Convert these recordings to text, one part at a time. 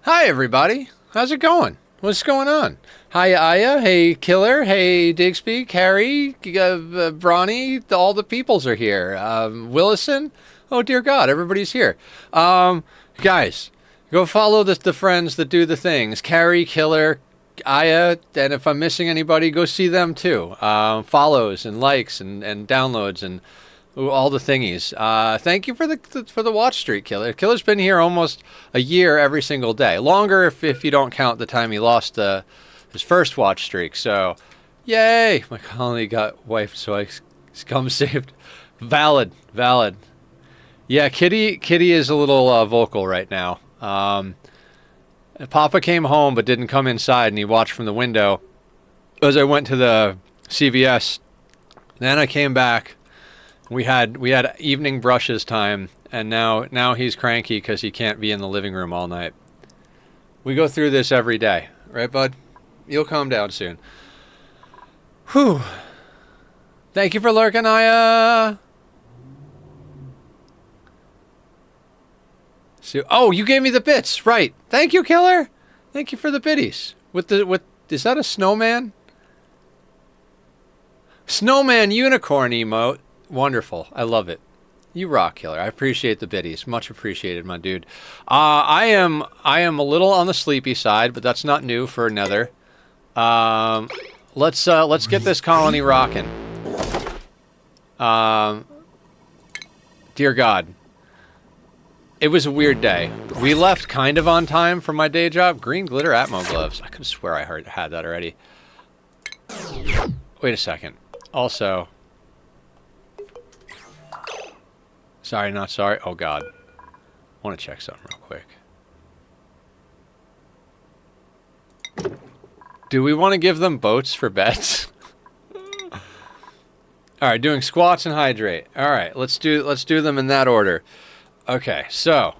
Hi, everybody. How's it going? What's going on? Hi, Aya. Hey, Killer. Hey, Digsby, Carrie, Bronny. All the peoples are here. Willison. Oh, dear God. Everybody's here. Guys, go follow the friends that do the things. Carrie, Killer, Aya. And if I'm missing anybody, go see them too. Follows and likes and downloads and all the thingies. Thank you for the watch streak, Killer. Killer's been here almost a year every single day. Longer if you don't count the time he lost his first watch streak. So, yay! My colony got wiped, so I scum saved. Valid. Yeah, Kitty is a little vocal right now. Papa came home but didn't come inside, and he watched from the window as I went to the CVS. Then I came back. We had evening brushes time, and now he's cranky because he can't be in the living room all night. We go through this every day, right, bud? You'll calm down soon. Whew. Thank you for lurking, Aya. So, oh, you gave me the bits, right? Thank you, Killer. Thank you for the biddies. Is that a snowman? Snowman unicorn emote. Wonderful. I love it. You rock, Killer. I appreciate the biddies. Much appreciated, my dude. I am a little on the sleepy side, but that's not new for Nether. Let's get this colony rocking. Dear God. It was a weird day. We left kind of on time for my day job. Green glitter Atmo gloves. I could swear I had that already. Wait a second. Also... Sorry, not sorry. Oh, God. I want to check something real quick. Do we want to give them boats for bets? All right, doing squats and hydrate. All right, let's do them in that order. Okay, so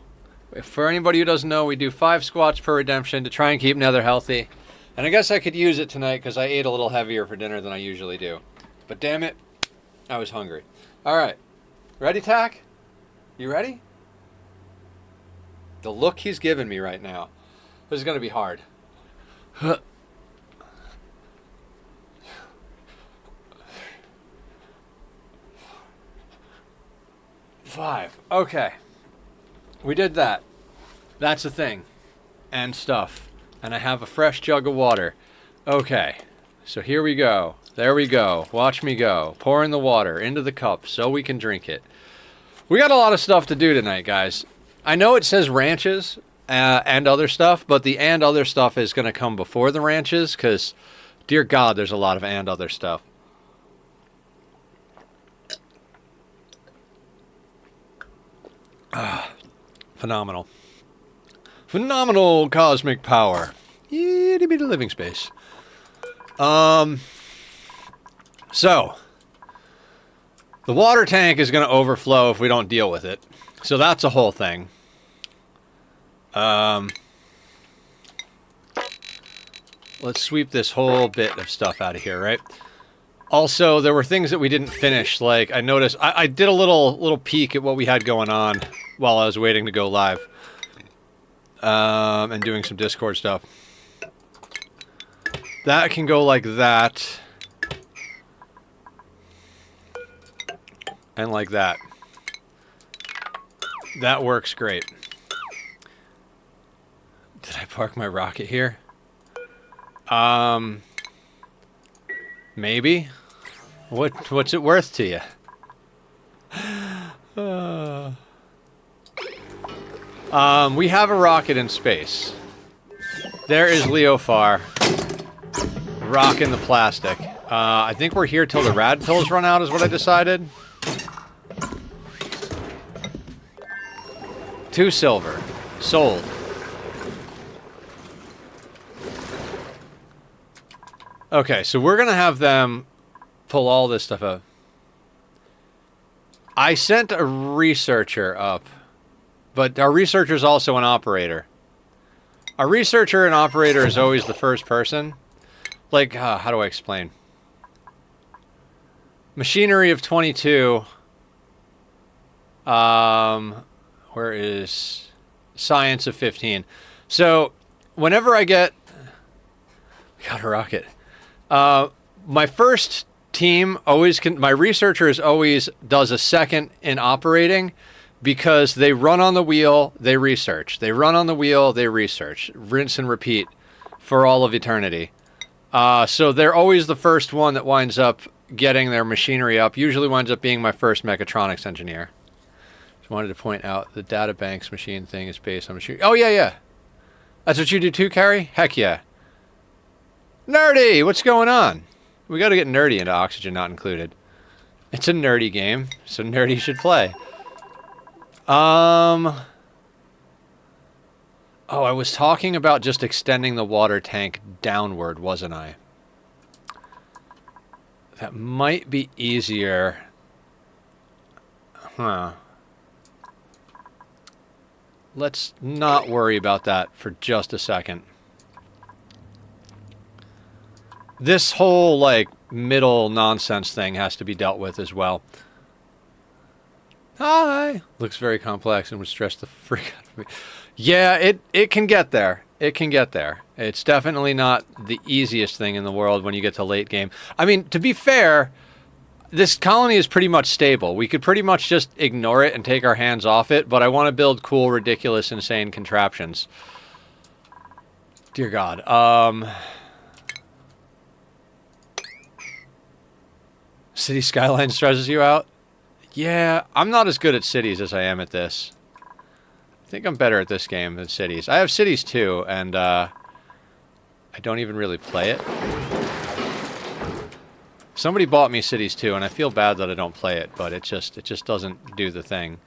for anybody who doesn't know, we do 5 squats per redemption to try and keep Nether healthy. And I guess I could use it tonight because I ate a little heavier for dinner than I usually do. But damn it, I was hungry. All right, ready, Tack? You ready? The look he's giving me right now. This is going to be hard. 5. Okay. We did that. That's a thing. And stuff. And I have a fresh jug of water. Okay. So here we go. There we go. Watch me go. Pouring the water into the cup so we can drink it. We got a lot of stuff to do tonight, guys. I know it says ranches and other stuff, but the and other stuff is going to come before the ranches because, dear God, there's a lot of and other stuff. Phenomenal. Phenomenal cosmic power. Itty bitty living space. So... the water tank is going to overflow if we don't deal with it. So that's a whole thing. Let's sweep this whole bit of stuff out of here, right? Also, there were things that we didn't finish. Like, I noticed... I did a little peek at what we had going on while I was waiting to go live. And doing some Discord stuff. That can go like that. And like that. That works great. Did I park my rocket here? Maybe. What's it worth to you? We have a rocket in space. There is Leofar. Rocking the plastic. I think we're here till the rad pills run out is what I decided. 2 silver. Sold. Okay, so we're going to have them pull all this stuff up. I sent a researcher up, but our researcher is also an operator. A researcher and operator is always the first person. Like, how do I explain? Machinery of 22. Where is science of 15? So whenever I get... Got a rocket. My first team always my researchers always does a second in operating because they run on the wheel, they research. They run on the wheel, they research. Rinse and repeat for all of eternity. So they're always the first one that winds up getting their machinery up. Usually winds up being my first mechatronics engineer. Just wanted to point out the databanks machine thing is based on machine. Oh, yeah, yeah. That's what you do too, Carrie? Heck yeah. Nerdy! What's going on? We got to get nerdy into Oxygen Not Included. It's a nerdy game, so nerdy should play. Oh, I was talking about just extending the water tank downward, wasn't I? That might be easier. Huh. Let's not worry about that for just a second. This whole, like, middle nonsense thing has to be dealt with as well. Hi! Looks very complex and would stress the freak out of me. Yeah, it can get there. It can get there. It's definitely not the easiest thing in the world when you get to late game. I mean, to be fair, this colony is pretty much stable. We could pretty much just ignore it and take our hands off it, but I want to build cool, ridiculous, insane contraptions. Dear God. City Skyline stresses you out? Yeah, I'm not as good at cities as I am at this. I think I'm better at this game than cities. I have cities too, and I don't even really play it. Somebody bought me cities too, and I feel bad that I don't play it, but it just doesn't do the thing.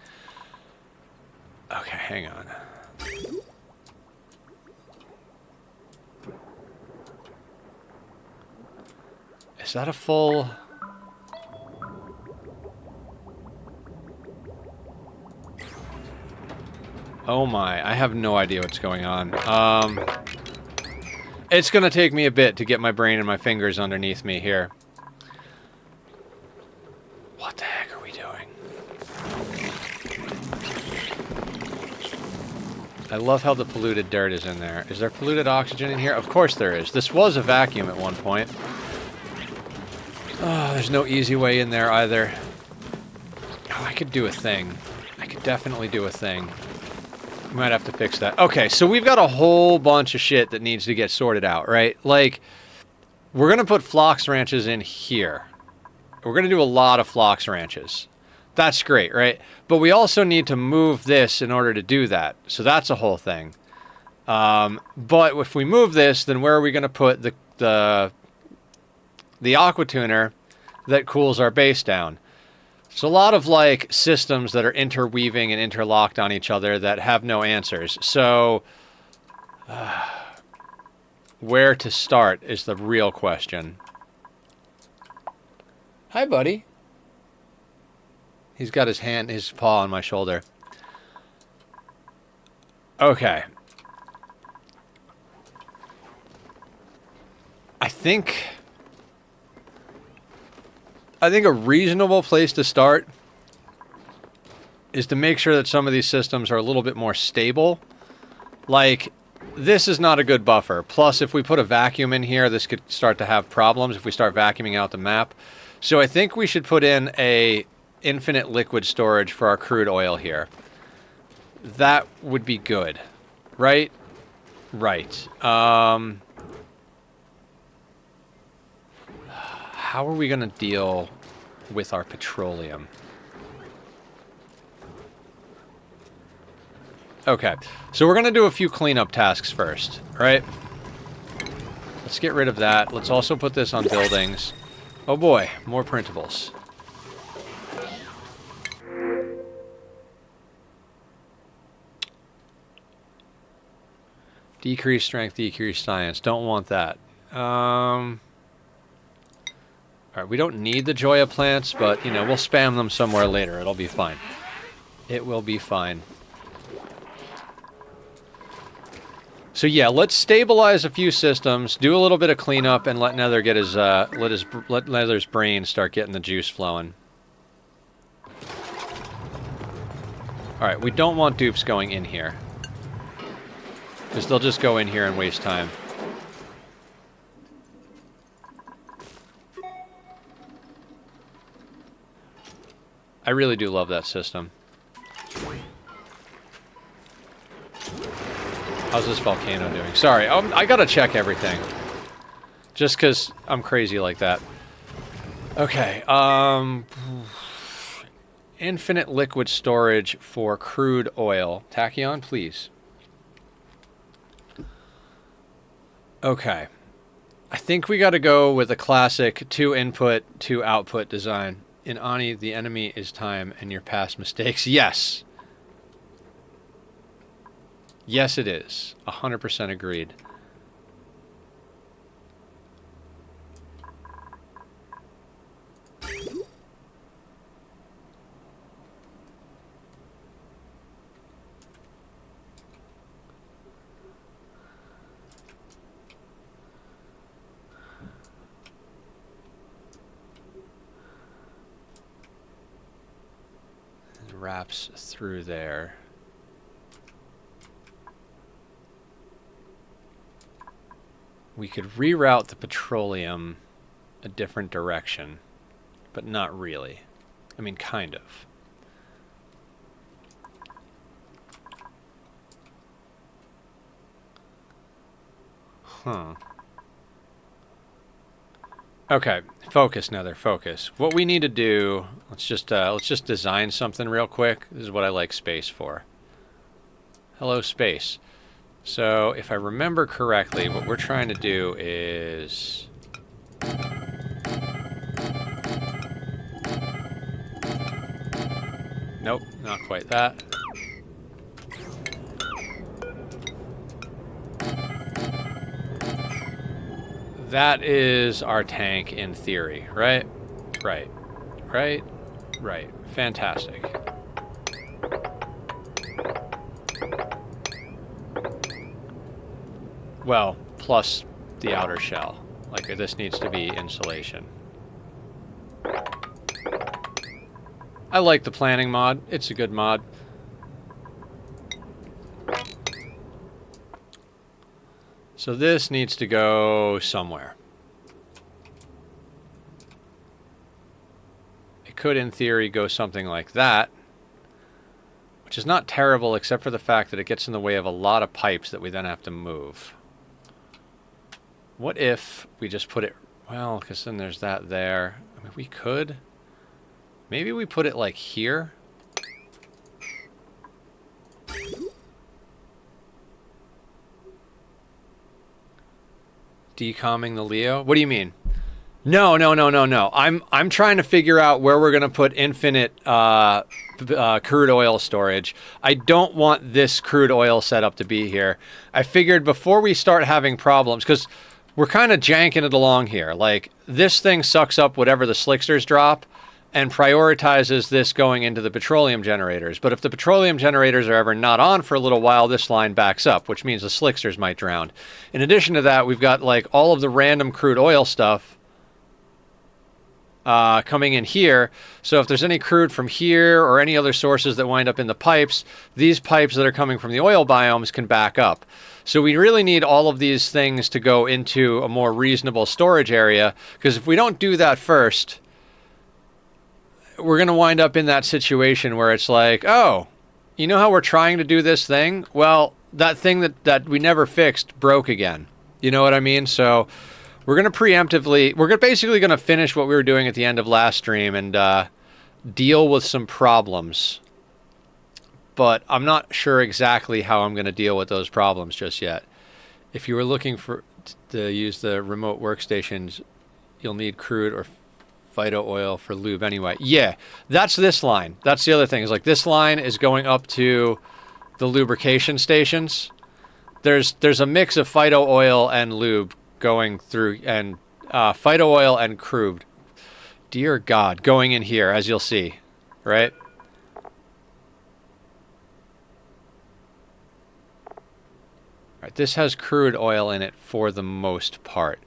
Okay, hang on. Is that a full... Oh my, I have no idea what's going on. It's gonna take me a bit to get my brain and my fingers underneath me here. What the heck are we doing? I love how the polluted dirt is in there. Is there polluted oxygen in here? Of course there is. This was a vacuum at one point. Oh, there's no easy way in there either. Oh, I could do a thing. I could definitely do a thing. We might have to fix that. Okay, so we've got a whole bunch of shit that needs to get sorted out, right? Like, we're going to put phlox ranches in here. We're going to do a lot of phlox ranches. That's great, right? But we also need to move this in order to do that. So that's a whole thing. But if we move this, then where are we going to put the aqua tuner that cools our base down? It's a lot of, like, systems that are interweaving and interlocked on each other that have no answers. So, where to start is the real question. Hi, buddy. He's got his paw on my shoulder. Okay. I think a reasonable place to start is to make sure that some of these systems are a little bit more stable. Like, this is not a good buffer. Plus, if we put a vacuum in here, this could start to have problems if we start vacuuming out the map. So I think we should put in a infinite liquid storage for our crude oil here. That would be good. Right? Right. How are we going to deal with our petroleum? Okay, so we're going to do a few cleanup tasks first, right? Let's get rid of that. Let's also put this on buildings. Oh boy, more printables. Decrease strength, decrease science. Don't want that. Alright, we don't need the Joya plants, but, you know, we'll spam them somewhere later. It'll be fine. It will be fine. So yeah, let's stabilize a few systems, do a little bit of cleanup, and let Nether get his, let Nether's brain start getting the juice flowing. Alright, we don't want dupes going in here. Because they'll just go in here and waste time. I really do love that system. How's this volcano doing? Sorry, I gotta check everything. Just because I'm crazy like that. Okay, infinite liquid storage for crude oil. Tachyon, please. Okay. I think we gotta go with a classic 2 input, 2 output design. In Ani, the enemy is time and your past mistakes. Yes. Yes, it is. 100% agreed. Wraps through there. We could reroute the petroleum a different direction, but not really. I mean, kind of. Huh. Okay, focus, Nether, focus. What we need to do, let's just design something real quick. This is what I like space for. Hello, space. So, if I remember correctly, what we're trying to do is... Nope, not quite that. That is our tank in theory, right? Right. Right? Right. Fantastic. Well, plus the outer shell. Like, this needs to be insulation. I like the planning mod. It's a good mod. So this needs to go somewhere. It could, in theory, go something like that, which is not terrible except for the fact that it gets in the way of a lot of pipes that we then have to move. What if we just put it... Well, because then there's that there. I mean, we could... Maybe we put it, like, here? Decomming the Leo? What do you mean? No. I'm trying to figure out where we're going to put infinite crude oil storage. I don't want this crude oil setup to be here. I figured before we start having problems, because we're kind of janking it along here. Like, this thing sucks up whatever the slicksters drop and prioritizes this going into the petroleum generators. But if the petroleum generators are ever not on for a little while, this line backs up, which means the slicksters might drown. In addition to that, we've got like all of the random crude oil stuff coming in here. So if there's any crude from here or any other sources that wind up in the pipes, these pipes that are coming from the oil biomes can back up. So we really need all of these things to go into a more reasonable storage area, because if we don't do that first, we're going to wind up in that situation where it's like, oh, you know how we're trying to do this thing? Well, that thing that we never fixed broke again. You know what I mean? So we're going to preemptively, basically going to finish what we were doing at the end of last stream and deal with some problems. But I'm not sure exactly how I'm going to deal with those problems just yet. If you were looking to use the remote workstations, you'll need crude or phyto oil for lube anyway. Yeah, that's this line. That's the other thing. Is like this line is going up to the lubrication stations. There's a mix of phyto oil and lube going through, and phyto oil and crude. Dear God, going in here, as you'll see, right? All right, this has crude oil in it for the most part.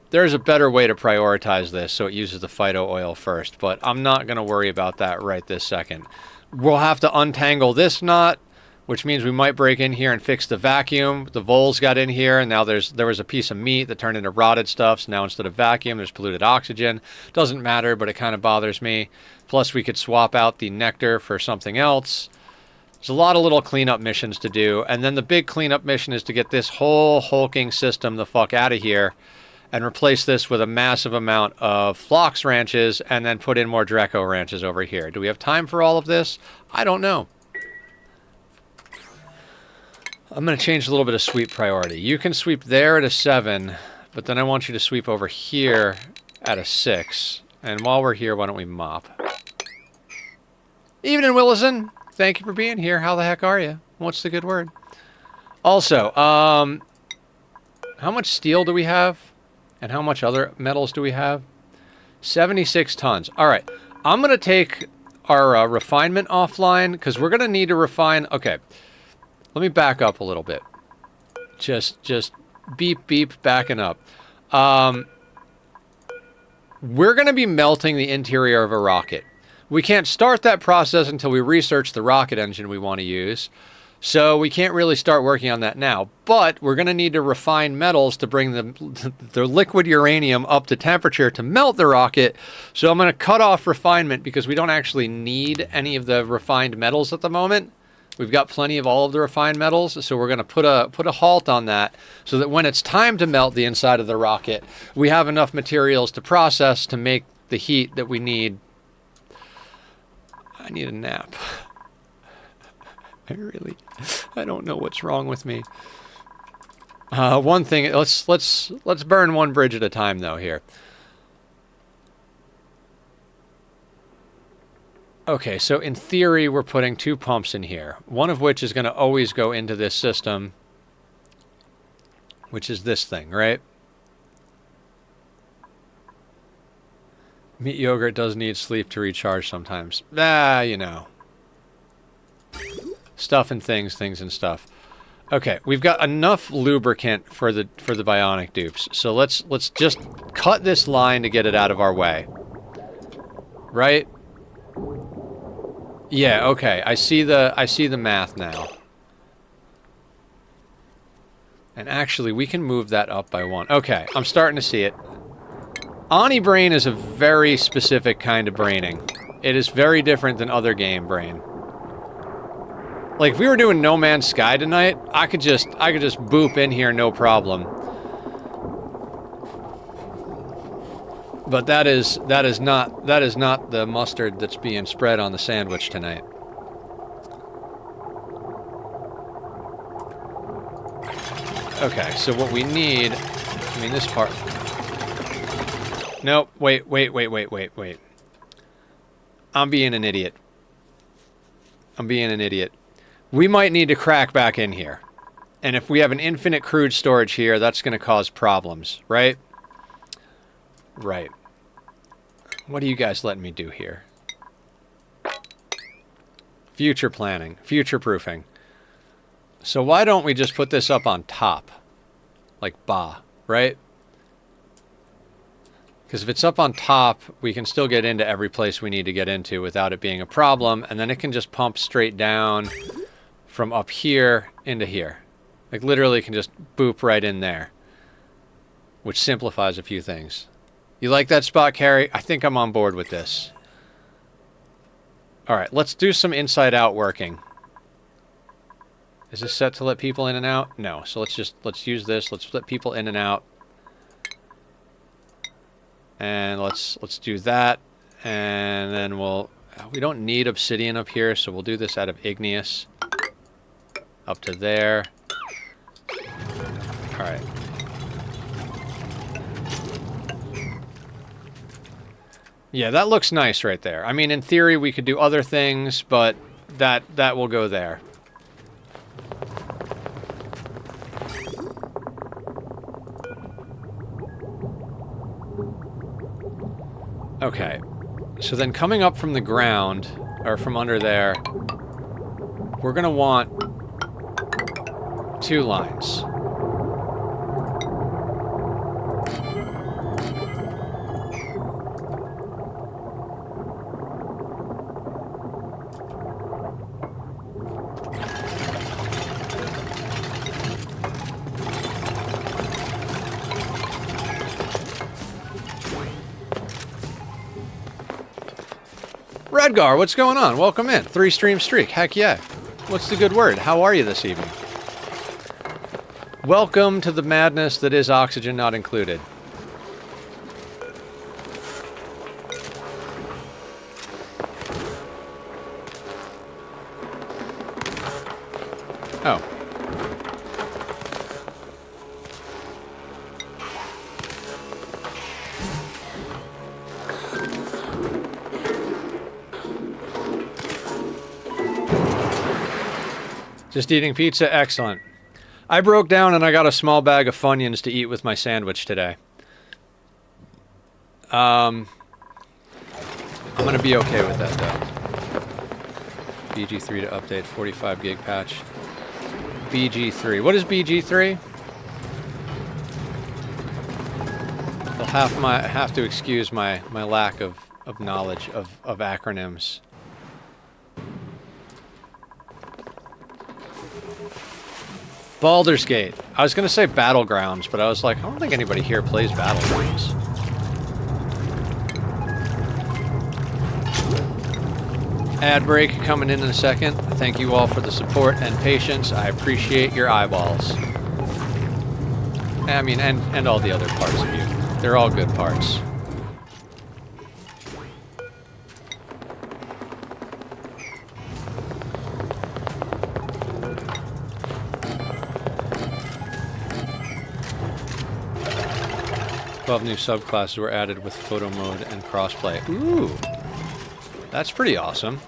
There's a better way to prioritize this so it uses the phyto oil first, but I'm not going to worry about that right this second. We'll have to untangle this knot, which means we might break in here and fix the vacuum. The voles got in here, and now there was a piece of meat that turned into rotted stuff, so now instead of vacuum, there's polluted oxygen. Doesn't matter, but it kind of bothers me. Plus, we could swap out the nectar for something else. There's a lot of little cleanup missions to do, and then the big cleanup mission is to get this whole hulking system the fuck out of here and replace this with a massive amount of Phlox ranches and then put in more Draco ranches over here. Do we have time for all of this? I don't know. I'm going to change a little bit of sweep priority. You can sweep there at a 7, but then I want you to sweep over here at a 6. And while we're here, why don't we mop? Evening, Willison. Thank you for being here. How the heck are you? What's the good word? Also, how much steel do we have? And how much other metals do we have? 76 tons. All right. I'm going to take our refinement offline because we're going to need to refine. Okay. Let me back up a little bit. Just beep, beep, backing up. We're going to be melting the interior of a rocket. We can't start that process until we research the rocket engine we want to use. So we can't really start working on that now, but we're going to need to refine metals to bring the liquid uranium up to temperature to melt the rocket. So I'm going to cut off refinement because we don't actually need any of the refined metals at the moment. We've got plenty of all of the refined metals, so we're going to put a halt on that so that when it's time to melt the inside of the rocket, we have enough materials to process to make the heat that we need. I need a nap. I don't know what's wrong with me. One thing, let's burn one bridge at a time though here. Okay, so in theory we're putting 2 pumps in here, one of which is going to always go into this system, which is this thing, right? Meat yogurt does need sleep to recharge sometimes. You know. Stuff and things and stuff. Okay, we've got enough lubricant for the bionic dupes. So let's just cut this line to get it out of our way. Right? Yeah, okay. I see the math now. And actually, we can move that up by 1. Okay, I'm starting to see it. Ani brain is a very specific kind of braining. It is very different than other game brain. Like if we were doing No Man's Sky tonight, I could just boop in here no problem. But that is not the mustard that's being spread on the sandwich tonight. Okay, so what we need, I mean this part. Nope, wait. I'm being an idiot. We might need to crack back in here. And if we have an infinite crude storage here, that's going to cause problems, right? Right. What are you guys letting me do here? Future planning. Future proofing. So why don't we just put this up on top? Like right? Because if it's up on top, we can still get into every place we need to get into without it being a problem. And then it can just pump straight down from up here into here. Like literally can just boop right in there. Which simplifies a few things. You like that spot, Carrie? I think I'm on board with this. Alright, let's do some inside-out working. Is this set to let people in and out? No. So let's use this. Let's let people in and out. And let's do that. And then we don't need obsidian up here, so we'll do this out of igneous. Up to there. Alright. Yeah, that looks nice right there. I mean, in theory, we could do other things, but that will go there. Okay. So then coming up from the ground, or from under there, we're going to want 2 lines. Redgar, what's going on? Welcome in. 3-stream streak. Heck yeah. What's the good word? How are you this evening? Welcome to the madness that is oxygen not included. Oh. Just eating pizza? Excellent. I broke down and I got a small bag of Funyuns to eat with my sandwich today. I'm going to be okay with that, though. BG3 to update, 45 gig patch. BG3. What is BG3? You'll have to excuse my lack of knowledge of acronyms. Baldur's Gate. I was going to say Battlegrounds, but I was like, I don't think anybody here plays Battlegrounds. Ad break coming in a second. Thank you all for the support and patience. I appreciate your eyeballs. I mean, and all the other parts of you. They're all good parts. New subclasses were added with photo mode and crossplay. Ooh, that's pretty awesome.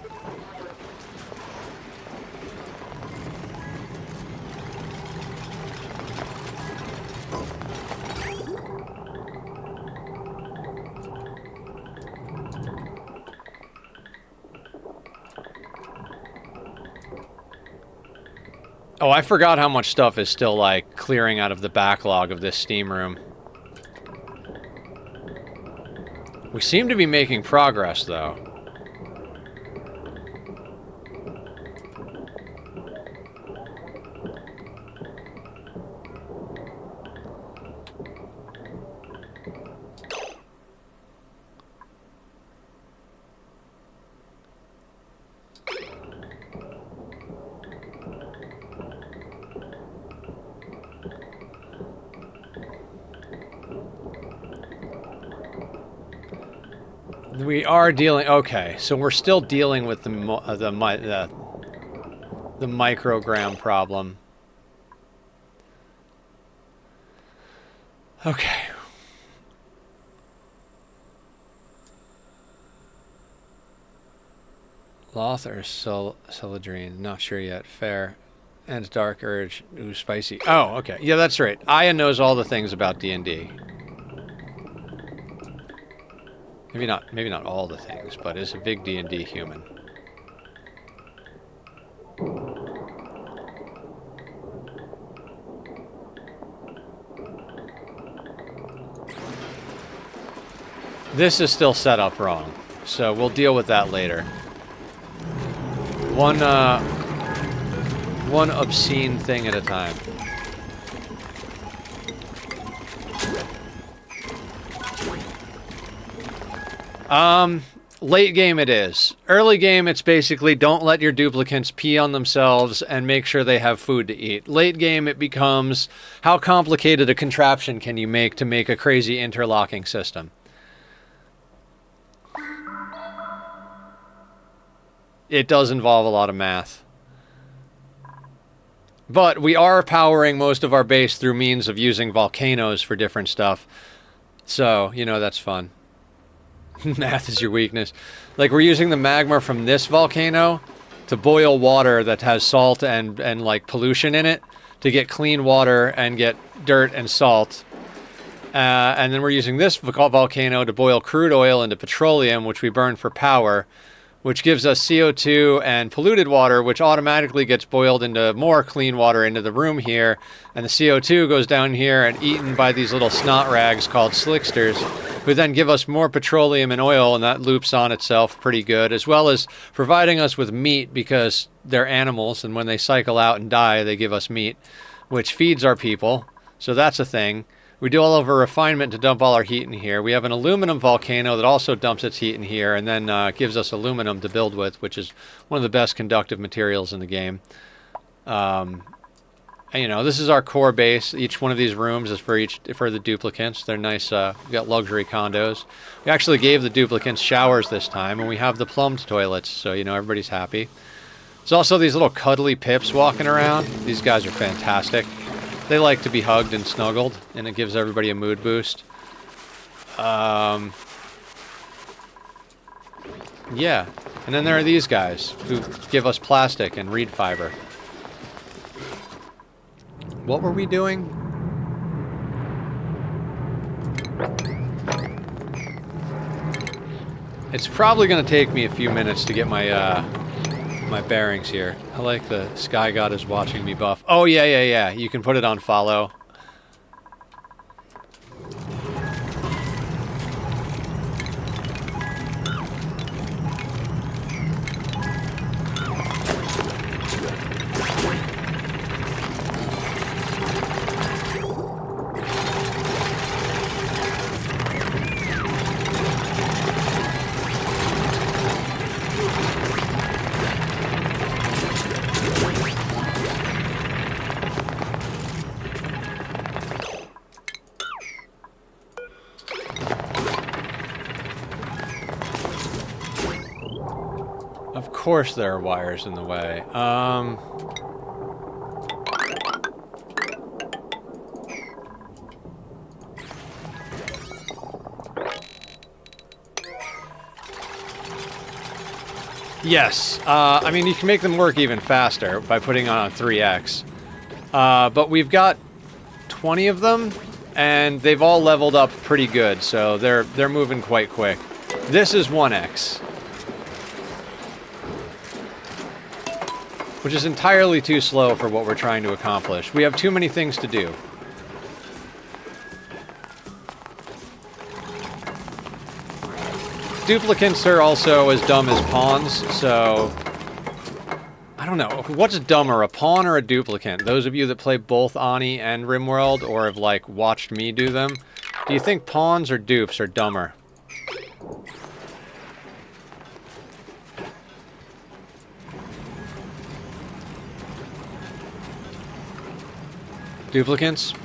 Oh, I forgot how much stuff is still, like, clearing out of the backlog of this Steam room. We seem to be making progress, though. We are dealing... Okay, so we're still dealing with the microgram problem. Okay. Loth or Celadrine? Not sure yet. Fair. And Dark Urge. Ooh, spicy. Oh, okay. Yeah, that's right. Aya knows all the things about D&D. Maybe not all the things, but is a big D&D human. This is still set up wrong, so we'll deal with that later. One obscene thing at a time. Late game it is. Early game it's basically don't let your duplicants pee on themselves and make sure they have food to eat. Late game it becomes how complicated a contraption can you make to make a crazy interlocking system. It does involve a lot of math. But we are powering most of our base through means of using volcanoes for different stuff. So, you know, that's fun. Math is your weakness. Like, we're using the magma from this volcano to boil water that has salt and like, pollution in it to get clean water and get dirt and salt. And then we're using this volcano to boil crude oil into petroleum, which we burn for power, which gives us CO2 and polluted water, which automatically gets boiled into more clean water into the room here. And the CO2 goes down here and eaten by these little snot rags called slicksters, who then give us more petroleum and oil, and that loops on itself pretty good, as well as providing us with meat because they're animals, and when they cycle out and die, they give us meat, which feeds our people. So that's a thing. We do all of our refinement to dump all our heat in here. We have an aluminum volcano that also dumps its heat in here and then gives us aluminum to build with, which is one of the best conductive materials in the game. And, you know, this is our core base. Each one of these rooms is for the duplicants. They're nice. We got luxury condos. We actually gave the duplicants showers this time, and we have the plumbed toilets, so you know everybody's happy. There's also these little cuddly pips walking around. These guys are fantastic. They like to be hugged and snuggled, and it gives everybody a mood boost. Yeah. And then there are these guys who give us plastic and reed fiber. What were we doing? It's probably going to take me a few minutes to get my my bearings here. I like the Sky God is watching me buff. Oh, yeah. You can put it on follow. Of course there are wires in the way. Yes. I mean, you can make them work even faster by putting on 3x. But we've got 20 of them, and they've all leveled up pretty good, so they're moving quite quick. This is 1x. Which is entirely too slow for what we're trying to accomplish. We have too many things to do. Duplicants are also as dumb as pawns, so... I don't know. What's dumber, a pawn or a duplicant? Those of you that play both Ani and RimWorld, or have, like, watched me do them, do you think pawns or dupes are dumber? Duplicants?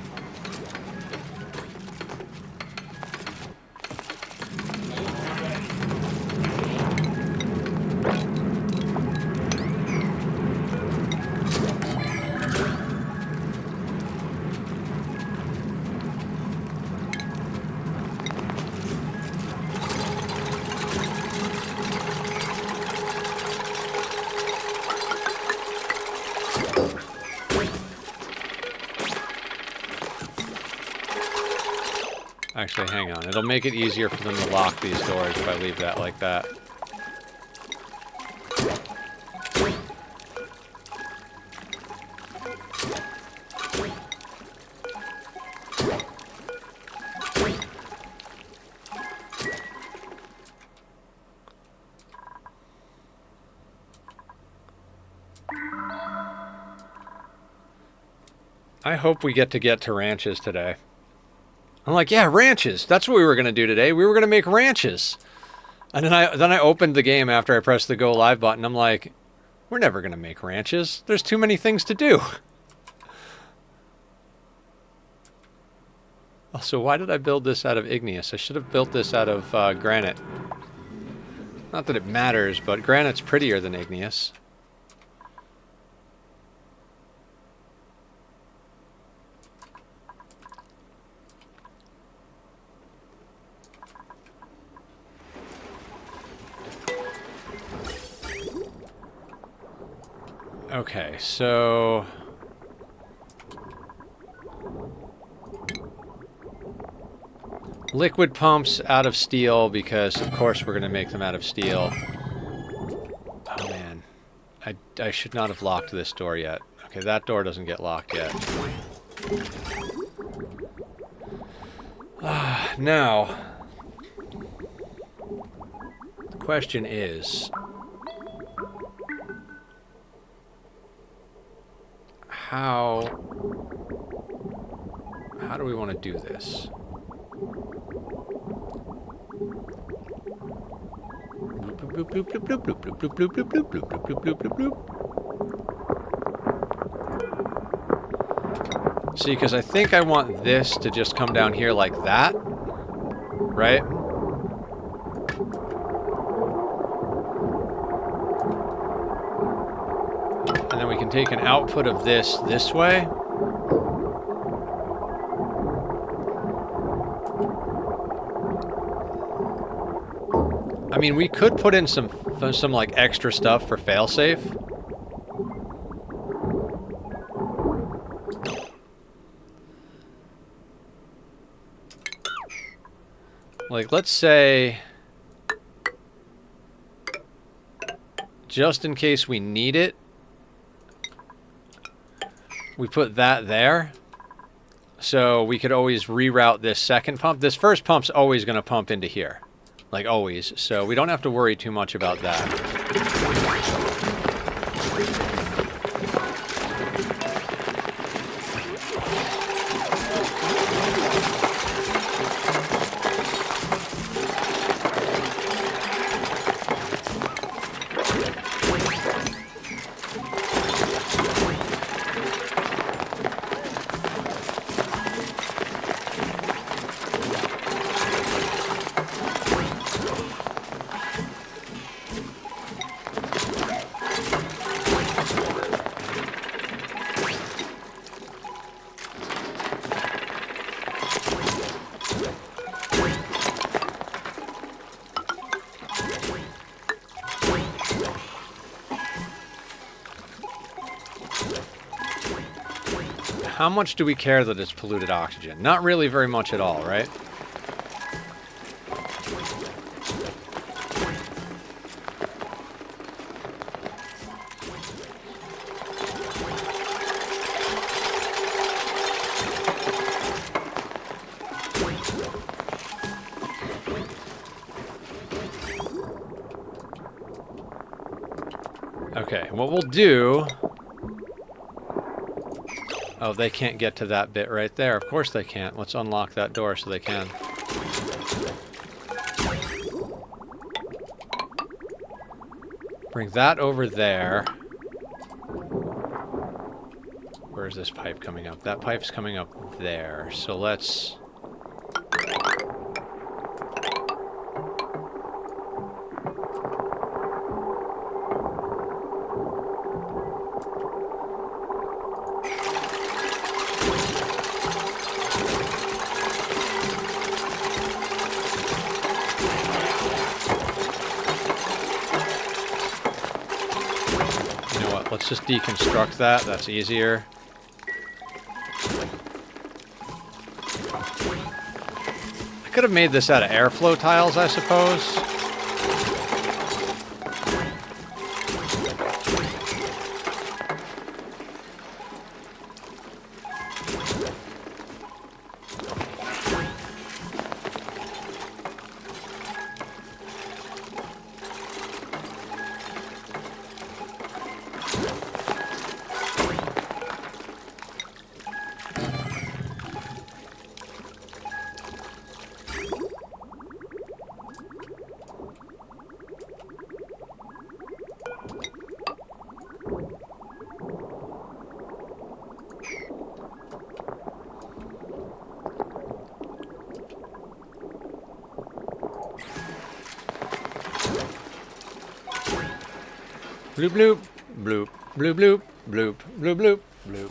Actually, hang on. It'll make it easier for them to lock these doors if I leave that like that. I hope we get to ranches today. I'm like, yeah, ranches. That's what we were going to do today. We were going to make ranches. And then I opened the game after I pressed the go live button. I'm like, we're never going to make ranches. There's too many things to do. Also, why did I build this out of igneous? I should have built this out of granite. Not that it matters, but granite's prettier than igneous. Okay, so... liquid pumps out of steel, because of course we're going to make them out of steel. Oh man, I should not have locked this door yet. Okay, that door doesn't get locked yet. Now, the question is... how how do we want to do this? Bloop, bloop, bloop, bloop, bloop, bloop, bloop, bloop, bloop, bloop, bloop, bloop, bloop, bloop, bloop. See, because I think I want this to just come down here like that, right? And then we can take an output of this way. I mean, we could put in some like extra stuff for failsafe. Like, let's say, just in case we need it, we put that there. So we could always reroute this second pump. This first pump's always going to pump into here. Like always. So we don't have to worry too much about that. How much do we care that it's polluted oxygen? Not really very much at all, right? Okay, what we'll do... Oh, they can't get to that bit right there. Of course they can't. Let's unlock that door so they can. Bring that over there. Where is this pipe coming up? That pipe's coming up there. So let's... Let's just deconstruct that. That's easier. I could have made this out of airflow tiles, I suppose. Bloop, bloop, bloop, bloop, bloop, bloop, bloop, bloop, bloop.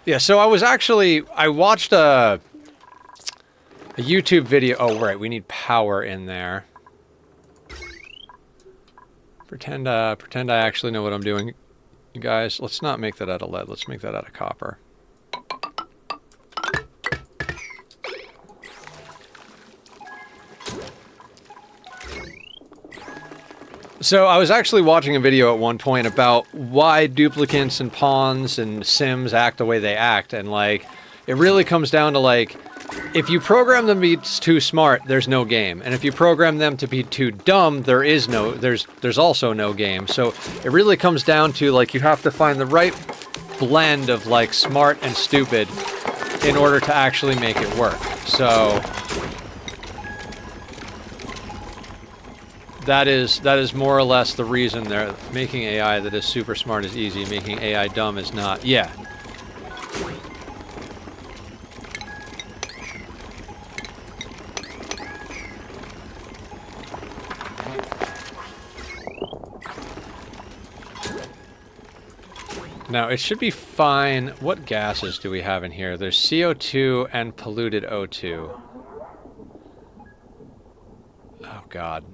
Yeah, so I watched a YouTube video. Oh, right, we need power in there. Pretend I actually know what I'm doing, you guys. Let's not make that out of lead. Let's make that out of copper. So I was actually watching a video at one point about why duplicants and pawns and sims act the way they act, and like it really comes down to like if you program them to be too smart, there's no game, and if you program them to be too dumb, there's also no game. So it really comes down to like you have to find the right blend of like smart and stupid in order to actually make it work. So that is more or less the reason they're making AI that is super smart is easy, making AI dumb is not. Yeah. Now, it should be fine. What gases do we have in here? There's CO2 and polluted O2. Oh, God.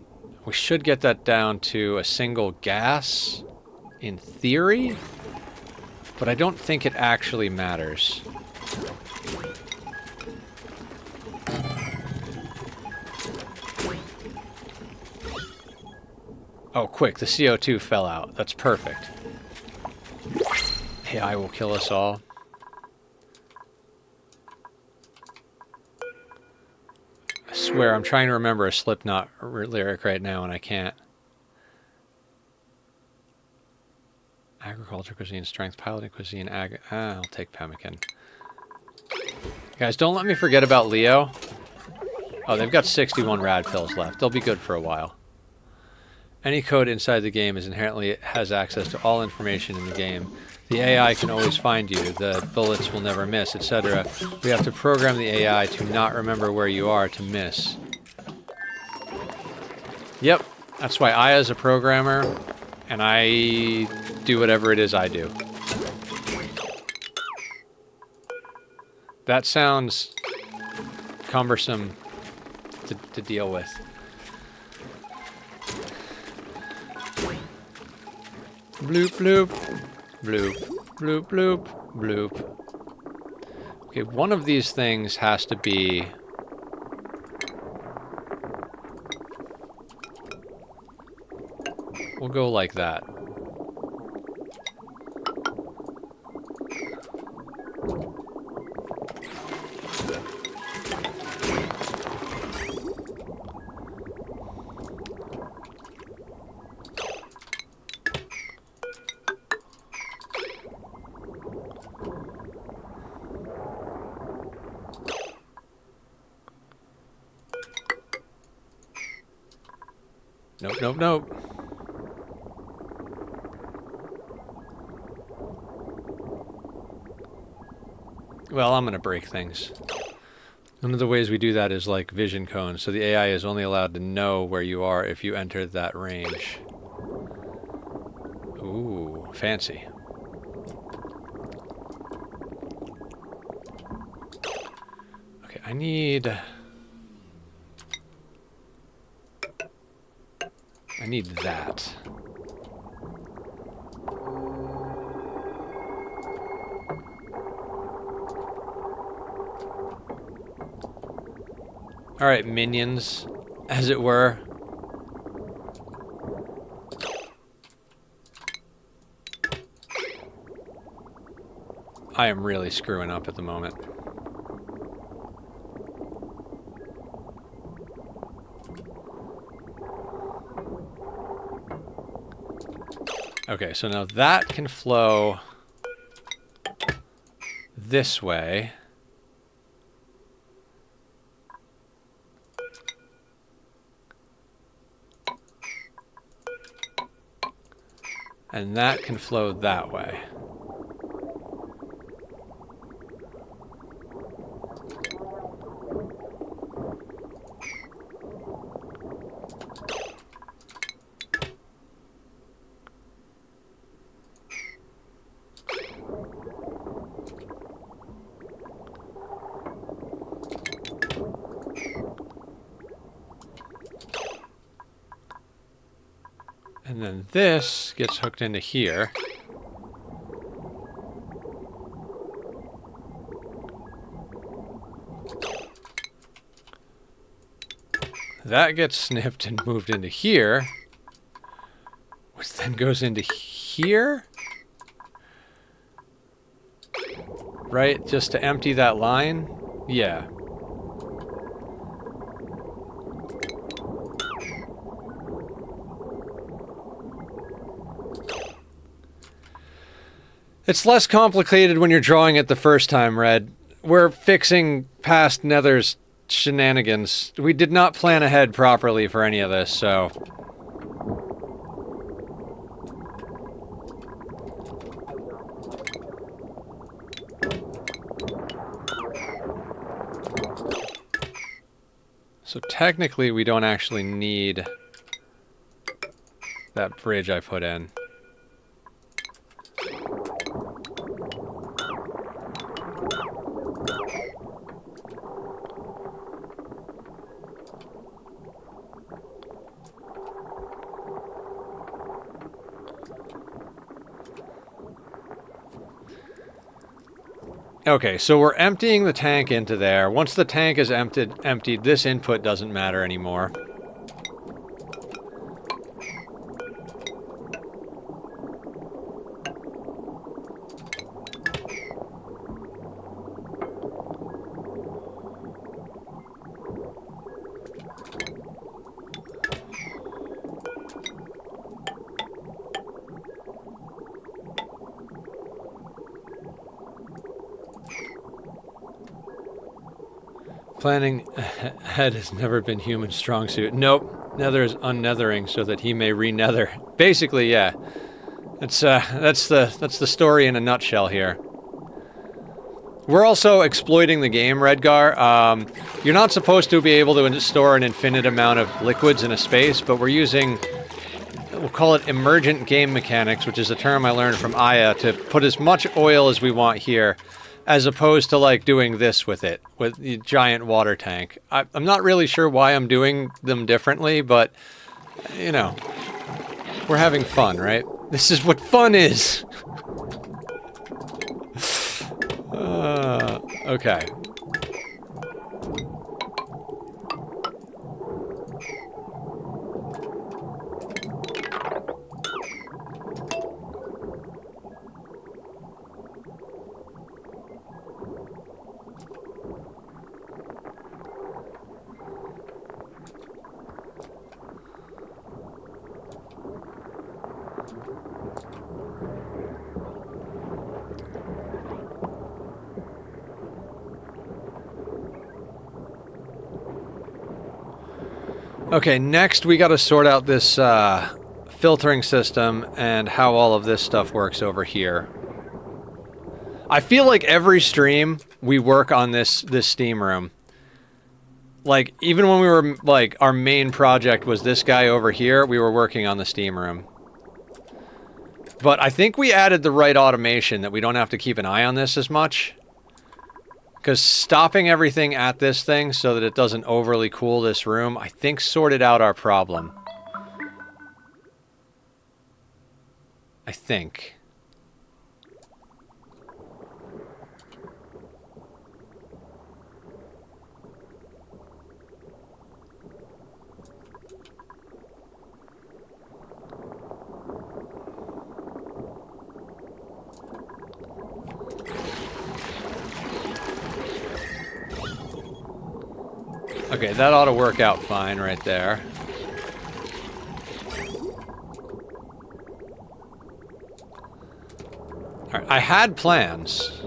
We should get that down to a single gas, in theory, but I don't think it actually matters. Oh, quick, the CO2 fell out. That's perfect. AI will kill us all. I swear, I'm trying to remember a Slipknot lyric right now, and I can't. Agriculture cuisine, strength, piloting cuisine, I'll take pemmican. Guys, don't let me forget about Leo. Oh, they've got 61 rad pills left. They'll be good for a while. Any code inside the game is inherently has access to all information in the game. The AI can always find you, the bullets will never miss, etc. We have to program the AI to not remember where you are to miss. Yep, that's why Aya's a programmer, and I do whatever it is I do. That sounds cumbersome to deal with. Bloop, bloop. Bloop, bloop, bloop, bloop. Okay, one of these things has to be... We'll go like that. Nope, nope, nope. Well, I'm gonna break things. One of the ways we do that is like vision cones, so the AI is only allowed to know where you are if you enter that range. Ooh, fancy. Okay, I need that. Alright, minions, as it were. I am really screwing up at the moment. Okay, so now that can flow this way. And that can flow that way. And then this gets hooked into here. That gets snipped and moved into here, which then goes into here. Right? Just to empty that line? Yeah. It's less complicated when you're drawing it the first time, Red. We're fixing past Nether's shenanigans. We did not plan ahead properly for any of this, so... So technically we don't actually need that bridge I put in. Okay, so we're emptying the tank into there. Once the tank is emptied, this input doesn't matter anymore. Planning ahead has never been human strong suit. Nope. Nether is unnethering so that he may re-nether. Basically, yeah. That's the story in a nutshell here. We're also exploiting the game, Redgar. You're not supposed to be able to store an infinite amount of liquids in a space, but we're using, we'll call it emergent game mechanics, which is a term I learned from Aya, to put as much oil as we want here, as opposed to, like, doing this with it, with the giant water tank. I'm not really sure why I'm doing them differently, but, you know, we're having fun, right? This is what fun is! Okay. Okay, next we gotta sort out this filtering system and how all of this stuff works over here. I feel like every stream we work on this steam room. Like, even when we were, like, our main project was this guy over here, we were working on the steam room. But I think we added the right automation that we don't have to keep an eye on this as much. Because stopping everything at this thing so that it doesn't overly cool this room, I think sorted out our problem. I think. Okay, that ought to work out fine right there. Alright, I had plans.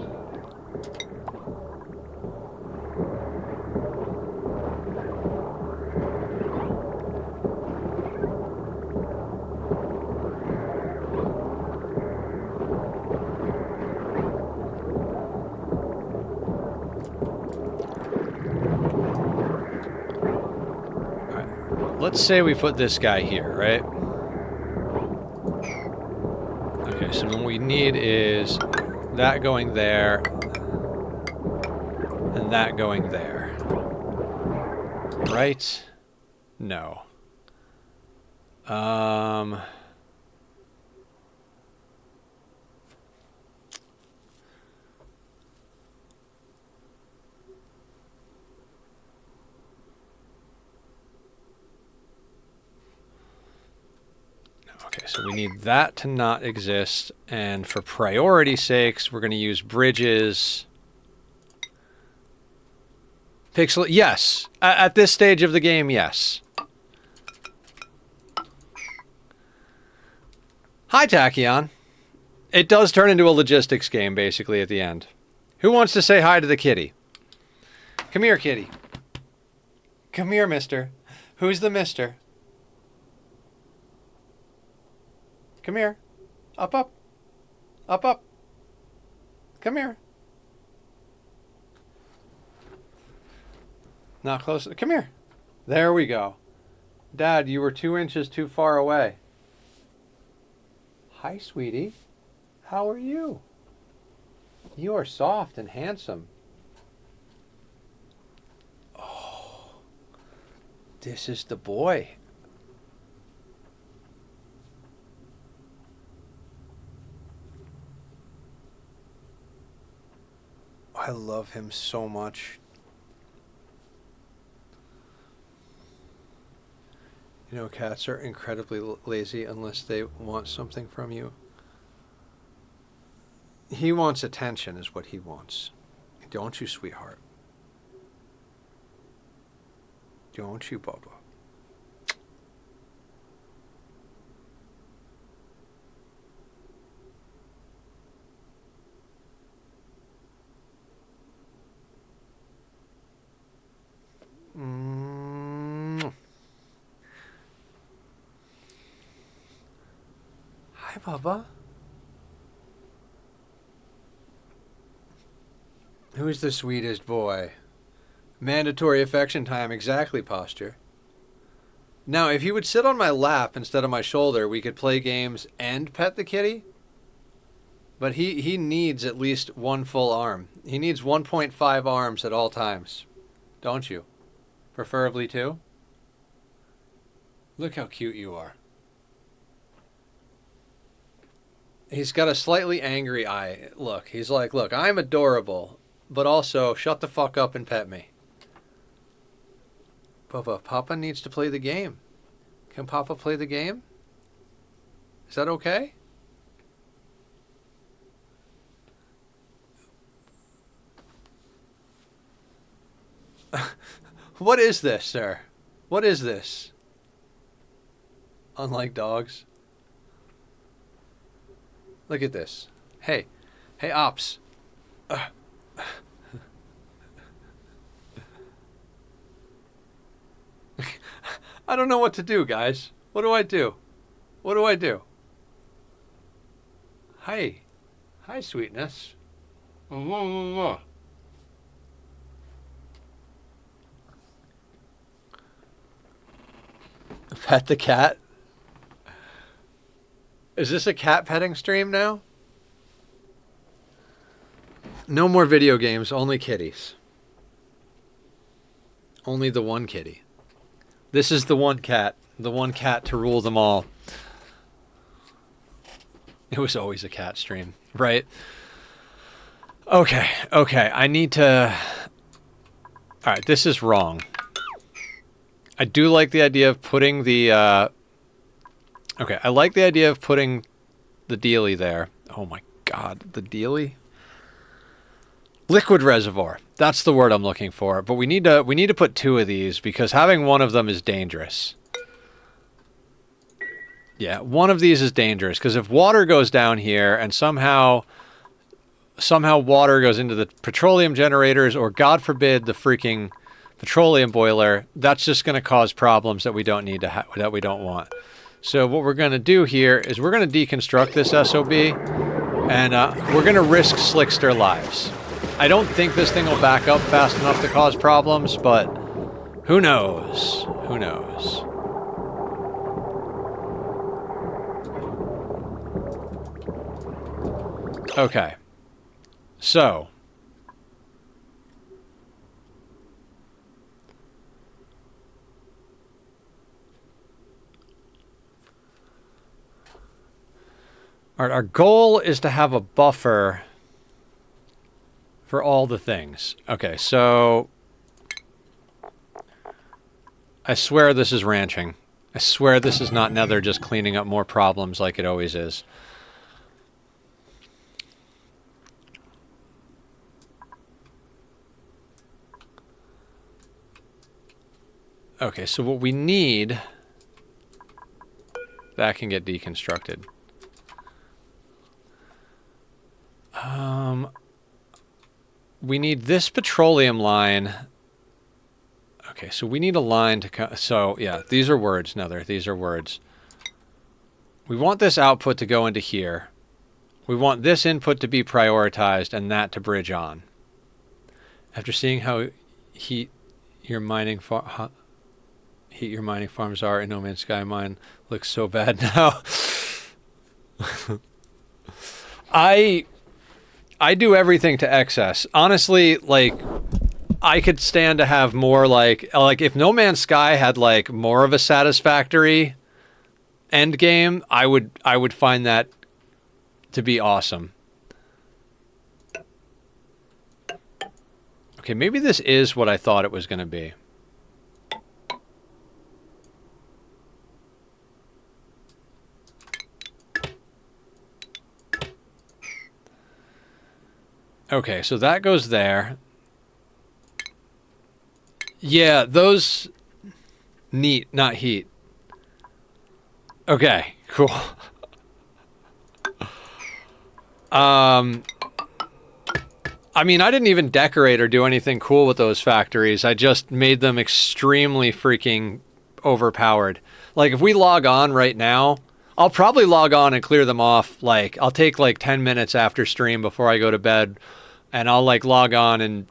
Let's say we put this guy here, right? Okay, so what we need is that going there, and that going there. Right? No. Okay, so we need that to not exist, and for priority sakes, we're going to use bridges. Pixel, yes. At this stage of the game, yes. Hi, Tachyon. It does turn into a logistics game, basically, at the end. Who wants to say hi to the kitty? Come here, kitty. Come here, mister. Who's the mister? Come here. Up, up. Up, up. Come here. Not close. Come here. There we go. Dad, you were 2 inches too far away. Hi, sweetie. How are you? You are soft and handsome. Oh, this is the boy. I love him so much. You know, cats are incredibly lazy unless they want something from you. He wants attention is what he wants. Don't you, sweetheart? Don't you, Bubba? Hi, Bubba. Who's the sweetest boy? Mandatory affection time, exactly, Posture. Now, if he would sit on my lap instead of my shoulder, we could play games and pet the kitty. But he needs at least one full arm. He needs 1.5 arms at all times. Don't you? Preferably 2? Look how cute you are. He's got a slightly angry eye. Look, he's like, look, I'm adorable, but also shut the fuck up and pet me. Papa needs to play the game. Can Papa play the game? Is that okay? What is this, sir? What is this? Unlike dogs. Look at this. Hey. Hey, Ops. I don't know what to do, guys. What do I do? What do I do? Hi. Hi, sweetness. Pet the cat? Is this a cat petting stream now? No more video games, only kitties. Only the one kitty. This is the one cat to rule them all. It was always a cat stream, right? Okay, I need to... Alright, this is wrong. I do like the idea of putting the... Okay, I like the idea of putting the dealie there. Oh my god, the dealie? Liquid reservoir. That's the word I'm looking for. But we need to put 2 of these because having one of them is dangerous. Yeah, one of these is dangerous because if water goes down here and somehow water goes into the petroleum generators or God forbid the freaking petroleum boiler, that's just going to cause problems that we don't need to that we don't want. So what we're going to do here is we're going to deconstruct this SOB and we're going to risk Slickster lives. I don't think this thing will back up fast enough to cause problems, but who knows? Who knows? Okay. So. Our goal is to have a buffer for all the things. Okay, so I swear this is ranching. I swear this is not Nether just cleaning up more problems like it always is. Okay, so what we need... That can get deconstructed. We need this petroleum line. Okay, so we need a line to... So, yeah, these are words, Nether. These are words. We want this output to go into here. We want this input to be prioritized and that to bridge on. After seeing how heat your mining farms are in No Man's Sky, mine looks so bad now. I do everything to excess. Honestly, like, I could stand to have more, like if No Man's Sky had like more of a satisfactory end game, I would find that to be awesome. Okay, maybe this is what I thought it was going to be. Okay, so that goes there. Yeah, those... Neat, not heat. Okay, cool. I mean, I didn't even decorate or do anything cool with those factories. I just made them extremely freaking overpowered. Like, if we log on right now, I'll probably log on and clear them off. Like, I'll take like 10 minutes after stream before I go to bed, and I'll like log on and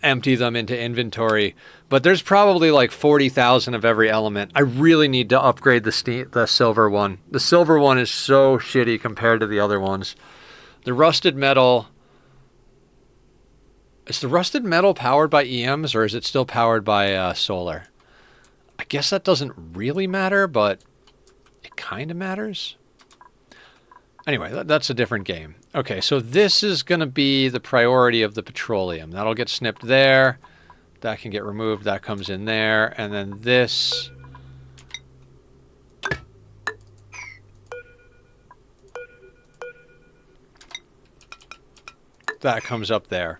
empty them into inventory. But there's probably like 40,000 of every element. I really need to upgrade the silver one. The silver one is so shitty compared to the other ones. The rusted metal... Is the rusted metal powered by EMs, or is it still powered by solar? I guess that doesn't really matter, but it kind of matters. Anyway, that's a different game. Okay, so this is going to be the priority of the petroleum. That'll get snipped there. That can get removed. That comes in there. And then this... that comes up there.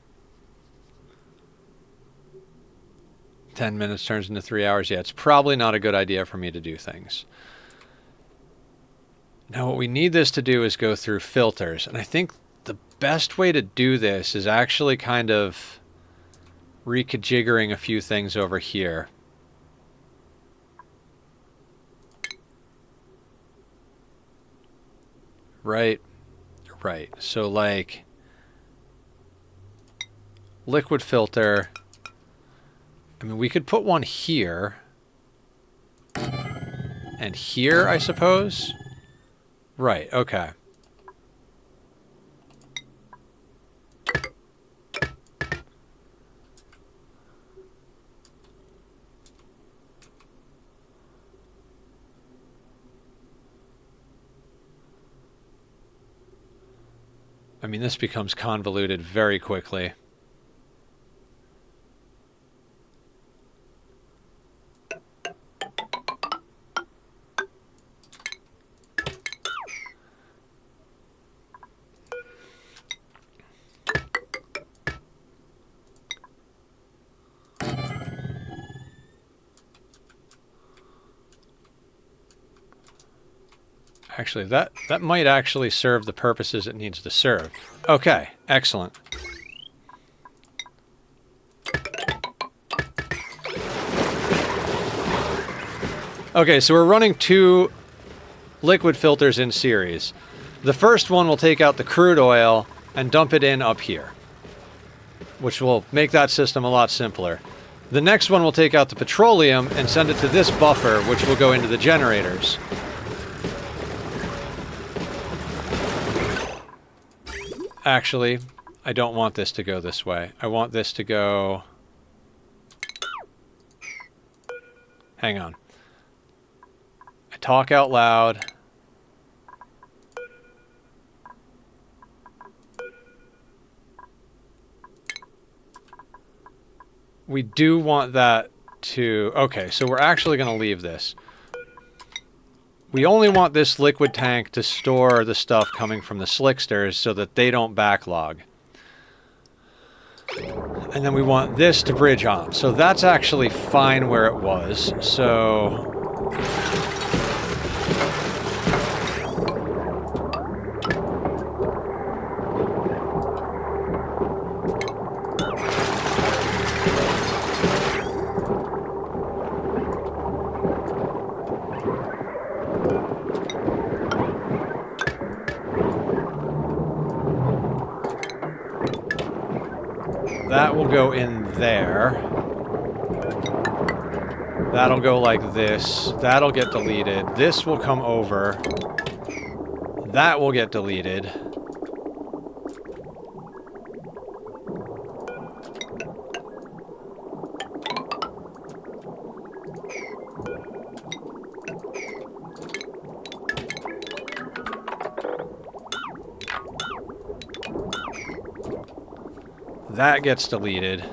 10 minutes turns into 3 hours. Yeah, it's probably not a good idea for me to do things. Now, what we need this to do is go through filters. And I think the best way to do this is actually kind of reconfiguring a few things over here. Right. Right. So, like, liquid filter... I mean, we could put one here. And here, I suppose? Right, okay. I mean, this becomes convoluted very quickly. Actually, that might actually serve the purposes it needs to serve. Okay, excellent. Okay, so we're running 2 liquid filters in series. The first one will take out the crude oil and dump it in up here, which will make that system a lot simpler. The next one will take out the petroleum and send it to this buffer, which will go into the generators. Actually, I don't want this to go this way. I want this to go... Hang on. I talk out loud. We do want that to... Okay, so we're actually going to leave this. We only want this liquid tank to store the stuff coming from the slicksters so that they don't backlog. And then we want this to bridge on. So that's actually fine where it was. So... That will go in there. That'll go like this. That'll get deleted. This will come over. That will get deleted. That gets deleted.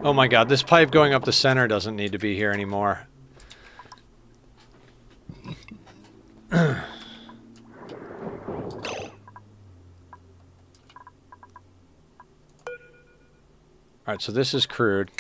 Oh my god, this pipe going up the center doesn't need to be here anymore. Alright, so this is crude.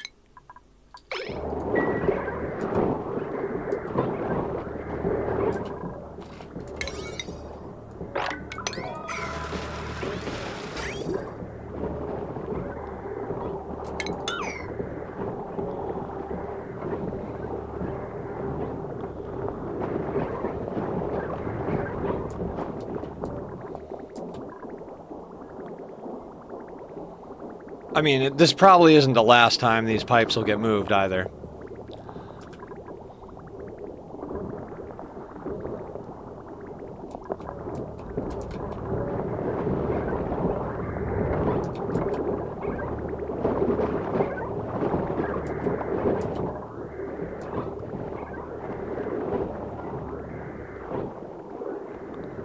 I mean, this probably isn't the last time these pipes will get moved either.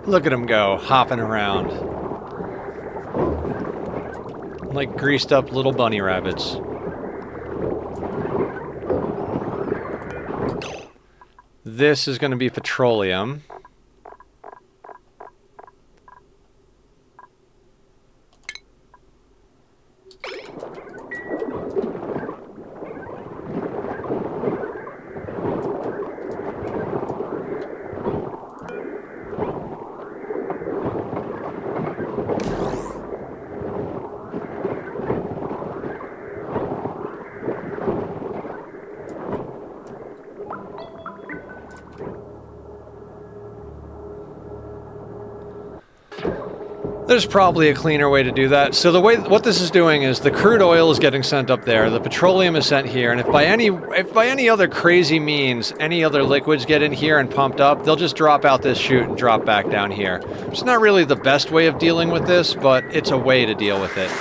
Look at them go, hopping around. Like greased up little bunny rabbits. This is going to be petroleum. There's probably a cleaner way to do that. So the way what this is doing is the crude oil is getting sent up there, the petroleum is sent here, and if by any other crazy means any other liquids get in here and pumped up, they'll just drop out this chute and drop back down here. It's not really the best way of dealing with this, but it's a way to deal with it.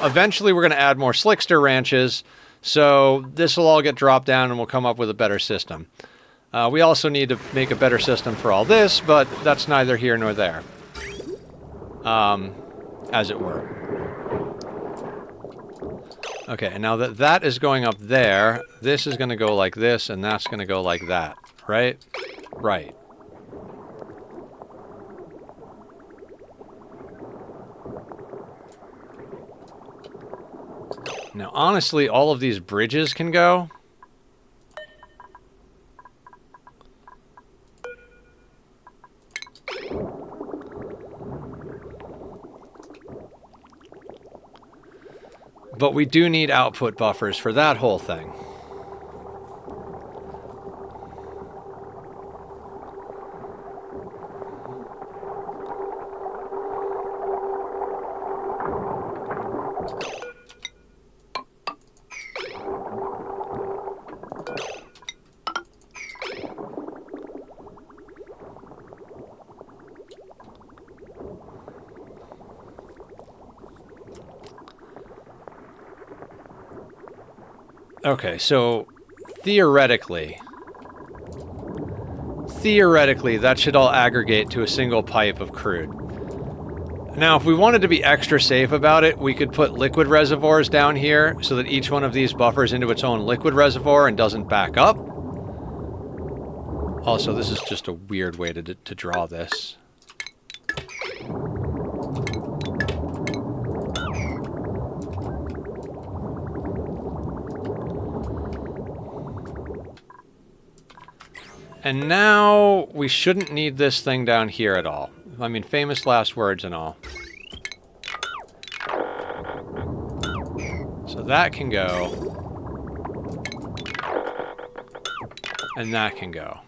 Eventually we're going to add more slickster ranches, so this will all get dropped down and we'll come up with a better system. We also need to make a better system for all this, but that's neither here nor there. As it were. Okay, and now that that is going up there, this is going to go like this, and that's going to go like that, right? Right. Now, honestly, all of these bridges can go. But we do need output buffers for that whole thing. Okay, so theoretically, that should all aggregate to a single pipe of crude. Now, if we wanted to be extra safe about it, we could put liquid reservoirs down here so that each one of these buffers into its own liquid reservoir and doesn't back up. Also, this is just a weird way to draw this. And now we shouldn't need this thing down here at all. I mean, famous last words and all. So that can go. And that can go.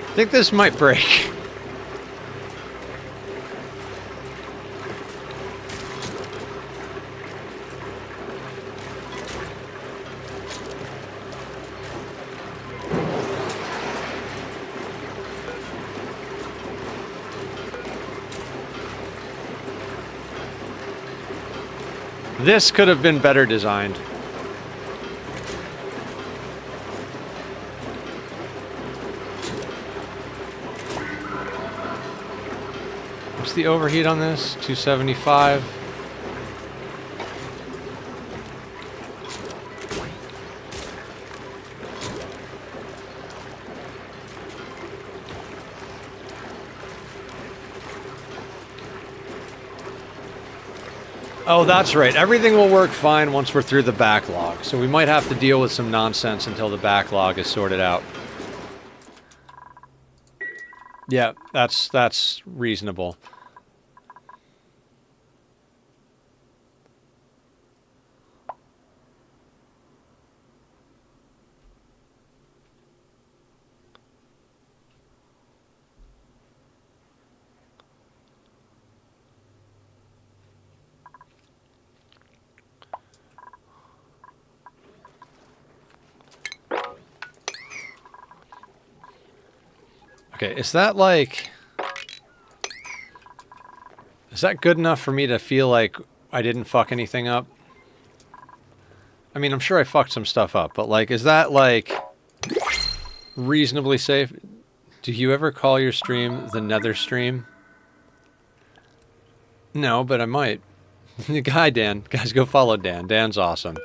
I think this might break. This could have been better designed. What's the overheat on this? 275. Oh, that's right. Everything will work fine once we're through the backlog. So we might have to deal with some nonsense until the backlog is sorted out. Yeah, that's reasonable. Okay, is that like... Is that good enough for me to feel like I didn't fuck anything up? I mean, I'm sure I fucked some stuff up, but like, is that like reasonably safe? Do you ever call your stream the Nether stream? No, but I might. Hi, Dan. Guys, go follow Dan. Dan's awesome.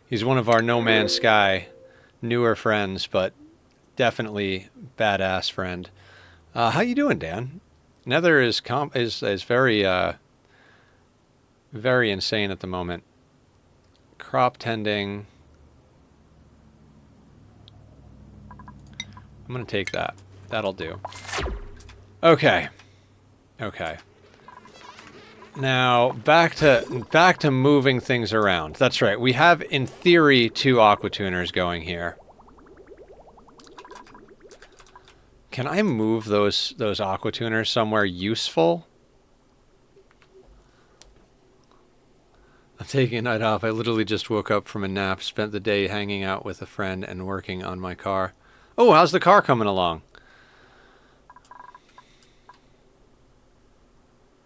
He's one of our No Man's Sky newer friends, but definitely badass friend. How you doing, Dan? Nether is very very insane at the moment. Crop tending. I'm gonna take that. That'll do. Okay. Okay. Now back to moving things around. That's right. We have in theory 2 aquatuners going here. Can I move those aquatuners somewhere useful? I'm taking a night off. I literally just woke up from a nap, spent the day hanging out with a friend and working on my car. Oh, how's the car coming along?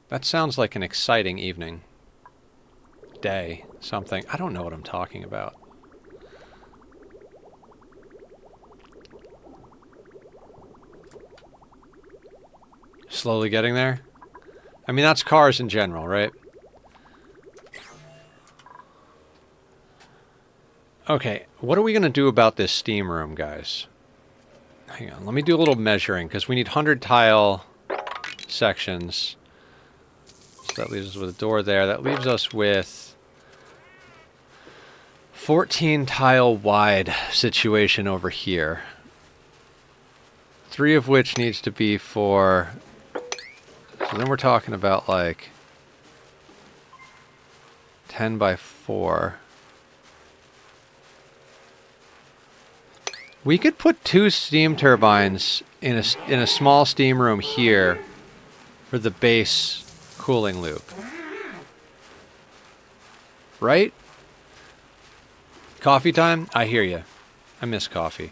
That sounds like an exciting evening. Day. Something. I don't know what I'm talking about. Slowly getting there? I mean, that's cars in general, right? Okay, what are we going to do about this steam room, guys? Hang on, let me do a little measuring, because we need 100 tile sections. So that leaves us with a door there. That leaves us with 14 tile wide situation over here. 3 of which needs to be for... So then we're talking about like 10 by 4. We could put 2 steam turbines in a small steam room here for the base cooling loop. Right? Coffee time? I hear you. I miss coffee.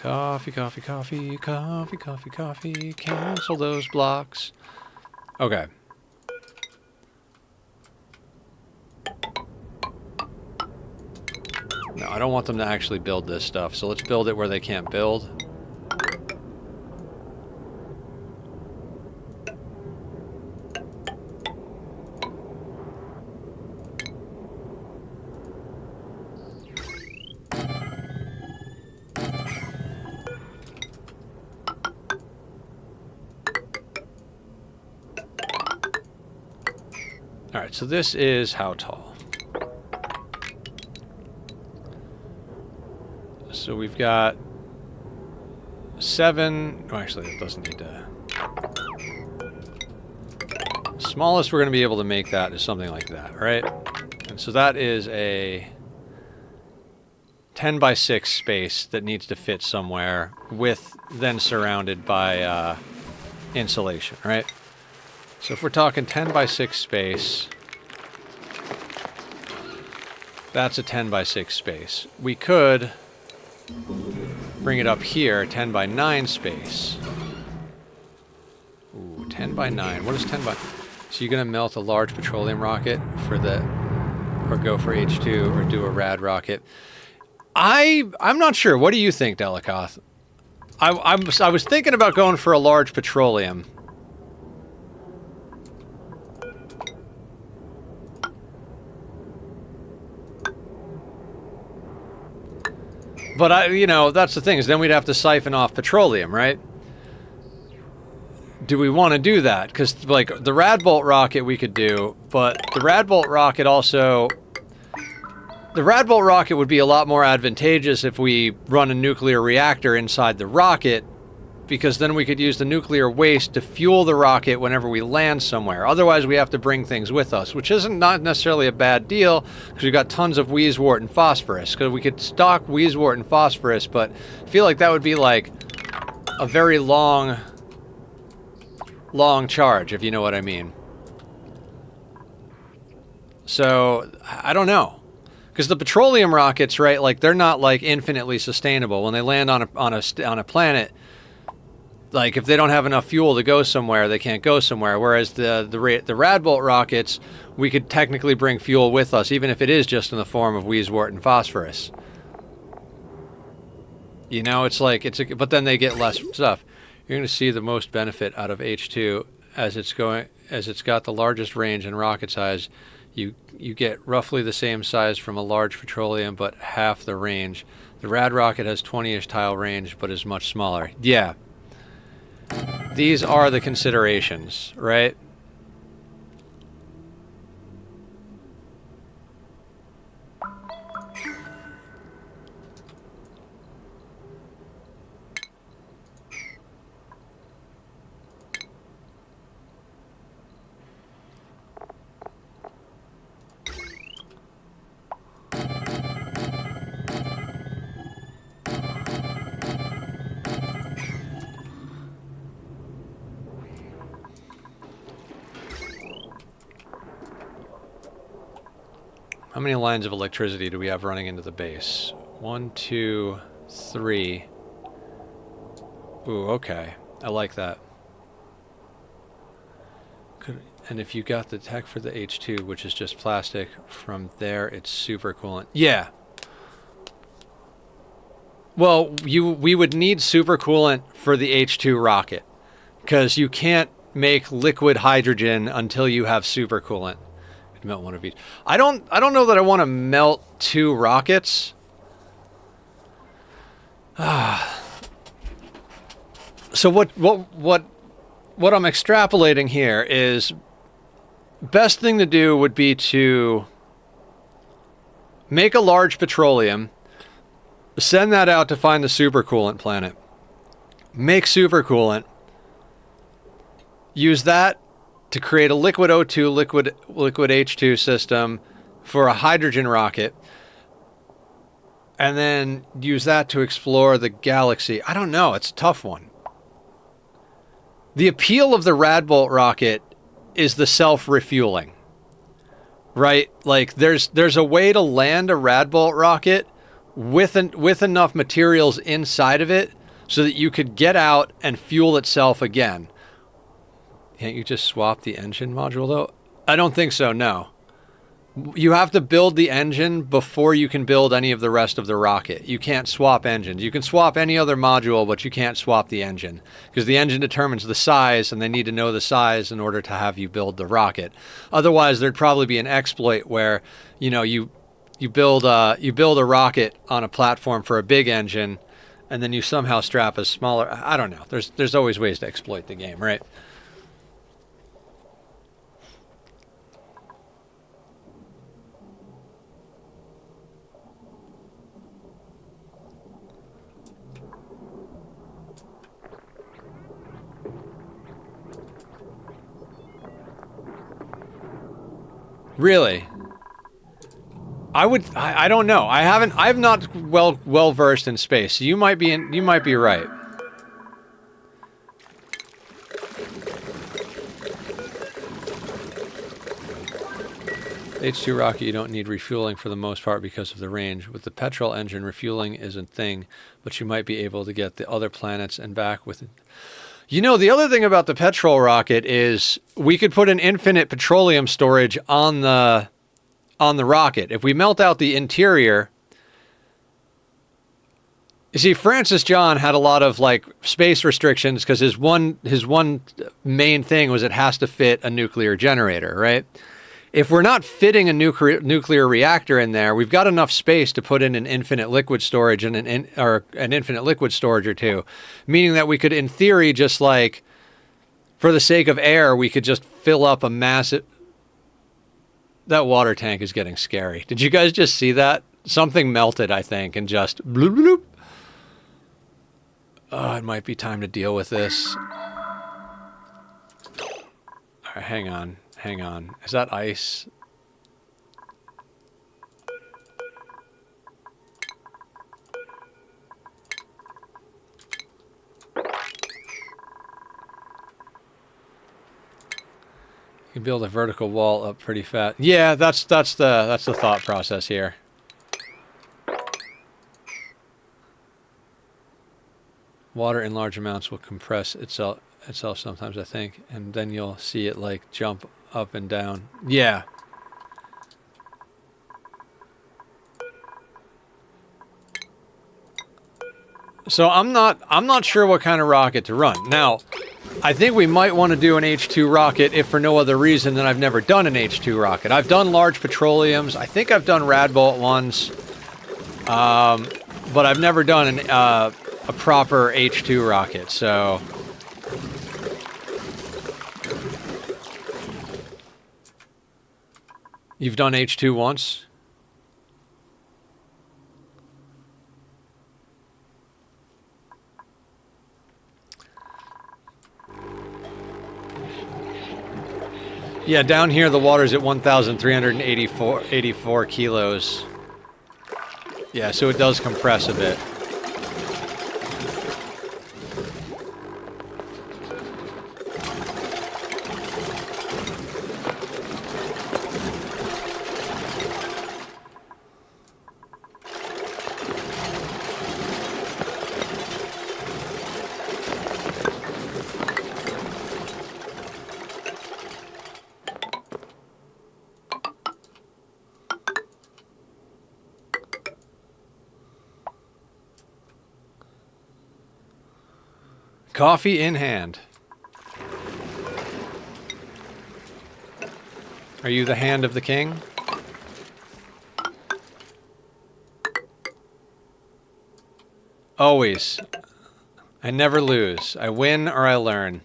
Coffee, coffee, coffee, coffee, coffee, coffee. Cancel those blocks. Okay. No, I don't want them to actually build this stuff, so let's build it where they can't build. Alright, so this is how tall? So we've got 7... Oh, actually, it doesn't need to... Smallest we're going to be able to make that is something like that, right? And so that is a 10 by 6 space that needs to fit somewhere, with then surrounded by insulation, right? So if we're talking 10 by 6 space, that's a 10 by 6 space. We could bring it up here, 10 by 9 space. Ooh, 10 by 9. What is 10 by... So you're going to melt a large petroleum rocket for the... Or go for H2, or do a rad rocket. I'm not sure. What do you think, Delikoth? I was thinking about going for a large petroleum. But, you know, that's the thing, is then we'd have to siphon off petroleum, right? Do we want to do that? Because, like, the Radbolt rocket we could do, but the Radbolt rocket also... The Radbolt rocket would be a lot more advantageous if we run a nuclear reactor inside the rocket, because then we could use the nuclear waste to fuel the rocket whenever we land somewhere. Otherwise, we have to bring things with us, which isn't not necessarily a bad deal, because we've got tons of Wheezewort and phosphorus. Because we could stock Wheezewort and phosphorus, but I feel like that would be like a very long charge, if you know what I mean. So, I don't know. Because the petroleum rockets, right, like, they're not, like, infinitely sustainable. When they land on a planet... Like, if they don't have enough fuel to go somewhere, they can't go somewhere. Whereas the Radbolt rockets, we could technically bring fuel with us, even if it is just in the form of Wheezewort and phosphorus. You know, it's like, but then they get less stuff. You're going to see the most benefit out of H2 as it's got the largest range and rocket size. You get roughly the same size from a large petroleum, but half the range. The Rad rocket has 20-ish tile range, but is much smaller. Yeah. These are the considerations, right? How many lines of electricity do we have running into the base? 1, 2, 3. Ooh, okay. I like that. And if you got the tech for the H2, which is just plastic, from there it's super coolant. Yeah. Well, we would need super coolant for the H2 rocket, because you can't make liquid hydrogen until you have super coolant. Melt one of each. I don't know that I want to melt 2 rockets. So what what I'm extrapolating here is best thing to do would be to make a large petroleum, send that out to find the supercoolant planet, make supercoolant, use that to create a liquid O2, liquid H2 system for a hydrogen rocket, and then use that to explore the galaxy. I don't know. It's a tough one. The appeal of the Radbolt rocket is the self-refueling, right? Like there's a way to land a Radbolt rocket with enough materials inside of it so that you could get out and fuel itself again. Can't you just swap the engine module though? I don't think so, no. You have to build the engine before you can build any of the rest of the rocket. You can't swap engines. You can swap any other module, but you can't swap the engine because the engine determines the size, and they need to know the size in order to have you build the rocket. Otherwise, there'd probably be an exploit where, you know, you build a rocket on a platform for a big engine, and then you somehow strap a smaller. I don't know. There's always ways to exploit the game, right? Really? I don't know. I'm not well versed in space. So you might be right. H2 rocket, you don't need refueling for the most part because of the range. With the petrol engine, refueling isn't a thing, but you might be able to get the other planets and back with it. You know, the other thing about the petrol rocket is we could put an infinite petroleum storage on the rocket. If we melt out the interior, you see, Francis John had a lot of like space restrictions because his one main thing was it has to fit a nuclear generator, right? If we're not fitting a nuclear reactor in there, we've got enough space to put in an infinite liquid storage and an infinite liquid storage or two, meaning that we could, in theory, just like, for the sake of air, we could just fill up a massive. That water tank is getting scary. Did you guys just see that? Something melted, I think, and just bloop bloop. Oh, it might be time to deal with this. All right, hang on. Hang on. Is that ice? You can build a vertical wall up pretty fast. Yeah, that's the thought process here. Water in large amounts will compress itself sometimes, I think, and then you'll see it like jump up and down. Yeah. So I'm not sure what kind of rocket to run. Now, I think we might want to do an H2 rocket if for no other reason than I've never done an H2 rocket. I've done large petroleums. I think I've done Radbolt ones. But I've never done a proper H2 rocket, so you've done H2 once? Yeah, down here the water's at 1,384 kilos. Yeah, so it does compress a bit. Coffee in hand. Are you the hand of the king? Always. I never lose. I win or I learn.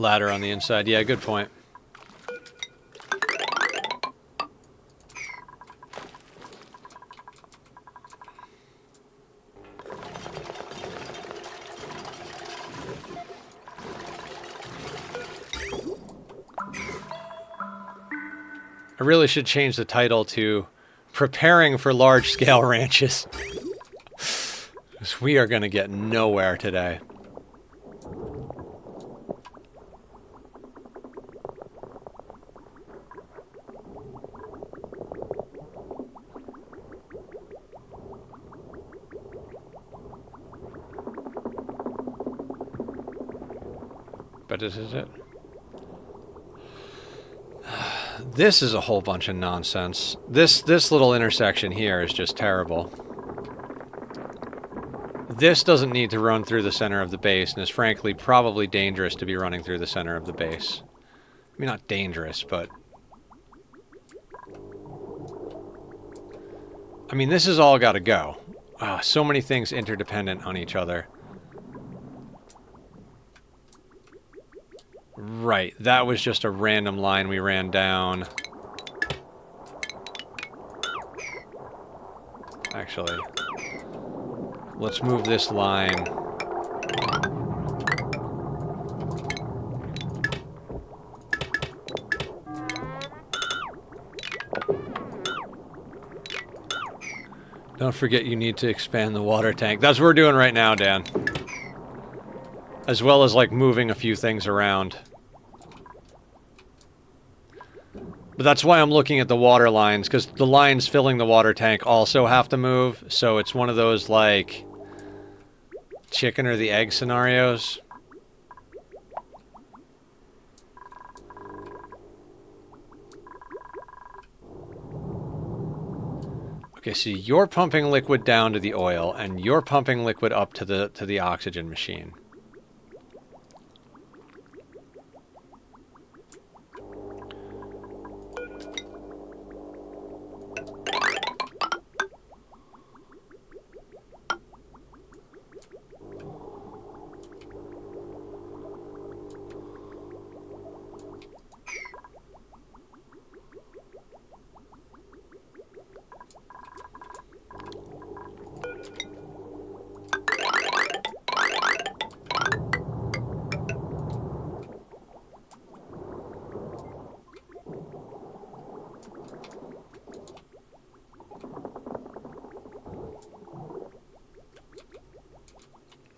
Ladder on the inside. Yeah, good point. I really should change the title to Preparing for Large-Scale Ranches. Because we are going to get nowhere today. But this is it. This is a whole bunch of nonsense. This little intersection here is just terrible. This doesn't need to run through the center of the base, and is frankly probably dangerous to be running through the center of the base. I mean, not dangerous, but... I mean, this has all got to go. So many things interdependent on each other. Right, that was just a random line we ran down. Actually, let's move this line. Don't forget you need to expand the water tank. That's what we're doing right now, Dan. As well as, like, moving a few things around. But that's why I'm looking at the water lines, because the lines filling the water tank also have to move, so it's one of those, like, chicken or the egg scenarios. Okay, so you're pumping liquid down to the oil, and you're pumping liquid up to the oxygen machine.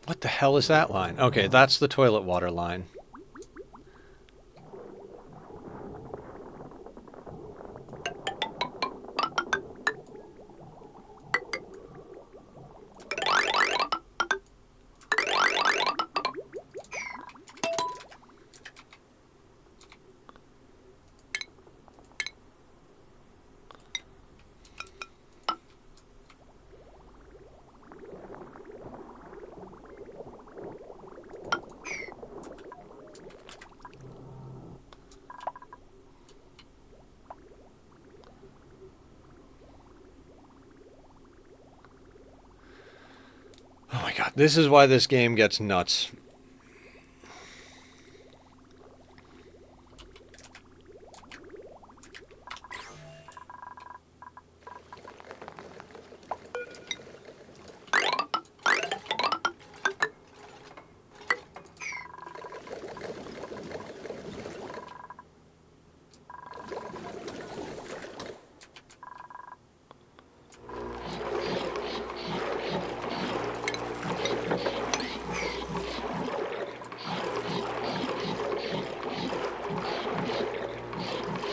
What the hell is that line? Okay, that's the toilet water line. Oh my god, this is why this game gets nuts.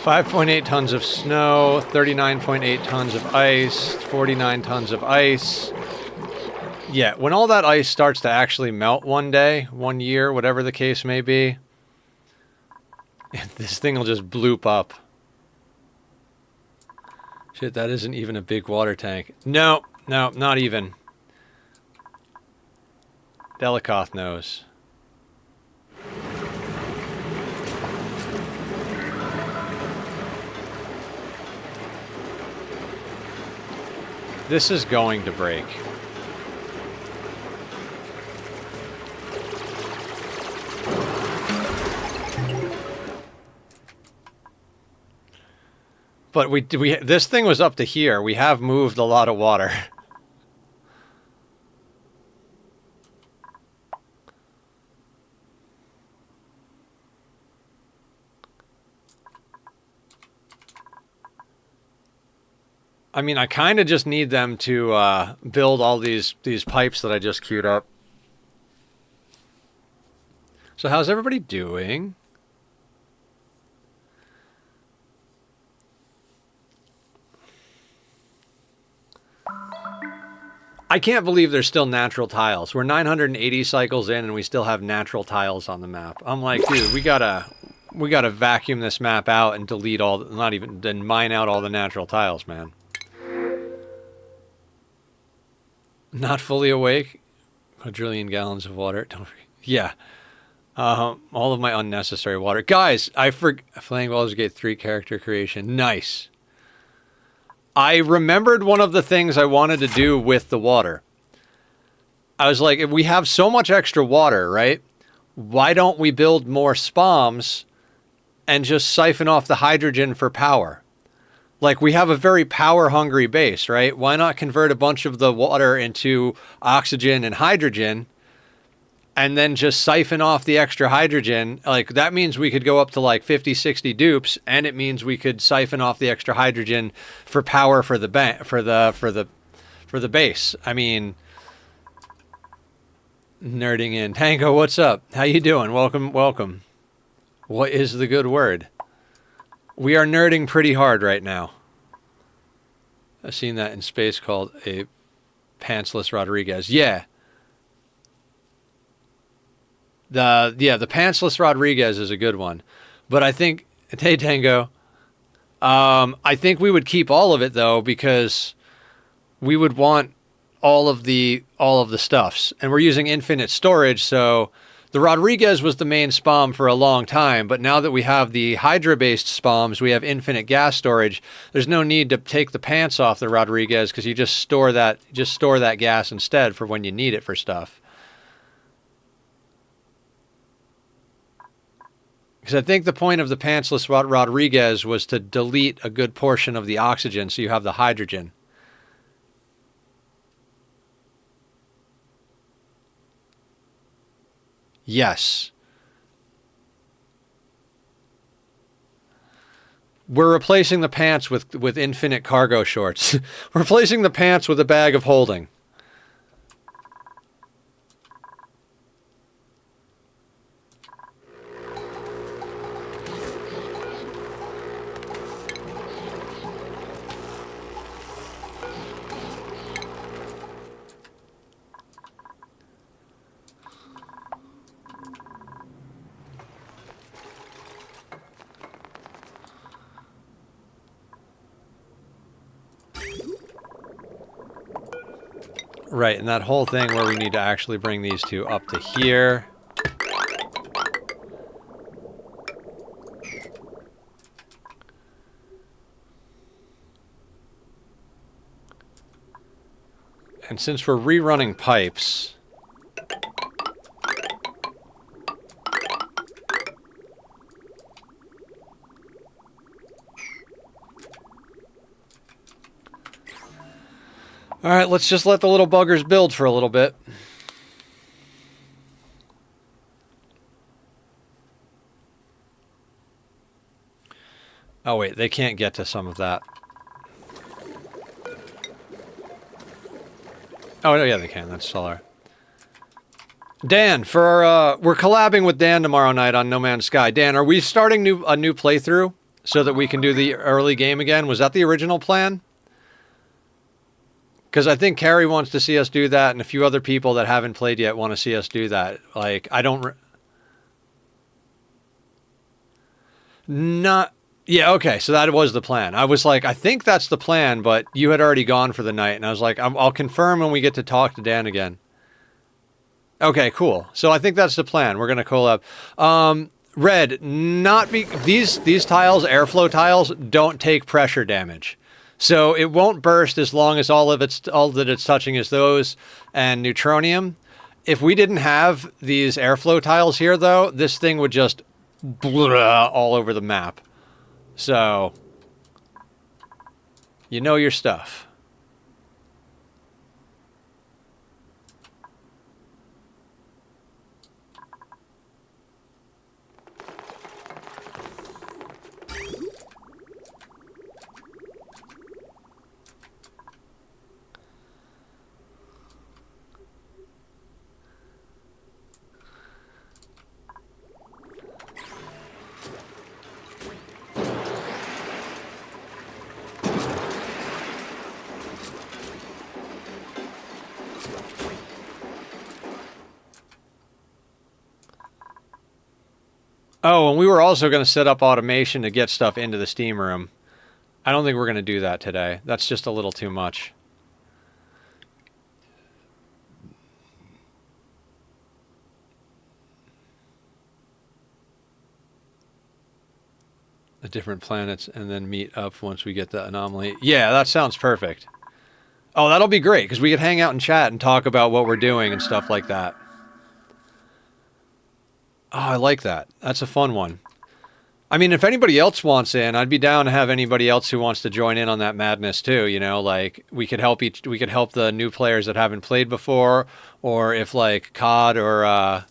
.8 tons of snow, 39.8 tons of ice, 49 tons of ice. Yeah, when all that ice starts to actually melt one day, 1 year, whatever the case may be, this thing will just bloop up. Shit, that isn't even a big water tank. No, no, not even. Delikoth knows. This is going to break. But this thing was up to here. We have moved a lot of water. I mean, I kind of just need them to build all these pipes that I just queued up. So how's everybody doing? I can't believe there's still natural tiles. We're 980 cycles in and we still have natural tiles on the map. I'm like, dude, we gotta vacuum this map out and delete all, then mine out all the natural tiles, man. Not fully awake. Quadrillion gallons of water. Don't forget. Yeah. All of my unnecessary water. Guys, Flying Baldur's Gate 3 character creation. Nice. I remembered one of the things I wanted to do with the water. I was like, if we have so much extra water, right? Why don't we build more spawns and just siphon off the hydrogen for power? Like, we have a very power-hungry base, right? Why not convert a bunch of the water into oxygen and hydrogen and then just siphon off the extra hydrogen? Like, that means we could go up to like 50, 60 dupes, and it means we could siphon off the extra hydrogen for power for the base. I mean, nerding in. Tango, what's up? How you doing? Welcome, welcome. What is the good word? We are nerding pretty hard right now. I've seen that in space called a pantsless Rodriguez. Yeah. The pantsless Rodriguez is a good one. But I think, hey Tango, I think we would keep all of it though, because we would want all of the stuffs. And we're using infinite storage, so the Rodriguez was the main spawn for a long time, but now that we have the Hydra-based spawns, we have infinite gas storage. There's no need to take the pants off the Rodriguez because you just store that gas instead for when you need it for stuff. Because I think the point of the pantsless Rodriguez was to delete a good portion of the oxygen so you have the hydrogen. Yes. We're replacing the pants with infinite cargo shorts. We're replacing the pants with a bag of holding. Right, and that whole thing where we need to actually bring these two up to here. And since we're rerunning pipes... All right, let's just let the little buggers build for a little bit. Oh, wait, they can't get to some of that. Oh, yeah, they can. That's solar. Dan, we're collabing with Dan tomorrow night on No Man's Sky. Dan, are we starting a new playthrough so that we can do the early game again? Was that the original plan? Because I think Carrie wants to see us do that, and a few other people that haven't played yet want to see us do that. Like, I don't... Not... Yeah, okay, so that was the plan. I was like, I think that's the plan, but you had already gone for the night, and I was like, I'll confirm when we get to talk to Dan again. Okay, cool. So I think that's the plan. We're going to collab. Red, these tiles, airflow tiles, don't take pressure damage. So it won't burst as long as all that it's touching is those and neutronium. If we didn't have these airflow tiles here, though, this thing would just blah all over the map. So You know your stuff. Oh, and we were also going to set up automation to get stuff into the steam room. I don't think we're going to do that today. That's just a little too much. The different planets and then meet up once we get the anomaly. Yeah, that sounds perfect. Oh, that'll be great because we could hang out and chat and talk about what we're doing and stuff like that. Oh, I like that. That's a fun one. I mean, if anybody else wants in, I'd be down to have anybody else who wants to join in on that madness too. You know, like we could help the new players that haven't played before, or if like COD or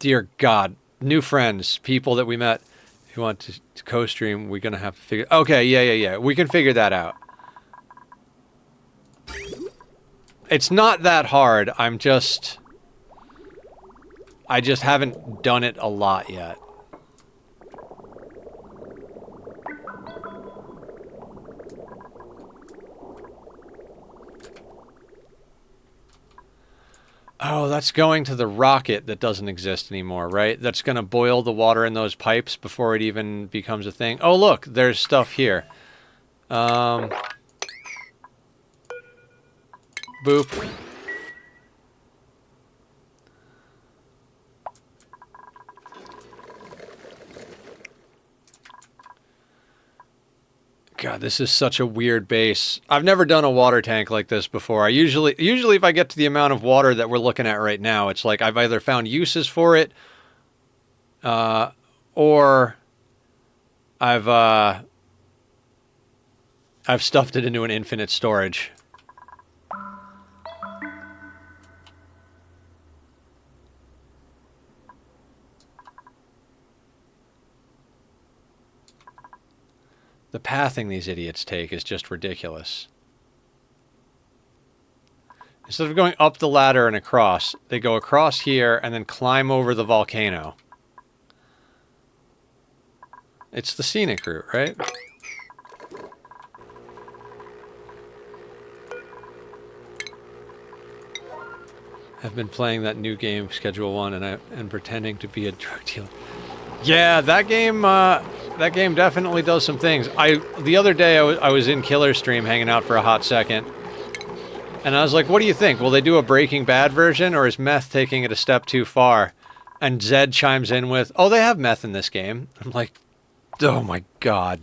dear God, new friends, people that we met who want to co-stream, we're gonna have to figure. Okay, yeah. We can figure that out. It's not that hard. I just haven't done it a lot yet. Oh, that's going to the rocket that doesn't exist anymore, right? That's going to boil the water in those pipes before it even becomes a thing. Oh, look, there's stuff here. Boop. God, this is such a weird base. I've never done a water tank like this before. I usually if I get to the amount of water that we're looking at right now, it's like I've either found uses for it, or I've stuffed it into an infinite storage. The pathing these idiots take is just ridiculous. Instead of going up the ladder and across, they go across here and then climb over the volcano. It's the scenic route, right? I've been playing that new game, Schedule 1, and pretending to be a drug dealer. Yeah, that game definitely does some things. The other day I was in Killer Stream hanging out for a hot second, and I was like, "What do you think? Will they do a Breaking Bad version, or is meth taking it a step too far?" And Zed chimes in with, "Oh, they have meth in this game." I'm like, "Oh my God."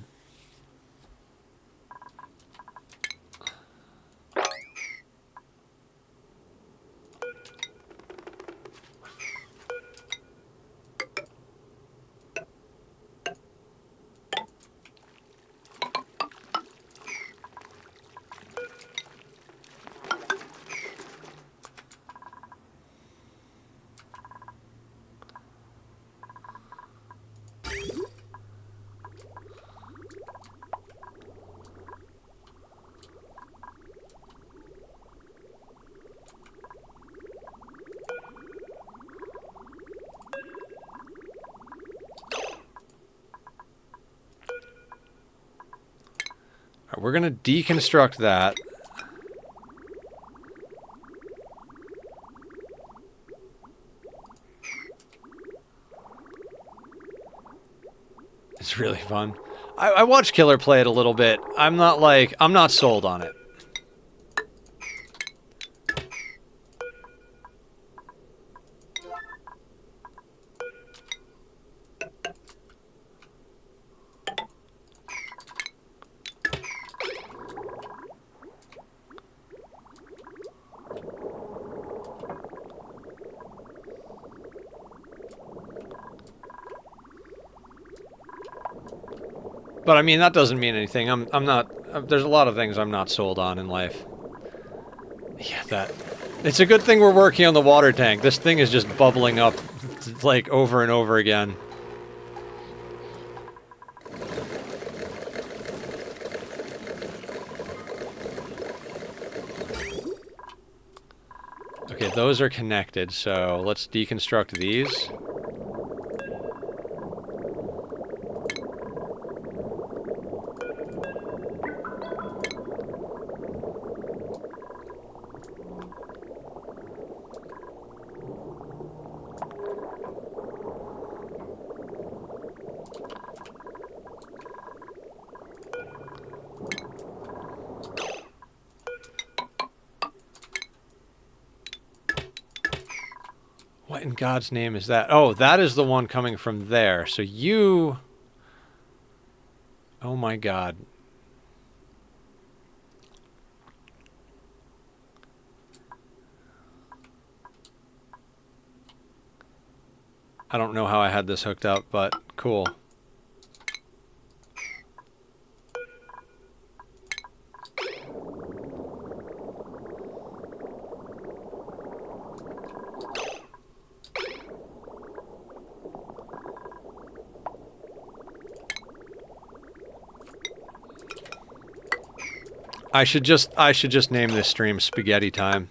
We're going to deconstruct that. It's really fun. I watched Killer play it a little bit. I'm not sold on it. But I mean, that doesn't mean anything. I'm not... there's a lot of things I'm not sold on in life. Yeah, that... It's a good thing we're working on the water tank. This thing is just bubbling up, like, over and over again. Okay, those are connected, so let's deconstruct these. What in God's name is that? Oh, that is the one coming from there. So you... Oh my God. I don't know how I had this hooked up, but cool. I should just name this stream Spaghetti Time.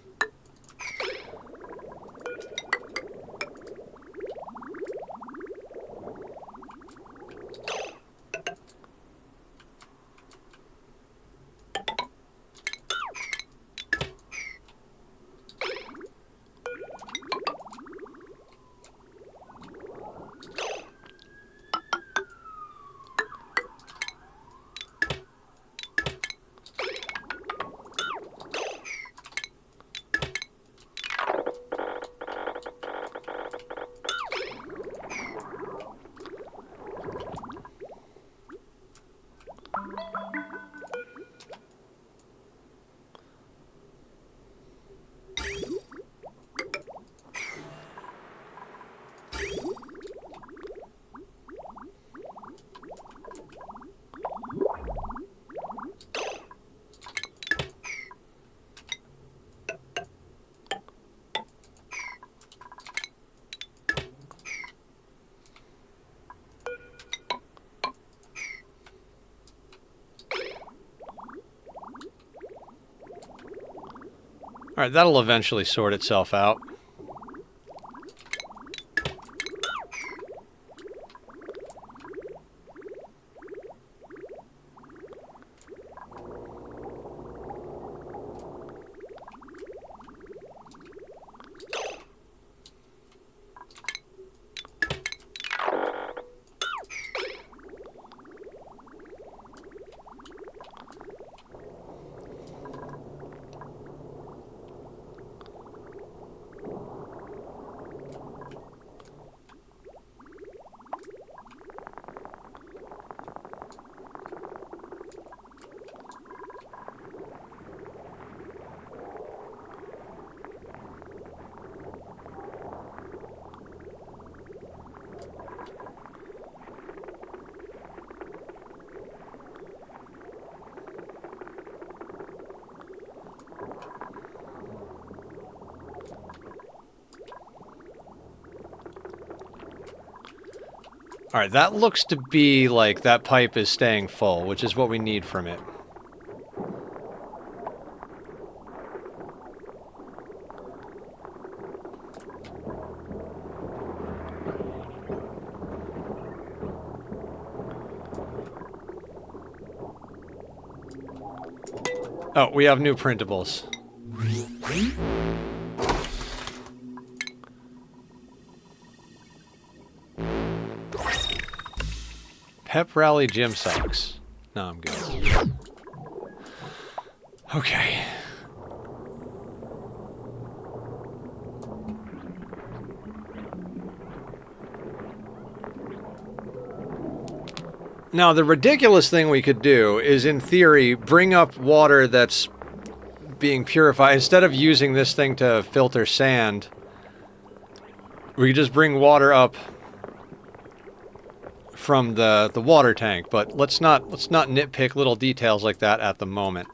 Alright, that'll eventually sort itself out. Alright, that looks to be like that pipe is staying full, which is what we need from it. Oh, we have new printables. Pep Rally gym socks. No, I'm good. Okay. Now, the ridiculous thing we could do is, in theory, bring up water that's being purified. Instead of using this thing to filter sand, we could just bring water up from the water tank, but let's not nitpick little details like that at the moment.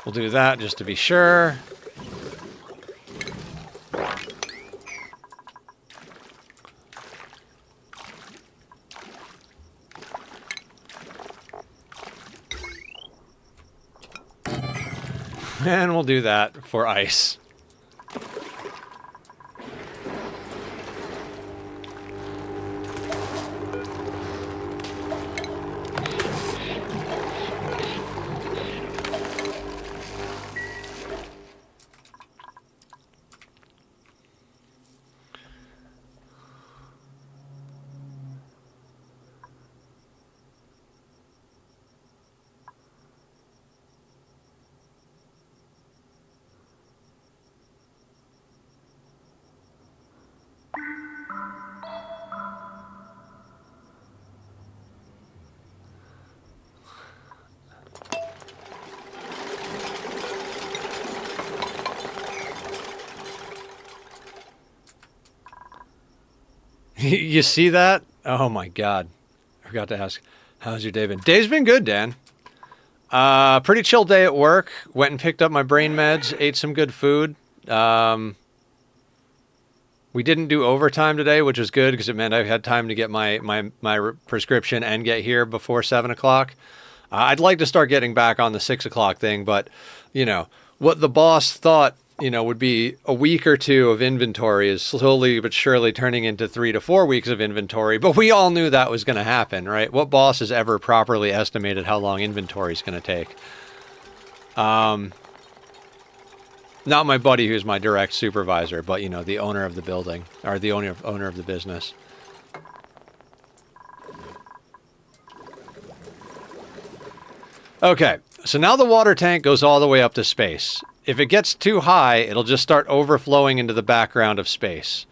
We'll do that just to be sure. And we'll do that for ice. You see that? Oh my god. I forgot to ask. How's your day been? Day's been good, Dan. Pretty chill day at work. Went and picked up my brain meds, ate some good food. We didn't do overtime today, which was good because it meant I had time to get my prescription and get here before 7 o'clock. I'd like to start getting back on the 6 o'clock thing, but, you know, what the boss thought, you know, would be a week or two of inventory is slowly but surely turning into 3 to 4 weeks of inventory. But we all knew that was going to happen, right? What boss has ever properly estimated how long inventory is going to take? Not my buddy who's my direct supervisor, but, you know, the owner of the building, or the owner of the business. Okay, so now the water tank goes all the way up to space. If it gets too high, it'll just start overflowing into the background of space.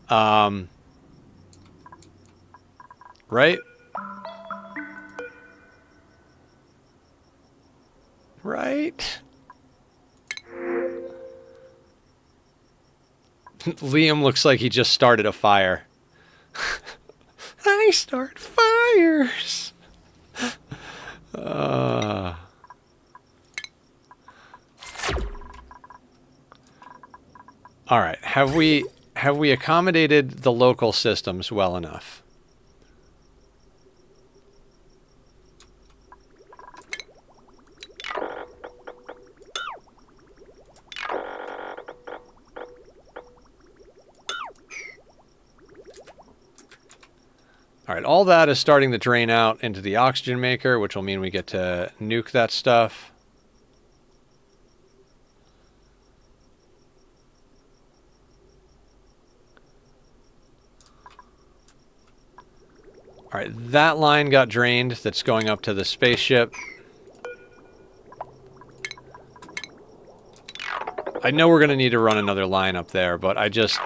Right? Right? Liam looks like he just started a fire. I start fires. All right. Have we accommodated the local systems well enough? All right, all that is starting to drain out into the oxygen maker, which will mean we get to nuke that stuff. All right, that line got drained. That's going up to the spaceship. I know we're going to need to run another line up there, but I just...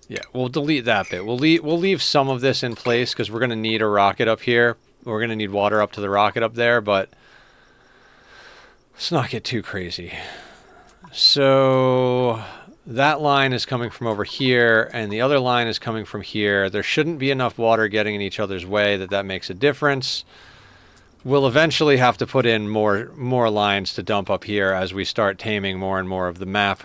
Yeah, we'll delete that bit. We'll leave some of this in place because we're going to need a rocket up here. We're going to need water up to the rocket up there, but let's not get too crazy. So That line is coming from over here, and the other line is coming from here. There shouldn't be enough water getting in each other's way that makes a difference. We'll eventually have to put in more lines to dump up here as we start taming more and more of the map.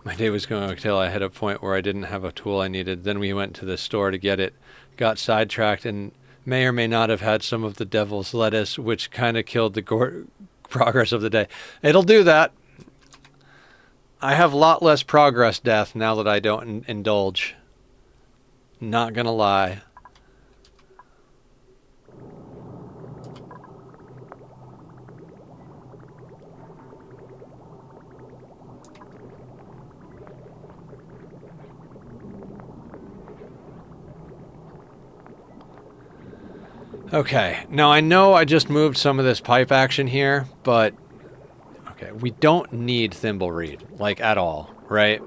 My day was going until I hit a point where I didn't have a tool I needed. Then we went to the store to get it, got sidetracked, and may or may not have had some of the devil's lettuce, which kind of killed the progress of the day. It'll do that. I have a lot less progress death now that I don't indulge. Not gonna lie. Okay, now I know I just moved some of this pipe action here, but okay, we don't need thimble reed, like at all, right?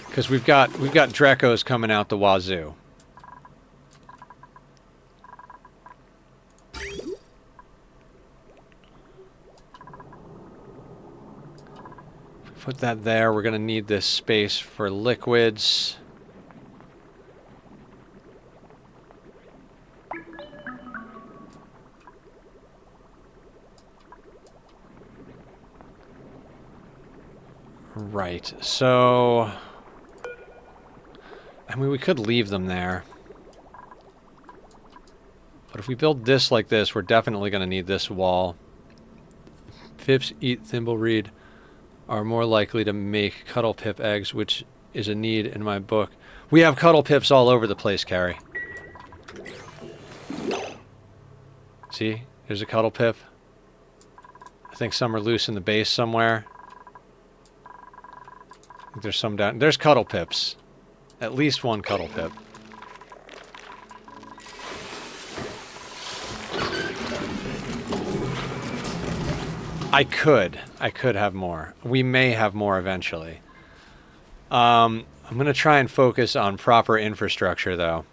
Because we've got Drecos coming out the wazoo. Put that there. We're gonna need this space for liquids. Right, so... I mean, we could leave them there. But if we build this like this, we're definitely going to need this wall. Pips eat thimblereed are more likely to make cuttle pip eggs, which is a need in my book. We have cuttle pips all over the place, Carrie. See? There's a cuttle pip. I think some are loose in the base somewhere. There's some down... There's cuttle pips. At least one cuttle pip. I could have more. We may have more eventually. I'm going to try and focus on proper infrastructure, though.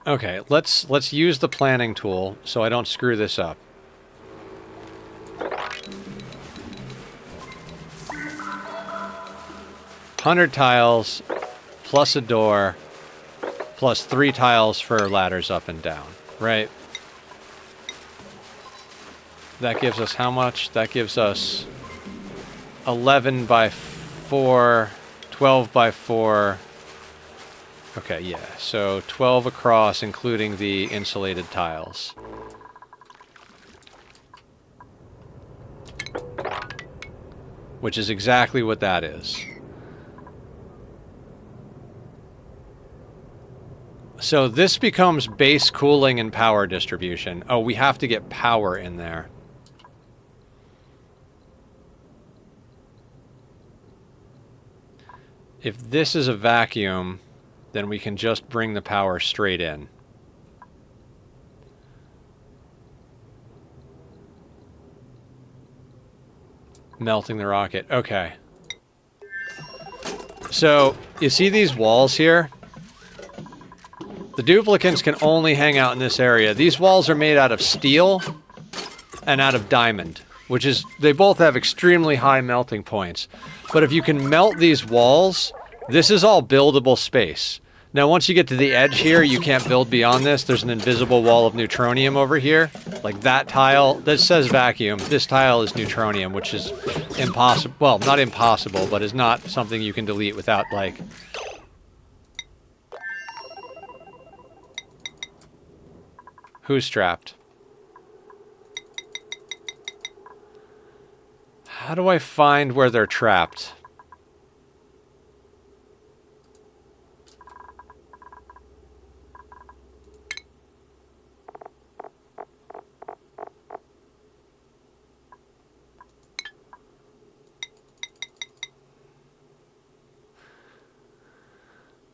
Okay, let's use the planning tool so I don't screw this up. $100 tiles plus a door plus 3 tiles for ladders up and down, right? That gives us how much? That gives us 11 by 4, 12 by 4. Okay, yeah, so 12 across, including the insulated tiles. Which is exactly what that is. So this becomes base cooling and power distribution. Oh, we have to get power in there. If this is a vacuum, then we can just bring the power straight in. Melting the rocket. Okay. So, you see these walls here? The duplicants can only hang out in this area. These walls are made out of steel and out of diamond, which is, they both have extremely high melting points. But if you can melt these walls, this is all buildable space. Now, once you get to the edge here, you can't build beyond this. There's an invisible wall of neutronium over here. Like that tile, that says vacuum. This tile is neutronium, which is impossible. Well, not impossible, but is not something you can delete without, like... Who's trapped? How do I find where they're trapped?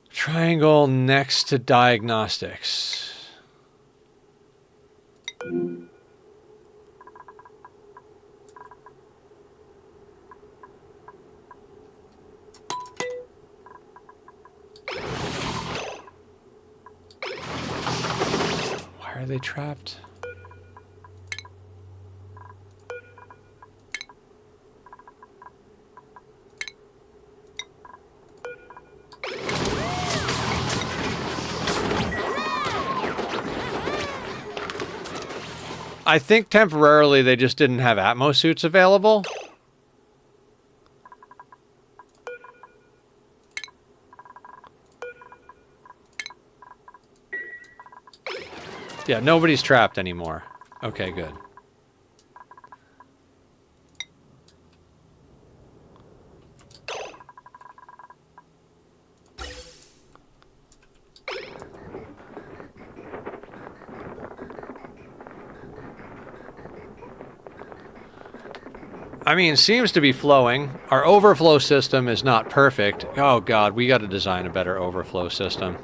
Triangle next to diagnostics. are they trapped? I think temporarily they just didn't have Atmos suits available. Yeah, nobody's trapped anymore. Okay, good. I mean, seems to be flowing. Our overflow system is not perfect. Oh god, we got to design a better overflow system.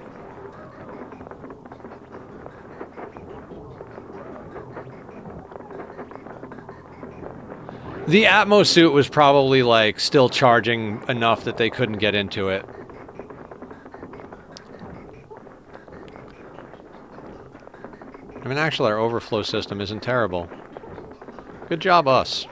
The Atmos suit was probably, like, still charging enough that they couldn't get into it. I mean, actually, our overflow system isn't terrible. Good job, us.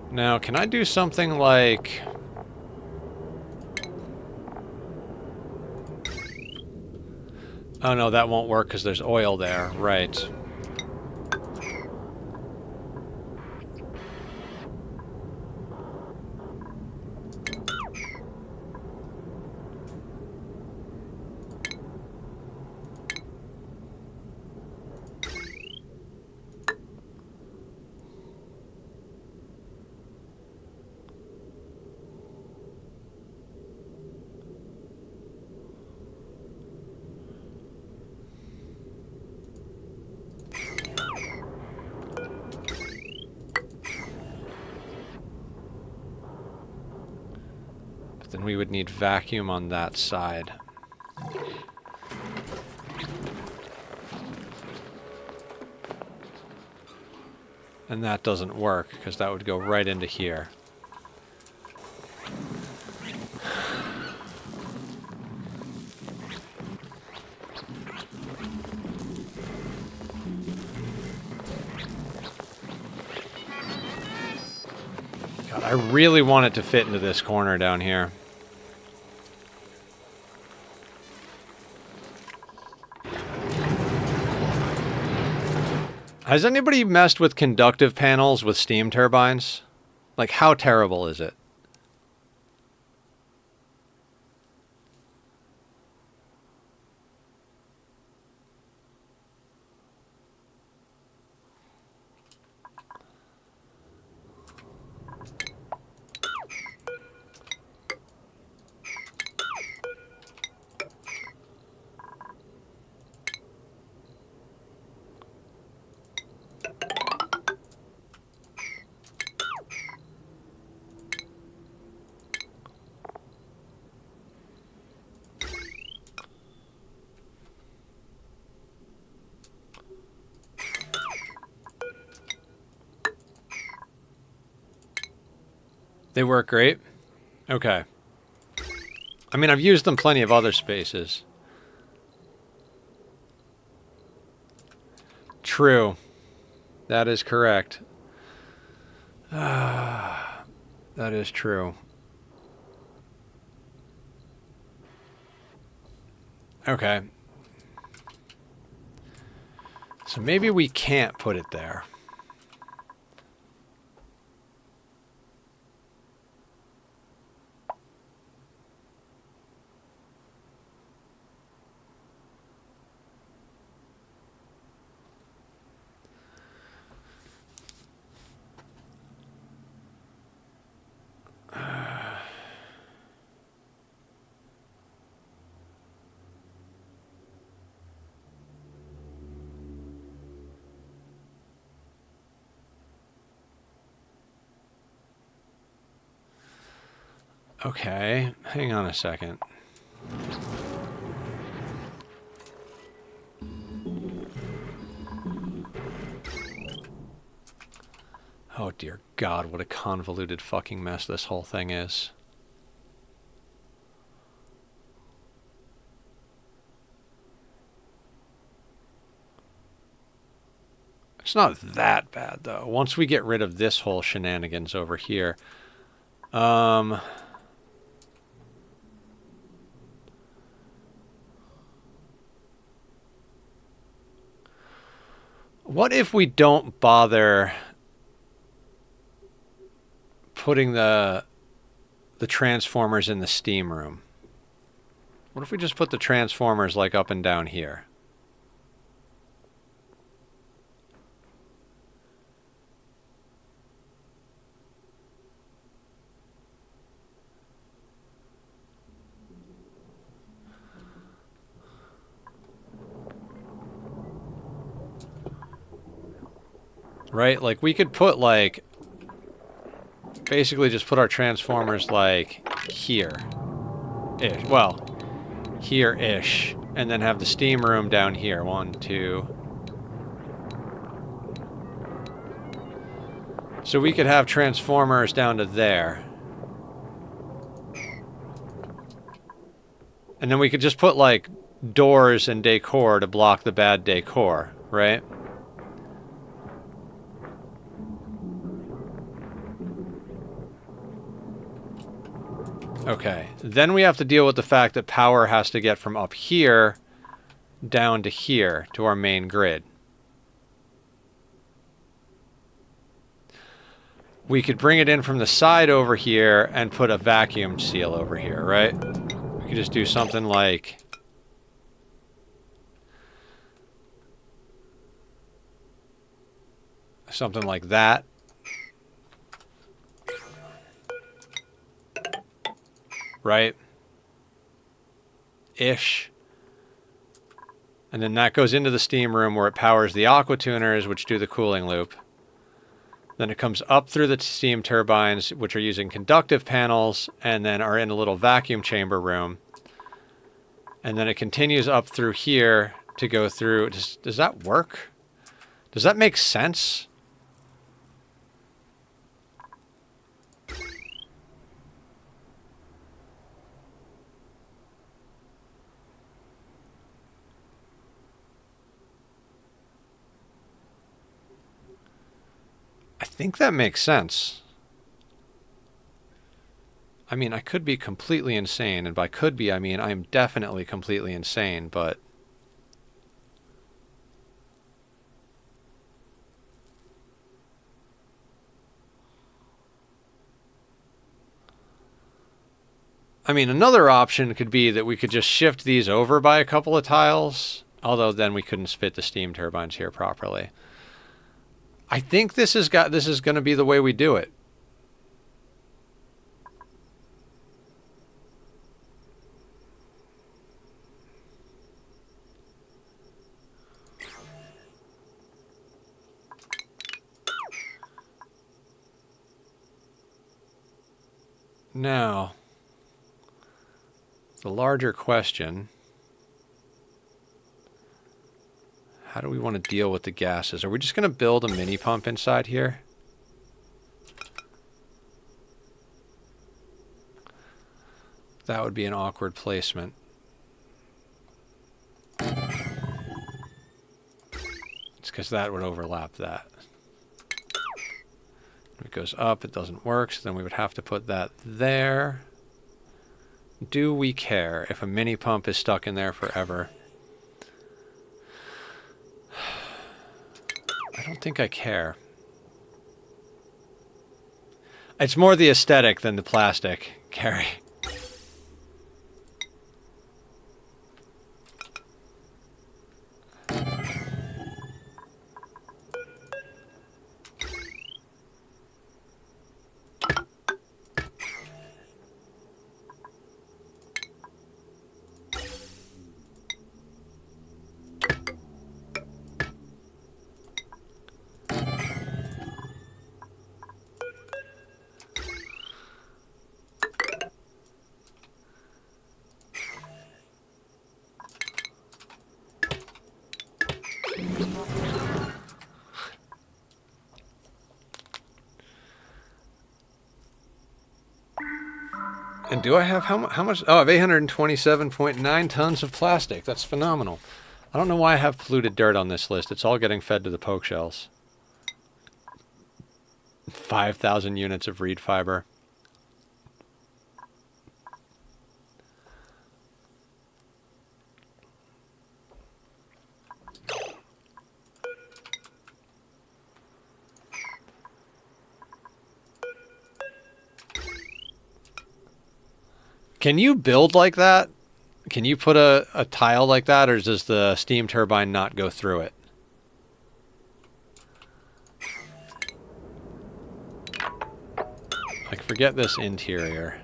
Now, can I do something like... Oh no, that won't work because there's oil there. Right. Then we would need vacuum on that side. And that doesn't work, because that would go right into here. God, I really want it to fit into this corner down here. Has anybody messed with conductive panels with steam turbines? Like, how terrible is it? They work great? Okay. I mean, I've used them plenty of other spaces. True. That is correct. That is true. Okay. So maybe we can't put it there. Okay, hang on a second. Oh dear God, what a convoluted fucking mess this whole thing is. It's not that bad, though. Once we get rid of this whole shenanigans over here. What if we don't bother putting the transformers in the steam room? What if we just put the transformers like up and down here? Right? Like, we could put, like, basically just put our transformers, like, here-ish. Well, here-ish. And then have the steam room down here. 1, 2. So we could have transformers down to there. And then we could just put, like, doors and decor to block the bad decor, right? Okay, then we have to deal with the fact that power has to get from up here down to here, to our main grid. We could bring it in from the side over here and put a vacuum seal over here, right? We could just do something like... something like that. Right? Ish. And then that goes into the steam room where it powers the aqua tuners, which do the cooling loop. Then it comes up through the steam turbines, which are using conductive panels, and then are in a little vacuum chamber room. And then it continues up through here to go through... Does that work? Does that make sense? I think that makes sense. I mean, I could be completely insane, and by could be, I mean I'm definitely completely insane, but... I mean, another option could be that we could just shift these over by a couple of tiles, although then we couldn't fit the steam turbines here properly. I think this is going to be the way we do it. Now, the larger question, how do we want to deal with the gases? Are we just going to build a mini pump inside here? That would be an awkward placement. It's because that would overlap that. If it goes up, it doesn't work, so then we would have to put that there. Do we care if a mini pump is stuck in there forever? I don't think I care. It's more the aesthetic than the plastic, Carrie. And do I have how much? Oh, I have 827.9 tons of plastic. That's phenomenal. I don't know why I have polluted dirt on this list. It's all getting fed to the poke shells. 5,000 units of reed fiber. Can you build like that? Can you put a tile like that, or does the steam turbine not go through it? Like, forget this interior.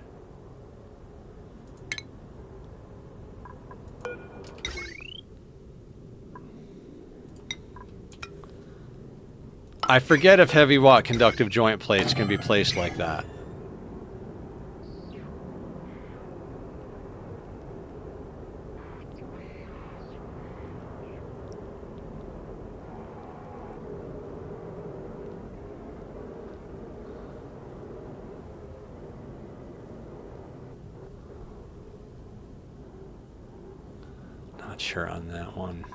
I forget if heavy watt conductive joint plates can be placed like that. Not sure on that one.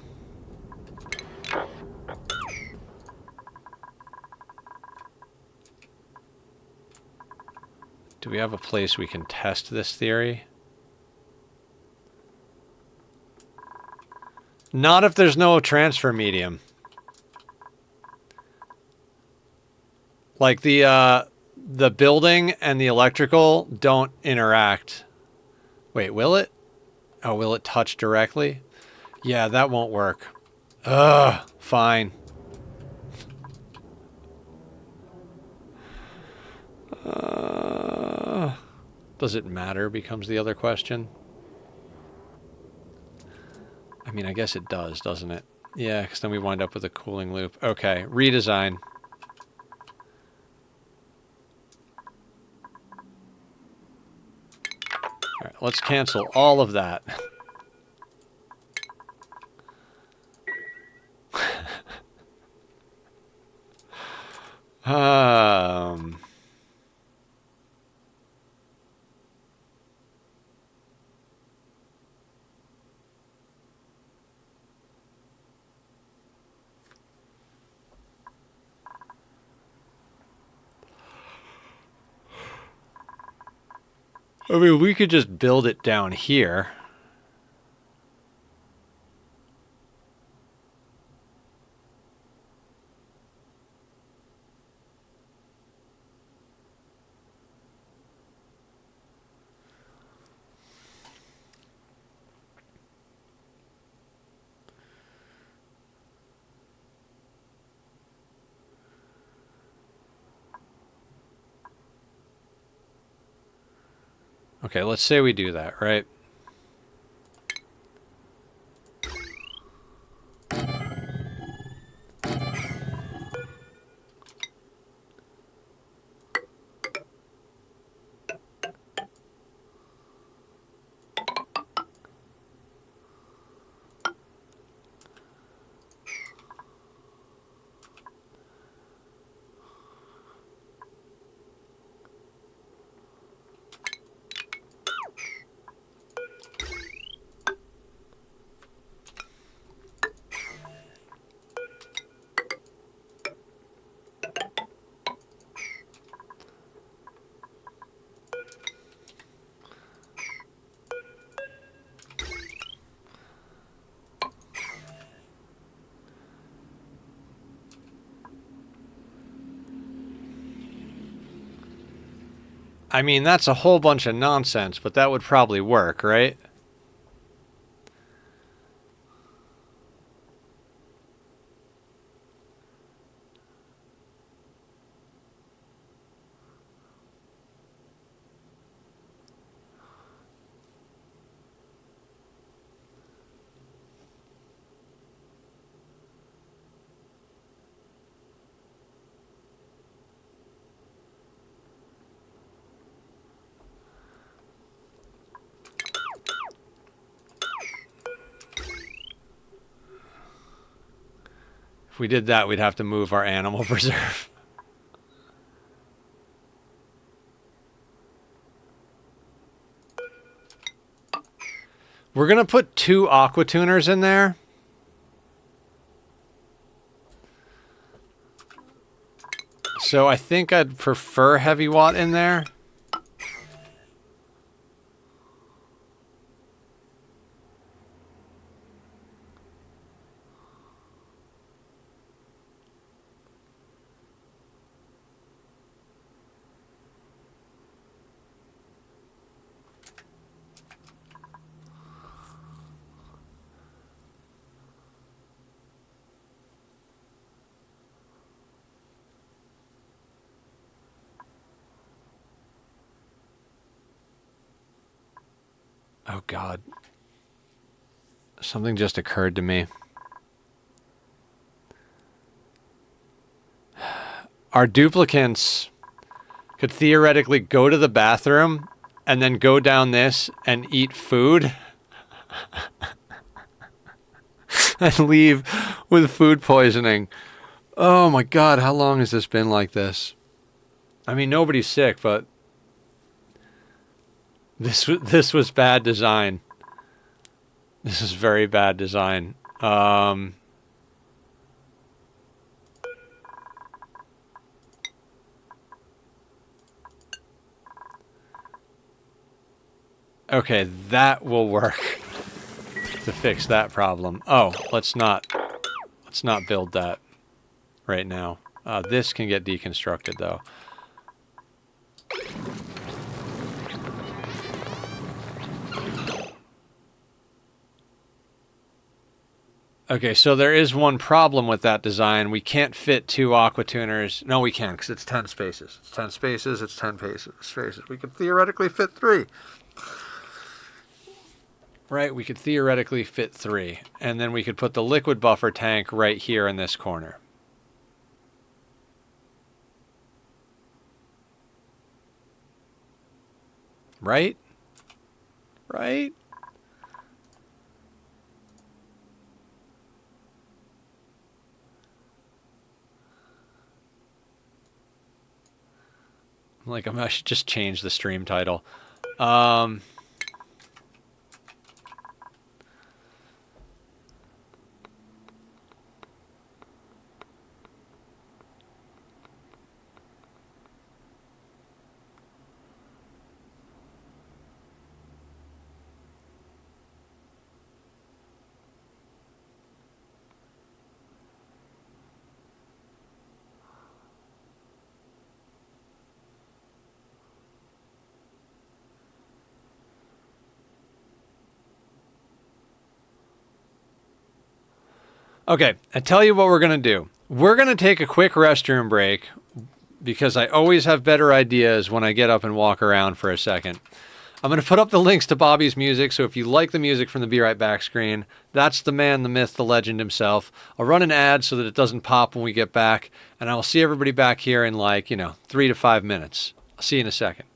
Do we have a place we can test this theory? Not if there's no transfer medium. Like the building and the electrical don't interact. Wait, will it? Oh, will it touch directly? Yeah, that won't work. Ugh, fine. Does it matter becomes the other question. I mean, I guess it does, doesn't it? Yeah, because then we wind up with a cooling loop. Okay, redesign. All right, let's cancel all of that. I mean, we could just build it down here. Okay, let's say we do that, right? I mean, that's a whole bunch of nonsense, but that would probably work, right? If we did that, we'd have to move our animal preserve. We're going to put 2 aqua tuners in there. So I think I'd prefer heavy watt in there. Oh, God. Something just occurred to me. Our duplicants could theoretically go to the bathroom and then go down this and eat food and leave with food poisoning. Oh, my God. How long has this been like this? I mean, nobody's sick, but this was bad design. This is very bad design. Okay, that will work to fix that problem. Oh, let's not build that right now. This can get deconstructed though. Okay, so there is one problem with that design. We can't fit 2 aqua tuners. No, we can, because it's 10 spaces. It's 10 spaces, it's 10 spaces. We could theoretically fit 3. Right, we could theoretically fit 3. And then we could put the liquid buffer tank right here in this corner. Right? Right? Like, I should just change the stream title. Okay, I tell you what we're going to do. We're going to take a quick restroom break because I always have better ideas when I get up and walk around for a second. I'm going to put up the links to Bobby's music, so if you like the music from the Be Right Back screen, that's the man, the myth, the legend himself. I'll run an ad so that it doesn't pop when we get back, and I'll see everybody back here in 3 to 5 minutes. I'll see you in a second.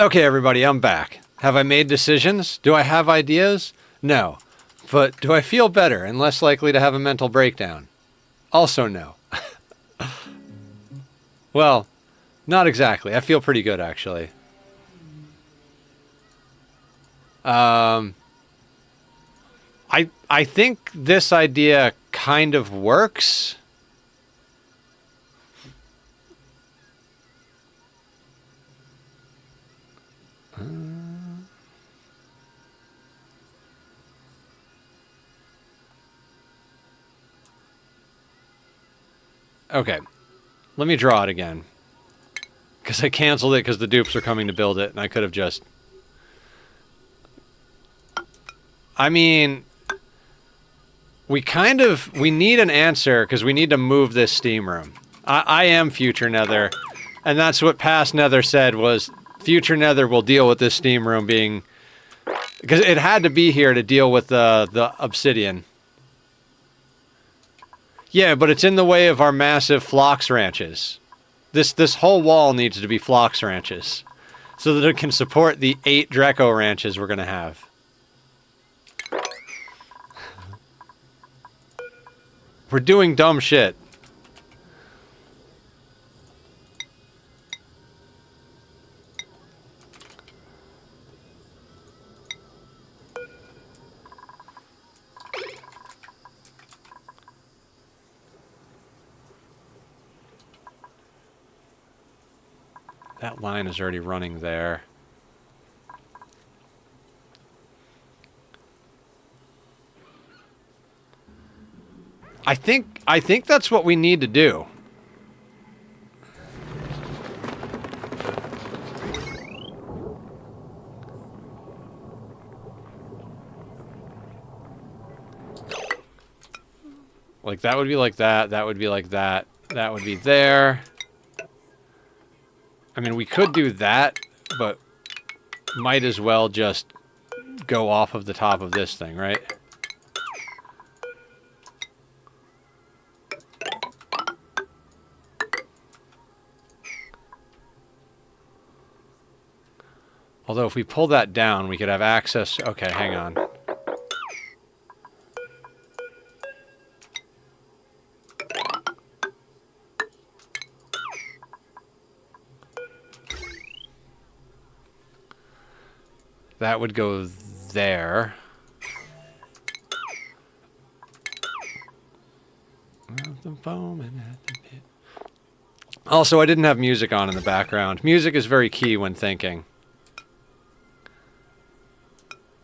Okay, everybody, I'm back. Have I made decisions? Do I have ideas? No. But do I feel better and less likely to have a mental breakdown? Also no. Well, not exactly. I feel pretty good, actually. I think this idea kind of works. Okay. Let me draw it again. Because I canceled it because the dupes are coming to build it, and I could have just... I mean... We need an answer, because we need to move this steam room. I am Future Nether, and that's what past Nether said was, Future Nether will deal with this steam room being... Because it had to be here to deal with the obsidian. Yeah, but it's in the way of our massive phlox ranches. This whole wall needs to be phlox ranches, so that it can support the 8 Draco ranches we're gonna have. We're doing dumb shit. That line is already running there. I think that's what we need to do. Like that would be like that, that would be like that, that would be there. I mean, we could do that, but might as well just go off of the top of this thing, right? Although if we pull that down, we could have access... Okay, hang on. That would go there. Also, I didn't have music on in the background. Music is very key when thinking.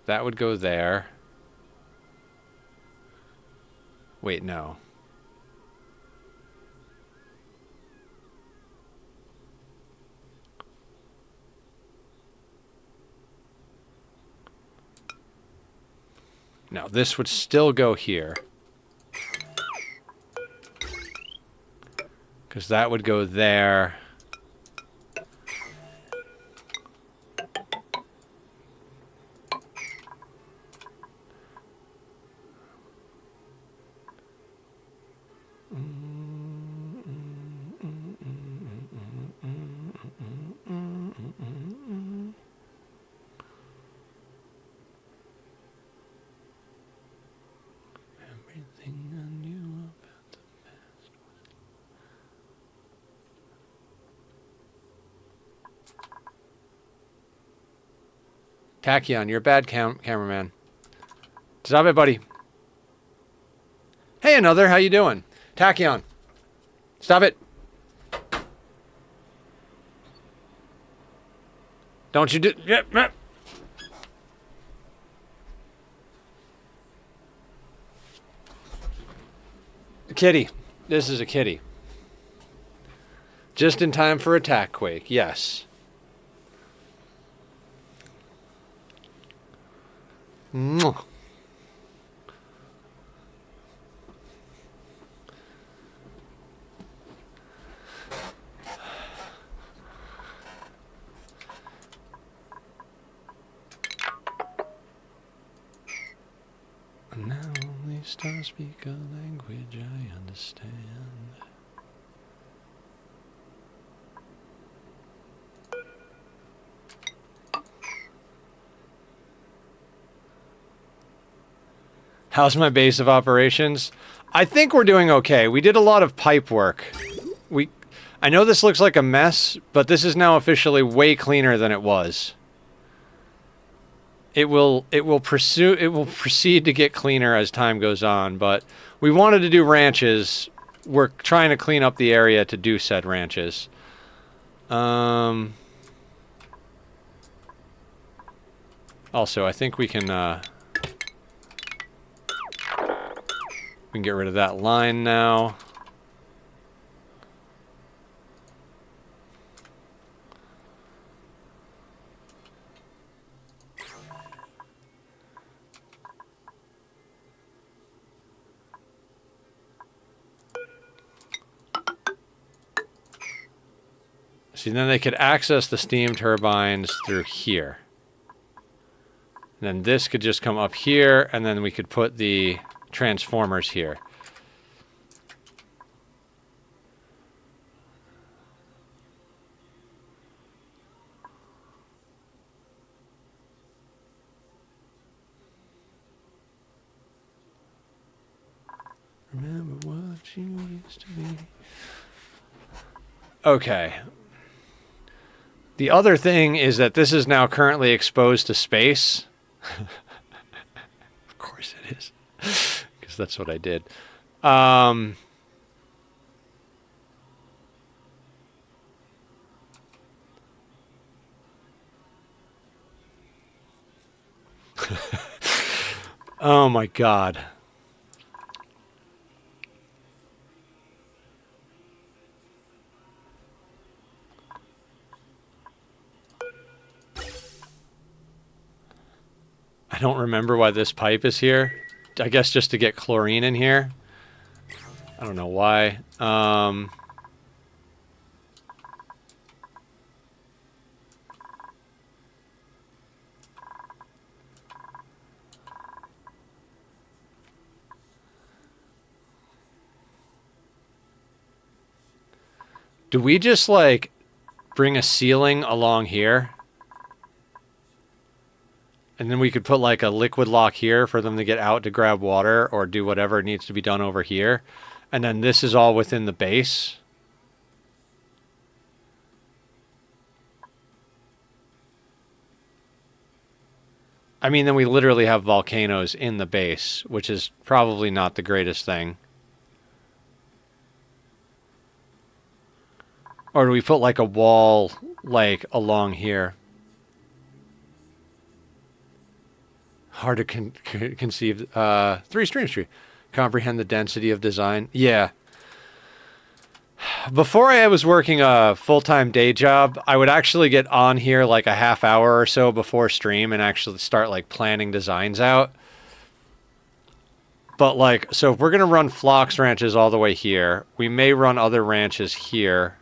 That would go there. Wait, no. No, this would still go here. Because that would go there. Tachyon, you're a bad cameraman. Stop it, buddy. Hey, another. How you doing? Tachyon. Stop it. Don't you do... Yep. Kitty. This is a kitty. Just in time for attack quake. Yes. Mwah. Now only stars speak a language I understand. How's my base of operations? I think we're doing okay. We did a lot of pipe work. I know this looks like a mess, but this is now officially way cleaner than it was. It will proceed to get cleaner as time goes on, but we wanted to do ranches. We're trying to clean up the area to do said ranches. Also, I think we can get rid of that line now. See, then they could access the steam turbines through here. And then this could just come up here, and then we could put the transformers here. Remember what you used to be. Okay. The other thing is that this is now currently exposed to space. Of course it is. Because that's what I did. Oh my god. I don't remember why this pipe is here. I guess just to get chlorine in here. I don't know why. Do we just, like, bring a ceiling along here? And then we could put like a liquid lock here for them to get out to grab water or do whatever needs to be done over here. And then this is all within the base. I mean, then we literally have volcanoes in the base, which is probably not the greatest thing. Or do we put like a wall like along here? Hard to conceive. 3 streams tree. Comprehend the density of design. Yeah. Before I was working a full-time day job, I would actually get on here like a half hour or so before stream and actually start like planning designs out. But like, so if we're going to run Phlox ranches all the way here, we may run other ranches here.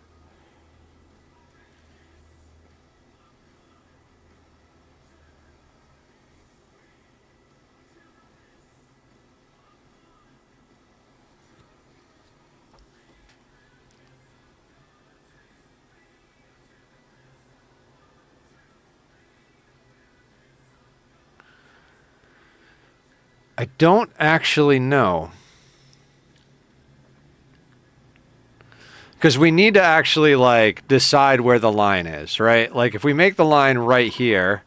I don't actually know. Because we need to actually, like, decide where the line is, right? Like, if we make the line right here,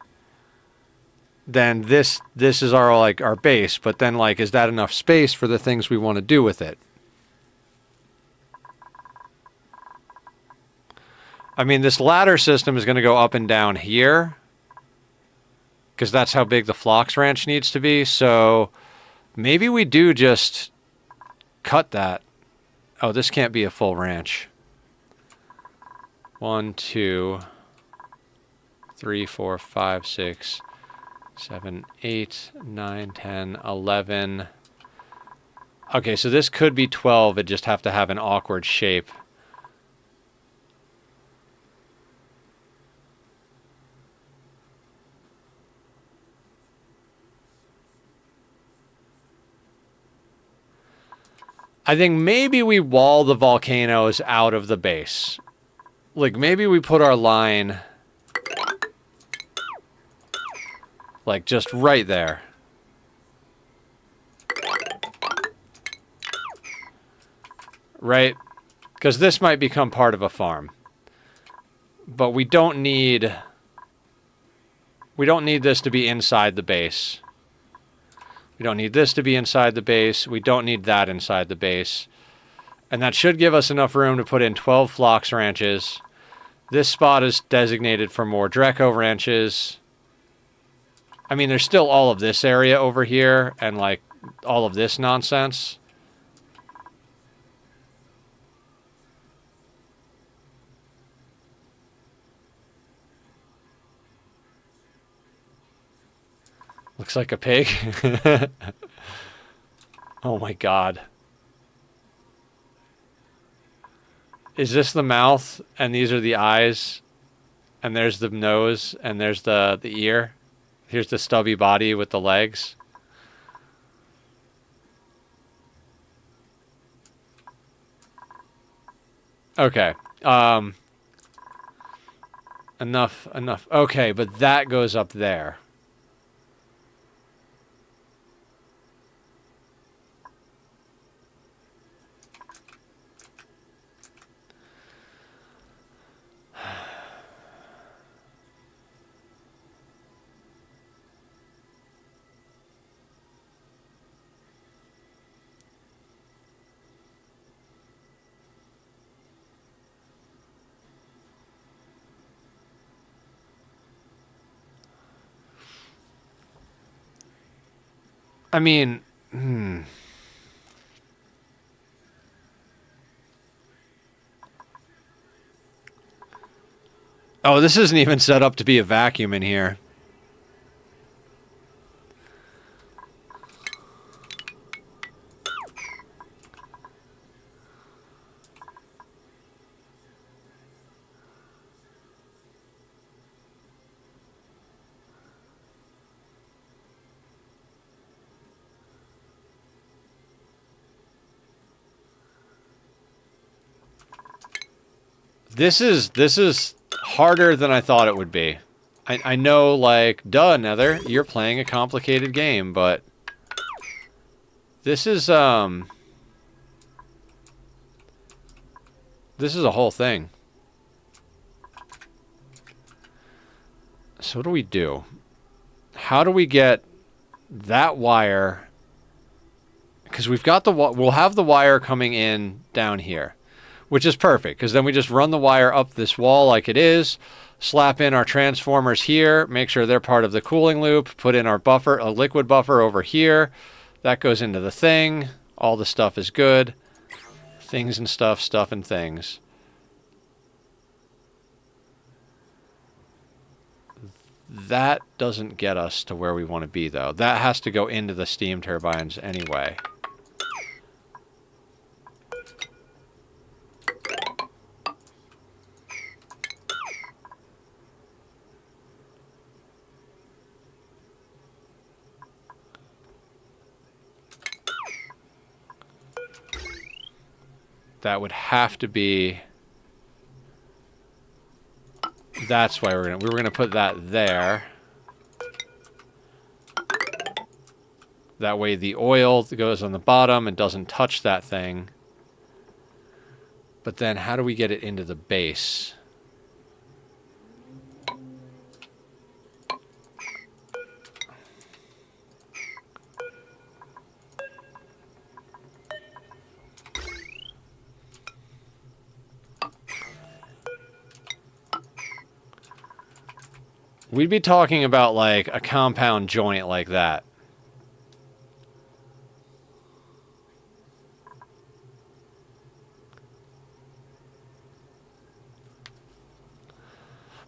then this is our, like, our base. But then, like, is that enough space for the things we want to do with it? I mean, this ladder system is going to go up and down here. Because that's how big the Phlox ranch needs to be. So maybe we do just cut that. Oh, this can't be a full ranch. 1, 2, 3, 4, 5, 6, 7, 8, 9, 10, 11. Okay, so this could be 12. It just have to have an awkward shape. I think maybe we wall the volcanoes out of the base. Like, maybe we put our line, like, just right there. right? Because this might become part of a farm. But we don't need this to be inside the base. We don't need this to be inside the base. We don't need that inside the base. And that should give us enough room to put in 12 Phlox ranches. This spot is designated for more Dreco ranches. I mean, there's still all of this area over here and, like, all of this nonsense. Looks like a pig. Oh my god. Is this the mouth, and these are the eyes, and there's the nose, and there's the ear? Here's the stubby body with the legs. Okay. Enough. Okay, but that goes up there. I mean, Oh, this isn't even set up to be a vacuum in here. This is harder than I thought it would be. I know, like, duh, Nether, you're playing a complicated game, but this is a whole thing. So what do we do? How do we get that wire? Because we've got we'll have the wire coming in down here, which is perfect, because then we just run the wire up this wall like it is, slap in our transformers here, make sure they're part of the cooling loop, put in our buffer, a liquid buffer over here. That goes into the thing. All the stuff is good. Things and stuff, stuff and things. That doesn't get us to where we want to be, though. That has to go into the steam turbines anyway. That would have to be... That's why we were gonna put that there. That way the oil goes on the bottom and doesn't touch that thing. But then how do we get it into the base? We'd be talking about, like, a compound joint like that.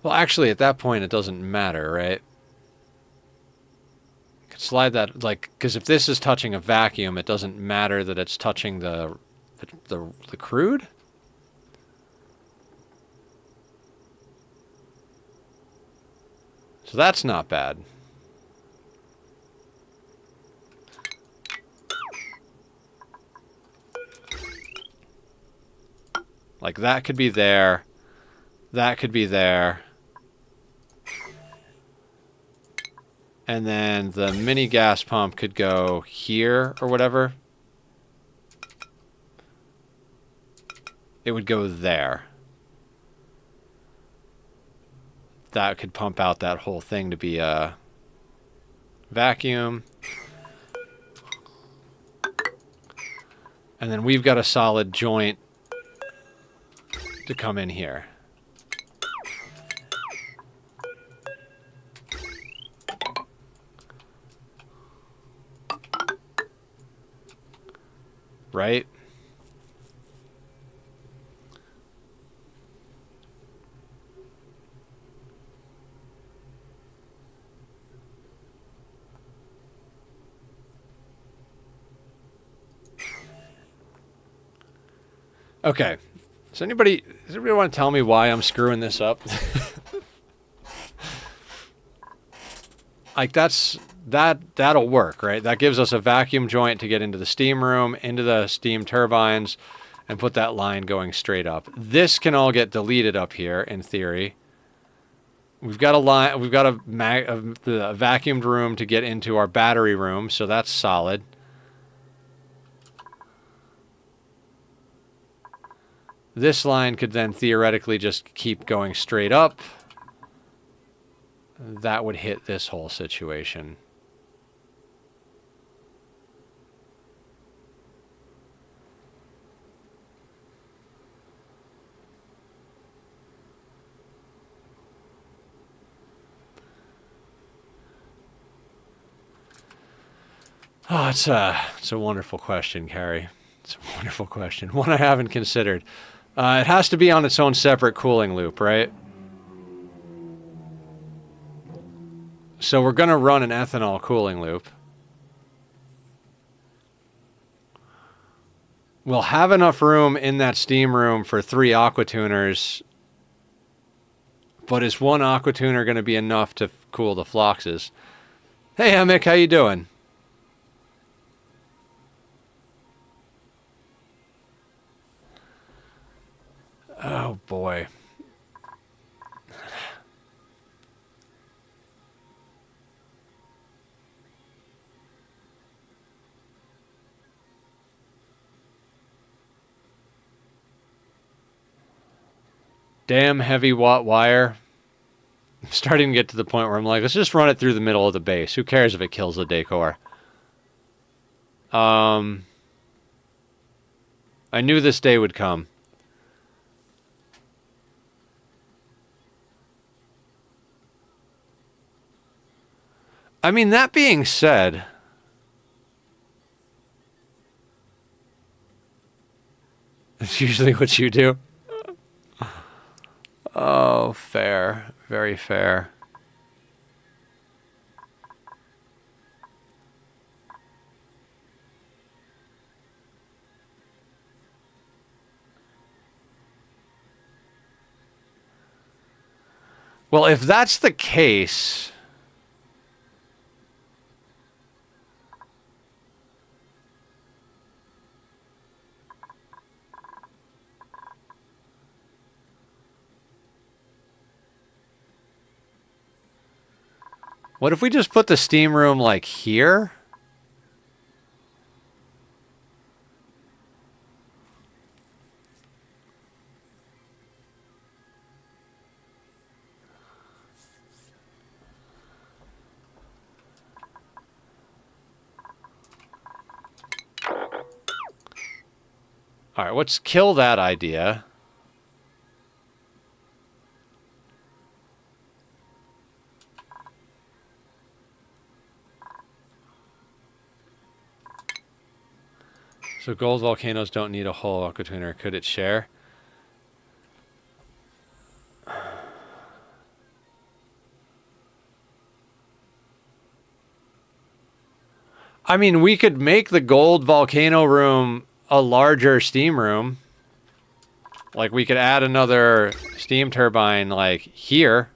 Well, actually, at that point, it doesn't matter, right? You could slide that, like, because if this is touching a vacuum, it doesn't matter that it's touching the crude? So that's not bad. Like, that could be there. That could be there. And then the mini gas pump could go here or whatever. it would go there. That could pump out that whole thing to be a vacuum. And then we've got a solid joint to come in here. Right? Okay. Does anybody want to tell me why I'm screwing this up? Like that'll work, right? That gives us a vacuum joint to get into the steam room, into the steam turbines, and put that line going straight up. This can all get deleted up here in theory. We've got a line, we've got a vacuumed room to get into our battery room, so that's solid. This line could then theoretically just keep going straight up. That would hit this whole situation. Oh, it's a wonderful question, Carrie. It's a wonderful question. One I haven't considered. It has to be on its own separate cooling loop, right? So we're going to run an ethanol cooling loop. We'll have enough room in that steam room for 3 aqua tuners. But is 1 aqua tuner going to be enough to cool the floxes? Hey, Emick, how you doing? Oh, boy. Damn heavy watt wire. I'm starting to get to the point where I'm like, let's just run it through the middle of the base. Who cares if it kills the decor? I knew this day would come. I mean, that being said, it's usually what you do. Oh, fair. Very fair. Well, if that's the case... What if we just put the steam room, like, here? All right, let's kill that idea. So gold volcanoes don't need a whole aqua tuner. Could it share? I mean, we could make the gold volcano room a larger steam room. Like, we could add another steam turbine, like, here.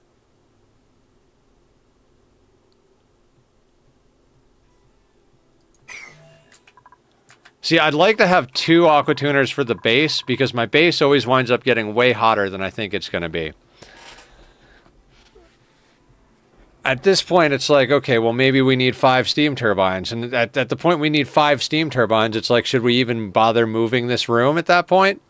See, I'd like to have 2 aqua tuners for the base, because my base always winds up getting way hotter than I think it's going to be. At this point, it's like, okay, well, maybe we need 5 steam turbines. And at the point we need 5 steam turbines, it's like, should we even bother moving this room at that point?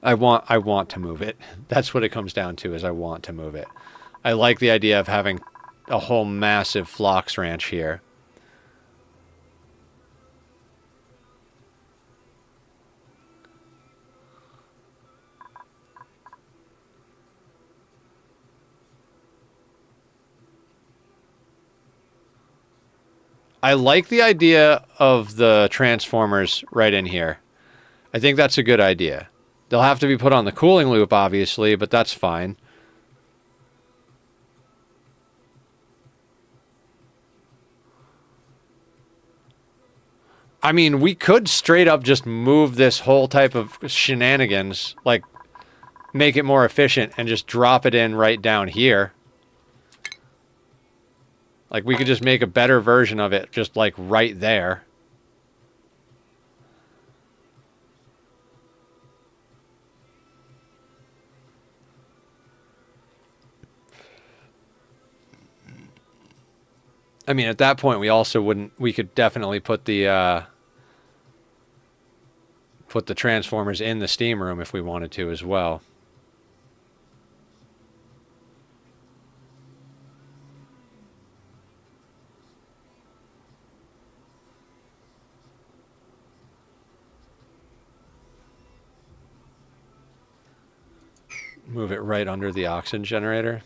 I want to move it. That's what it comes down to, is I want to move it. I like the idea of having a whole massive phlox ranch here. I like the idea of the transformers right in here. I think that's a good idea. They'll have to be put on the cooling loop, obviously, but that's fine. I mean, we could straight up just move this whole type of shenanigans, like make it more efficient and just drop it in right down here. Like, we could just make a better version of it, just, like, right there. I mean, at that point, we also wouldn't... We could definitely put the transformers in the steam room if we wanted to as well. Move it right under the oxygen generator.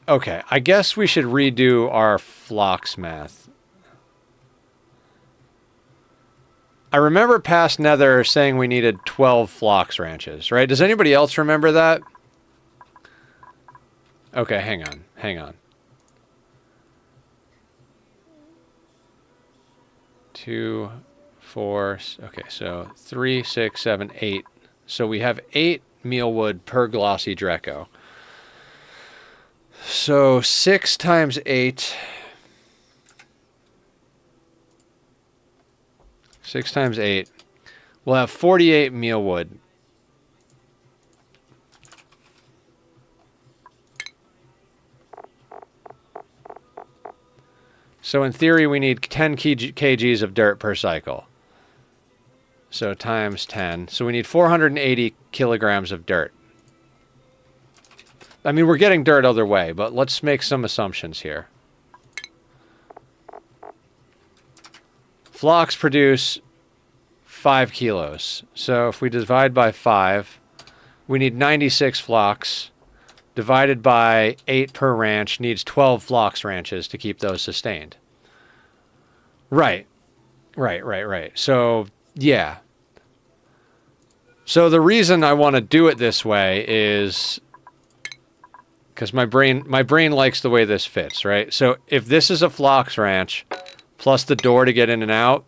Okay, I guess we should redo our phlox math. I remember past Nether saying we needed 12 phlox ranches, right? Does anybody else remember that? Okay, hang on, hang on. 2, 4, okay, so 3, 6, 7, 8. So we have 8 mealwood per glossy Dreco. So 6 times 8. 6 times 8. We'll have 48 mealwood. So in theory, we need 10 kgs of dirt per cycle. So times 10. So we need 480 kilograms of dirt. I mean, we're getting dirt other way, but let's make some assumptions here. Phlox produce 5 kilos. So if we divide by 5, we need 96 phlox. Divided by 8 per ranch needs 12 phlox ranches to keep those sustained. Right. Right. So, yeah. So the reason I want to do it this way is because my brain likes the way this fits, right? So if this is a phlox ranch plus the door to get in and out,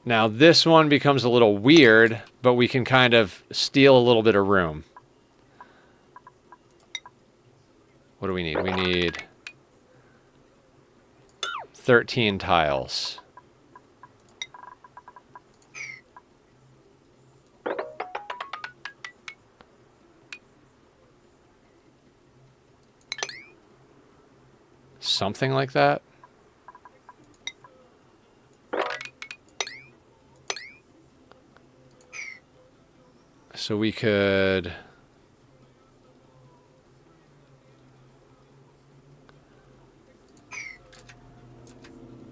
now this one becomes a little weird, but we can kind of steal a little bit of room. What do we need? We need 13 tiles. Something like that. So we could...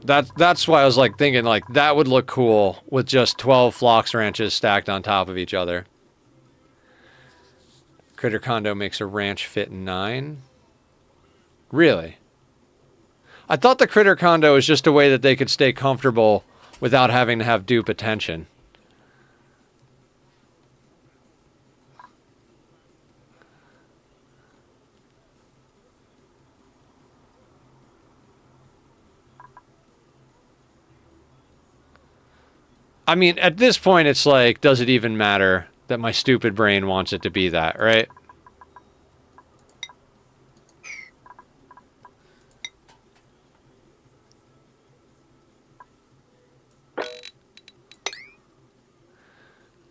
That's why I was like thinking like that would look cool with just 12 phlox ranches stacked on top of each other. Critter Condo makes a ranch fit 9. Really? I thought the Critter Condo was just a way that they could stay comfortable without having to have dupe attention. I mean, at this point, it's like, does it even matter that my stupid brain wants it to be that, right?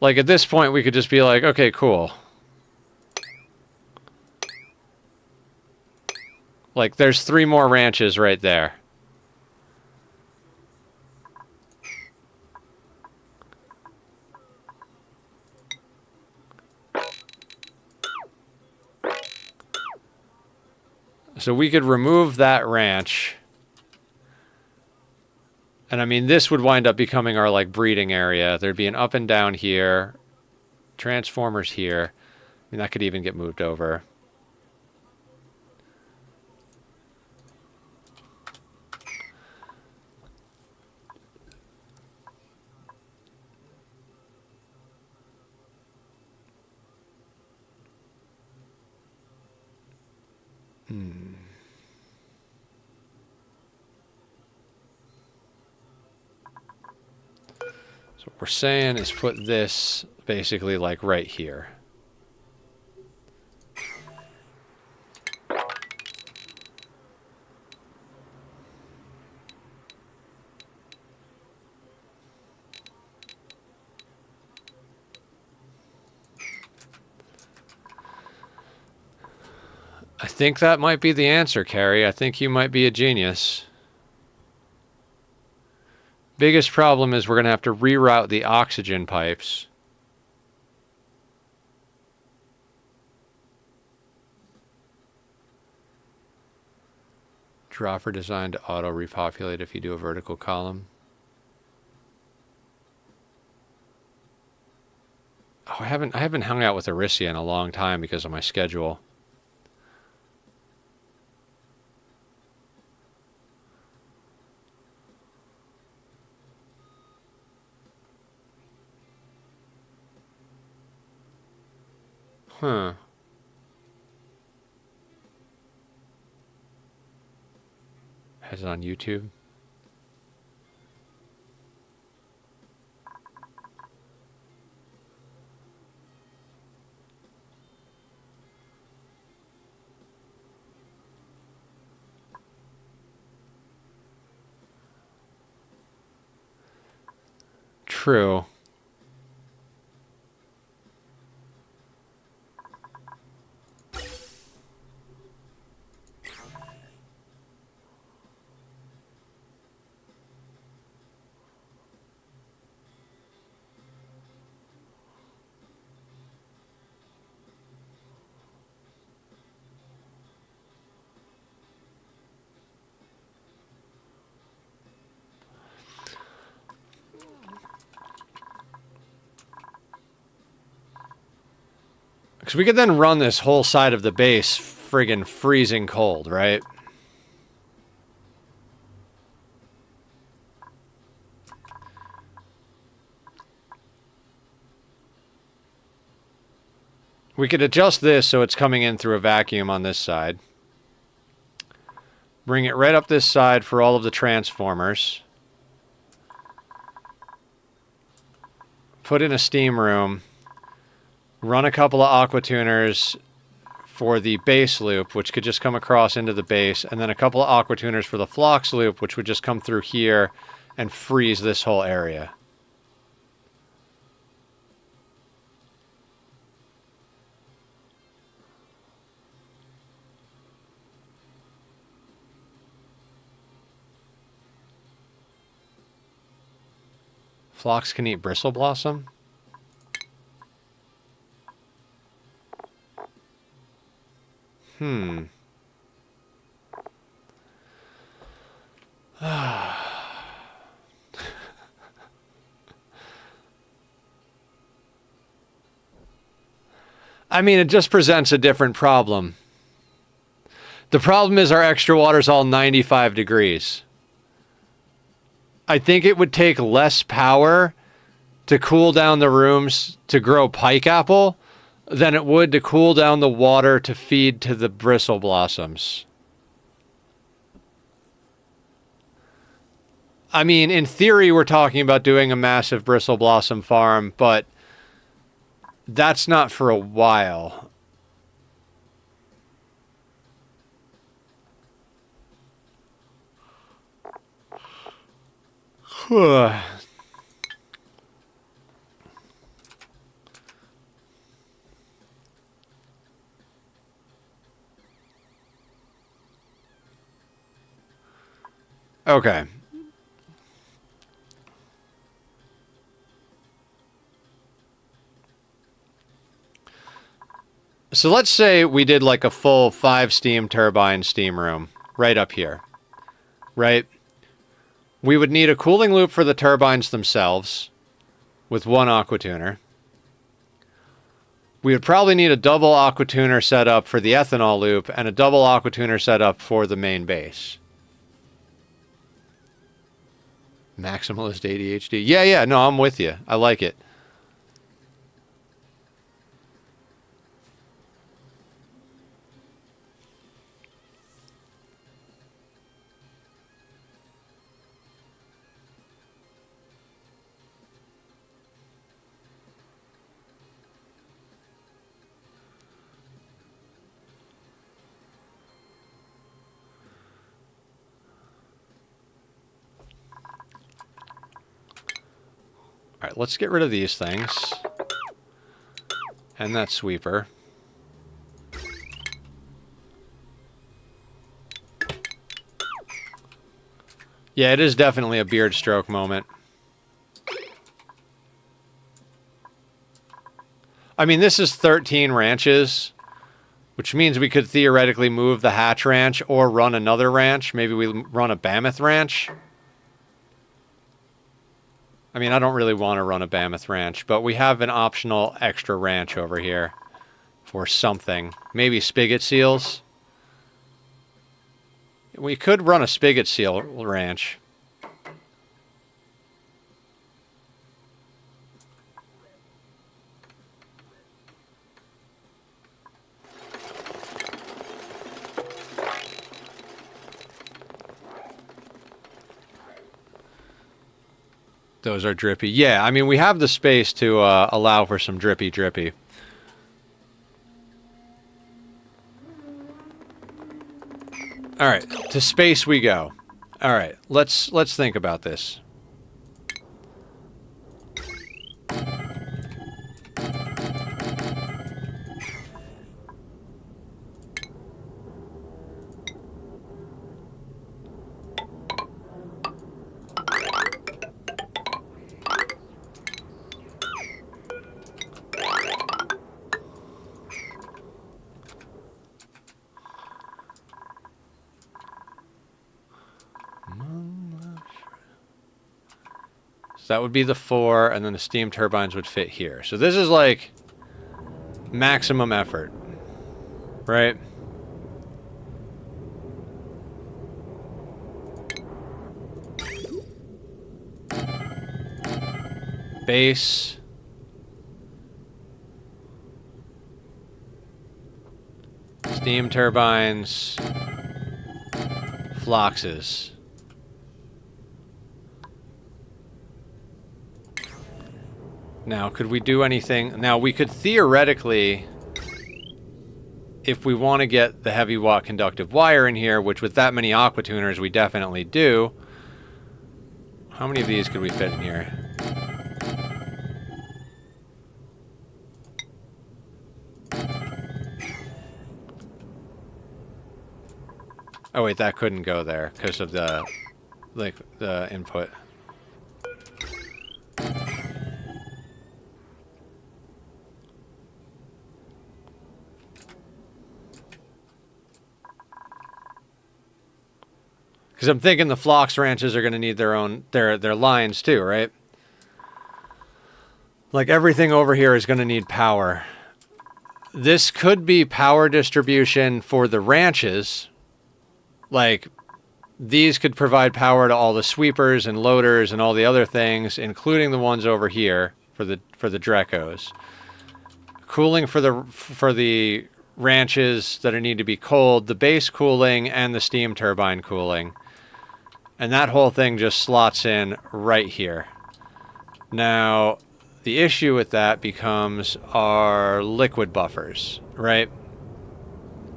Like, at this point, we could just be like, okay, cool. Like, there's 3 more ranches right there. So we could remove that ranch. And I mean, this would wind up becoming our, like, breeding area. There'd be an up and down here. Transformers here. I mean, that could even get moved over. So what we're saying is put this basically like right here. I think that might be the answer, Carrie. I think you might be a genius. Biggest problem is we're going to have to reroute the oxygen pipes. Dropper designed to auto repopulate if you do a vertical column. Oh, I haven't hung out with Arisia in a long time because of my schedule. Huh. Has it on YouTube? True. Because we could then run this whole side of the base friggin' freezing cold, right? We could adjust this so it's coming in through a vacuum on this side. Bring it right up this side for all of the transformers. Put in a steam room. Run a couple of aqua tuners for the base loop, which could just come across into the base, and then a couple of aqua tuners for the flux loop, which would just come through here and freeze this whole area. Phlox can eat bristle blossom? I mean, it just presents a different problem. The problem is our extra water's all 95 degrees. I think it would take less power to cool down the rooms to grow pike apple than it would to cool down the water to feed to the bristle blossoms. I mean, in theory, we're talking about doing a massive bristle blossom farm, but that's not for a while. Okay. So let's say we did like a full 5 steam turbine steam room right up here, right? We would need a cooling loop for the turbines themselves with 1 aqua tuner. We would probably need a double aqua tuner setup for the ethanol loop and a double aqua tuner setup for the main base. Maximalist ADHD. Yeah, no, I'm with you. I like it. All right, let's get rid of these things. And that sweeper. Yeah, it is definitely a beard stroke moment. I mean, this is 13 ranches, which means we could theoretically move the Hatch Ranch or run another ranch. Maybe we run a Mammoth Ranch. I mean, I don't really want to run a Mammoth Ranch, but we have an optional extra ranch over here for something. Maybe spigot seals. We could run a spigot seal ranch. Those are drippy. Yeah, I mean, we have the space to allow for some drippy. All right, to space we go. All right, let's think about this. That would be the 4, and then the steam turbines would fit here. So this is like maximum effort, right? Base. Steam turbines. Floxes. Now, could we do anything? Now, we could theoretically, if we want to get the heavy watt conductive wire in here, which with that many aqua tuners we definitely do. How many of these could we fit in here? Oh wait, that couldn't go there because of the input. Because I'm thinking the Phlox ranches are going to need their own their lines too, right? Like everything over here is going to need power. This could be power distribution for the ranches. Like these could provide power to all the sweepers and loaders and all the other things, including the ones over here for the Drecos. Cooling for the ranches that need to be cold, the base cooling and the steam turbine cooling. And that whole thing just slots in right here. Now, the issue with that becomes our liquid buffers, right?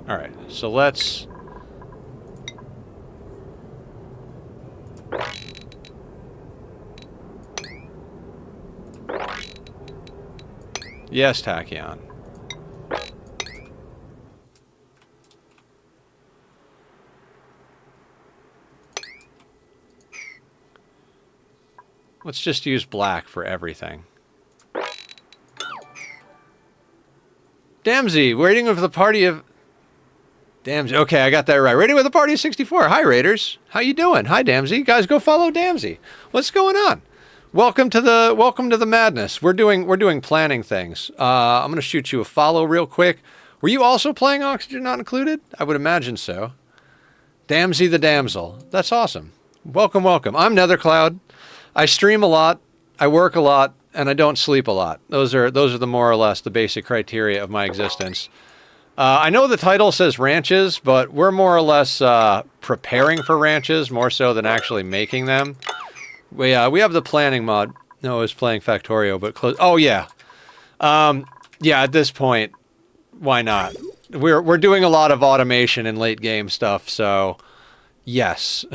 All right, so let's... Yes, Tachyon. Let's just use black for everything. Damsey, waiting with the party of... Damsey, okay, I got that right. Waiting with the party of 64. Hi, Raiders. How you doing? Hi, Damsey. Guys, go follow Damsey. What's going on? Welcome to the madness. We're doing planning things. I'm gonna shoot you a follow real quick. Were you also playing Oxygen Not Included? I would imagine so. Damsey the Damsel. That's awesome. Welcome, welcome. I'm Nethercloud. I stream a lot, I work a lot, and I don't sleep a lot. Those are the more or less the basic criteria of my existence. I know the title says ranches, but we're more or less preparing for ranches more so than actually making them. We have the planning mod. No, I was playing Factorio, but close. Oh yeah, yeah. At this point, why not? We're doing a lot of automation and late game stuff, so yes.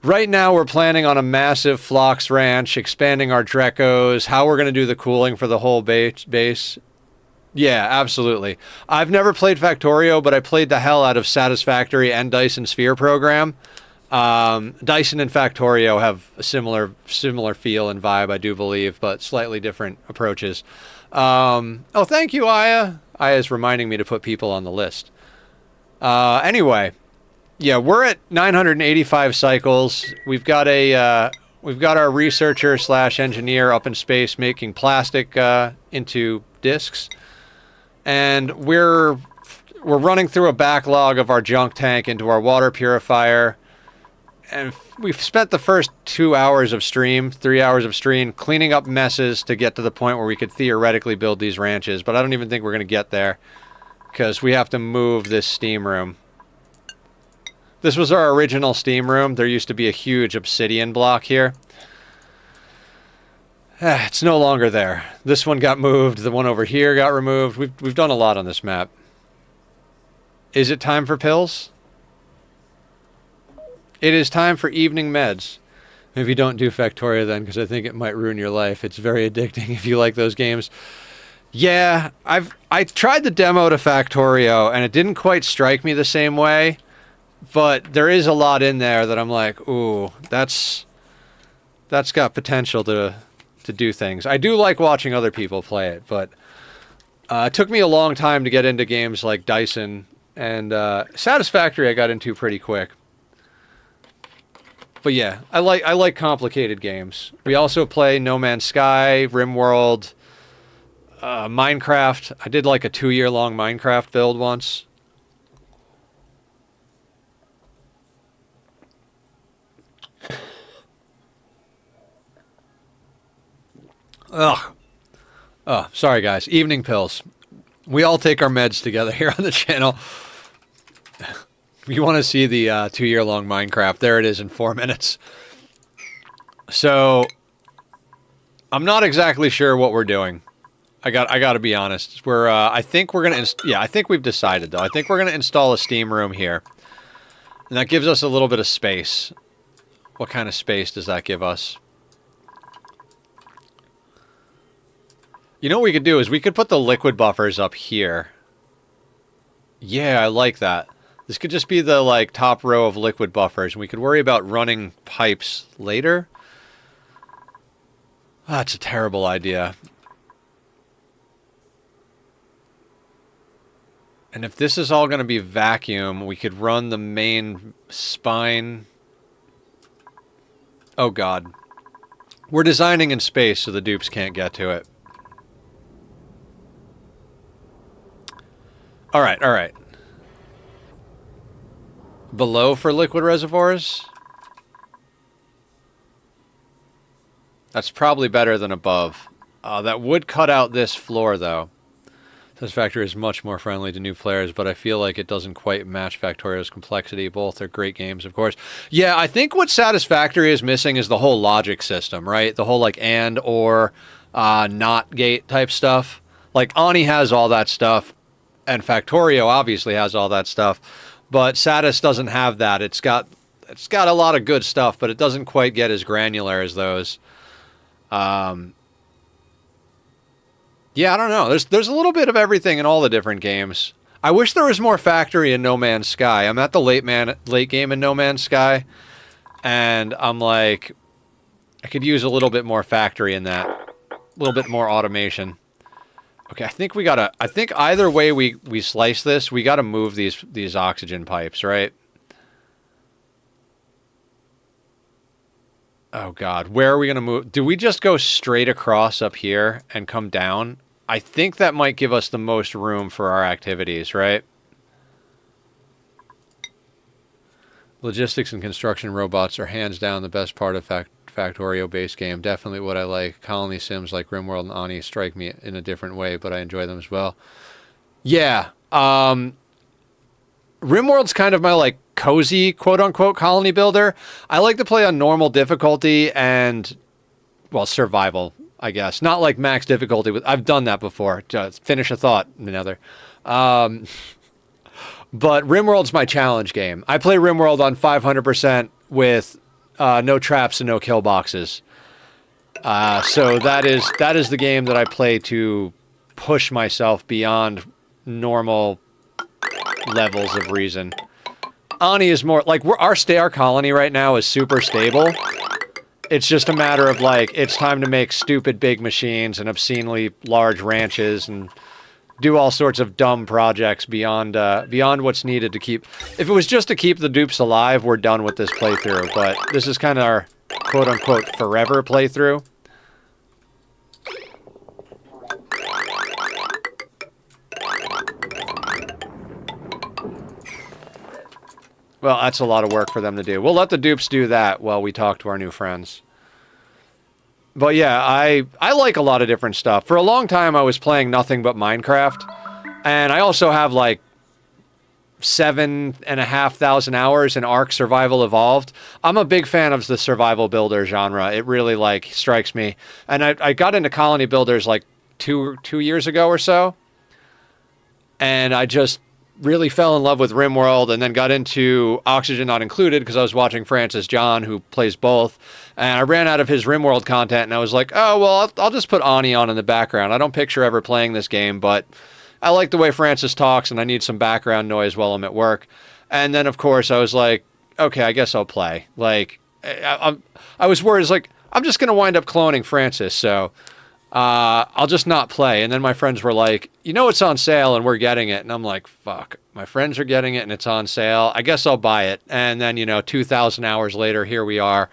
Right now, we're planning on a massive Phlox ranch, expanding our Drecos, how we're going to do the cooling for the whole base. Yeah, absolutely. I've never played Factorio, but I played the hell out of Satisfactory and Dyson Sphere program. Dyson and Factorio have a similar feel and vibe, I do believe, but slightly different approaches. Oh, thank you, Aya. Aya's reminding me to put people on the list. Anyway... Yeah, we're at 985 cycles. We've got our researcher / engineer up in space making plastic into discs, and we're running through a backlog of our junk tank into our water purifier, and we've spent the first 2 hours of stream, 3 hours of stream, cleaning up messes to get to the point where we could theoretically build these ranches. But I don't even think we're going to get there because we have to move this steam room. This was our original steam room. There used to be a huge obsidian block here. It's no longer there. This one got moved. The one over here got removed. We've done a lot on this map. Is it time for pills? It is time for evening meds. Maybe don't do Factorio then, because I think it might ruin your life. It's very addicting if you like those games. Yeah, I tried the demo to Factorio, and it didn't quite strike me the same way. But there is a lot in there that I'm like, ooh, that's got potential to do things. I do like watching other people play it, but it took me a long time to get into games like Dyson and Satisfactory. I got into pretty quick. But yeah, I like complicated games. We also play No Man's Sky, RimWorld, Minecraft. I did like a 2-year-long Minecraft build once. Ugh. Oh, sorry guys. Evening pills. We all take our meds together here on the channel. If you want to see the 2-year-long Minecraft, there it is in 4 minutes. So, I'm not exactly sure what we're doing. I got to be honest. I think we're gonna. I think we've decided though. I think we're gonna install a steam room here, and that gives us a little bit of space. What kind of space does that give us? You know what we could do is we could put the liquid buffers up here. Yeah, I like that. This could just be the like top row of liquid buffers, and we could worry about running pipes later. That's a terrible idea. And if this is all going to be vacuum, we could run the main spine. Oh god. We're designing in space so the dupes can't get to it. Alright, alright. Below for liquid reservoirs? That's probably better than above. That would cut out this floor, though. Satisfactory is much more friendly to new players, but I feel like it doesn't quite match Factorio's complexity. Both are great games, of course. Yeah, I think what Satisfactory is missing is the whole logic system, right? The whole, like, and, or, not gate type stuff. Like, Ani has all that stuff. And Factorio obviously has all that stuff, but Satis doesn't have that. It's got a lot of good stuff, but it doesn't quite get as granular as those. Yeah, I don't know. There's a little bit of everything in all the different games. I wish there was more factory in No Man's Sky. I'm at the late game in No Man's Sky, and I'm like, I could use a little bit more factory in that. A little bit more automation. Okay, I think we gotta... I think either way we slice this, we gotta move these oxygen pipes, right? Oh, God. Where are we gonna move? Do we just go straight across up here and come down? I think that might give us the most room for our activities, right? Logistics and construction robots are hands down the best part of Factorio base game. Definitely what I like. Colony sims like RimWorld and Ani strike me in a different way, but I enjoy them as well. Yeah. RimWorld's kind of my like cozy quote-unquote colony builder. I like to play on normal difficulty and, well, survival, I guess. Not like max difficulty. I've done that before. Just finish a thought, another. But RimWorld's my challenge game. I play RimWorld on 500% with no traps and no kill boxes. So that is the game that I play to push myself beyond normal levels of reason. Ani is more like our colony right now is super stable. It's just a matter of like it's time to make stupid big machines and obscenely large ranches and do all sorts of dumb projects beyond what's needed to keep... If it was just to keep the dupes alive, we're done with this playthrough, but this is kind of our quote-unquote forever playthrough. Well, that's a lot of work for them to do. We'll let the dupes do that while we talk to our new friends. But yeah, I like a lot of different stuff. For a long time, I was playing nothing but Minecraft. And I also have like 7,500 hours in Ark Survival Evolved. I'm a big fan of the survival builder genre. It really like strikes me. And I got into colony builders like two years ago or so. And I just really fell in love with RimWorld and then got into Oxygen Not Included because I was watching Francis John, who plays both. And I ran out of his RimWorld content and I was like, oh, well, I'll just put Ani on in the background. I don't picture ever playing this game, but I like the way Francis talks and I need some background noise while I'm at work. And then, of course, I was like, okay, I guess I'll play. Like, I was worried. It's like, I'm just going to wind up cloning Francis, so I'll just not play. And then my friends were like, you know it's on sale and we're getting it. And I'm like, fuck, my friends are getting it and it's on sale. I guess I'll buy it. And then, 2,000 hours later, here we are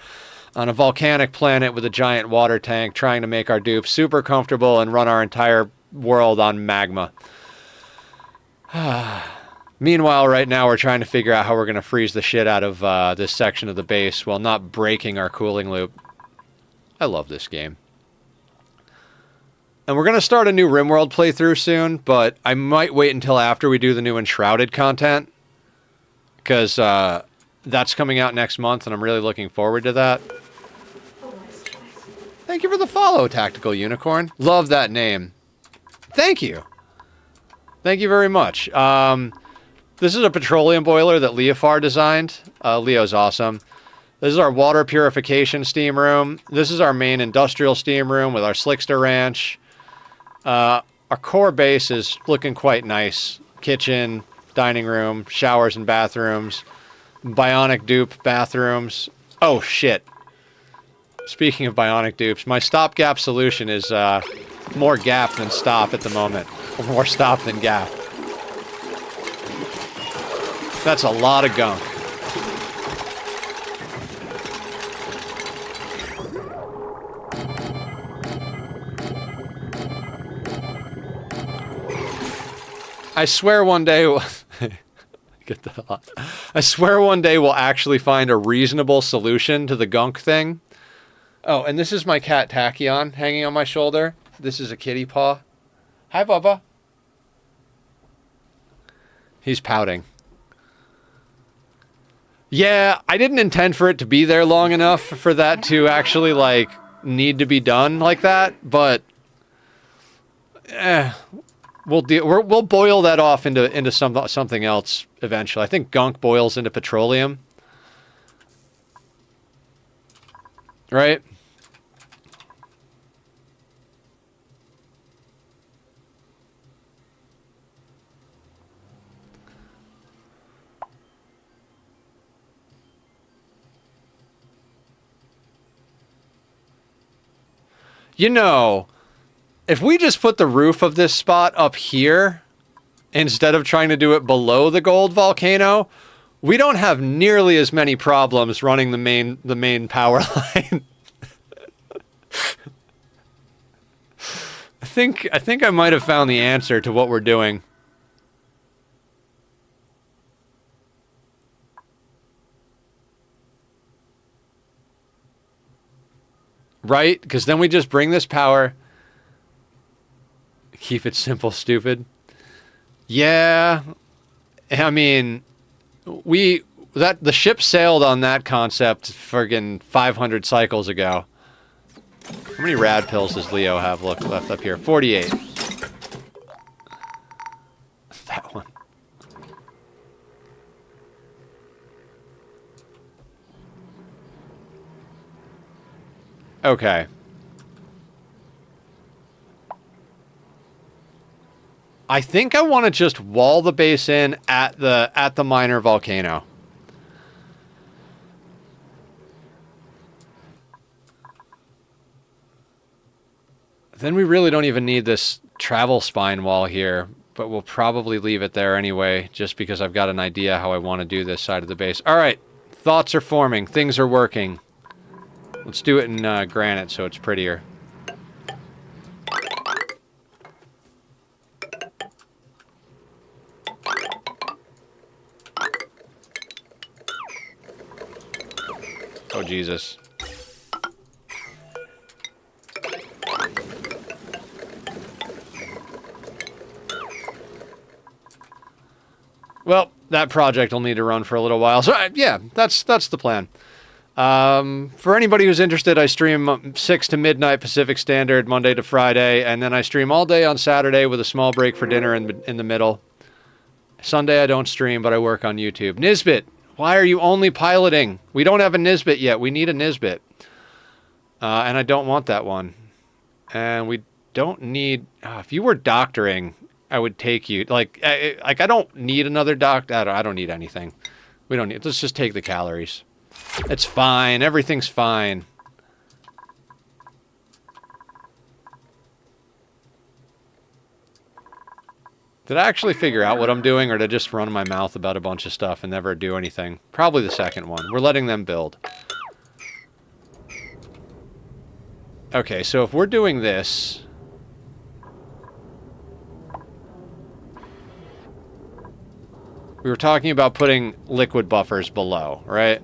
on a volcanic planet with a giant water tank trying to make our dupes super comfortable and run our entire world on magma. Meanwhile, right now, we're trying to figure out how we're going to freeze the shit out of this section of the base while not breaking our cooling loop. I love this game. And we're going to start a new RimWorld playthrough soon, but I might wait until after we do the new Enshrouded content. Because that's coming out next month, and I'm really looking forward to that. Thank you for the follow, Tactical Unicorn. Love that name. Thank you. Thank you very much. This is a petroleum boiler that Leofar designed. Leo's awesome. This is our water purification steam room. This is our main industrial steam room with our Slickster Ranch. Our core base is looking quite nice. Kitchen, dining room, showers and bathrooms. Bionic dupe bathrooms. Oh, shit. Speaking of Bionic dupes, my stopgap solution is more gap than stop at the moment. Or more stop than gap. That's a lot of gunk. I swear one day... Get the hell out. I swear one day we'll actually find a reasonable solution to the gunk thing. Oh, and this is my cat Tachyon hanging on my shoulder. This is a kitty paw. Hi, Bubba. He's pouting. Yeah, I didn't intend for it to be there long enough for that to actually, like, need to be done like that, but... We'll boil that off into something else eventually. I think gunk boils into petroleum. Right? You know, if we just put the roof of this spot up here, instead of trying to do it below the gold volcano, we don't have nearly as many problems running the main power line. I think I might have found the answer to what we're doing. Right? Because then we just bring this power. Keep it simple, stupid. Yeah. I mean, the ship sailed on that concept friggin' 500 cycles ago. How many rad pills does Leo have left up here? 48. That one. Okay. I think I want to just wall the base in at the minor volcano. Then we really don't even need this travel spine wall here, but we'll probably leave it there anyway, just because I've got an idea how I want to do this side of the base. All right, thoughts are forming, things are working. Let's do it in granite so it's prettier. Oh, Jesus. Well, that project will need to run for a little while. So, yeah, that's the plan. For anybody who's interested, I stream 6 to midnight Pacific Standard, Monday to Friday, and then I stream all day on Saturday with a small break for dinner in the middle. Sunday I don't stream, but I work on YouTube. Nisbet, why are you only piloting? We don't have a Nisbet yet. We need a Nisbet. And I don't want that one. And we don't need... if you were doctoring, I would take you. Like I don't need another doc. I don't need anything. We don't need... Let's just take the calories. It's fine. Everything's fine. Did I actually figure out what I'm doing, or did I just run my mouth about a bunch of stuff and never do anything? Probably the second one. We're letting them build. Okay, so if we're doing this... We were talking about putting liquid buffers below, right?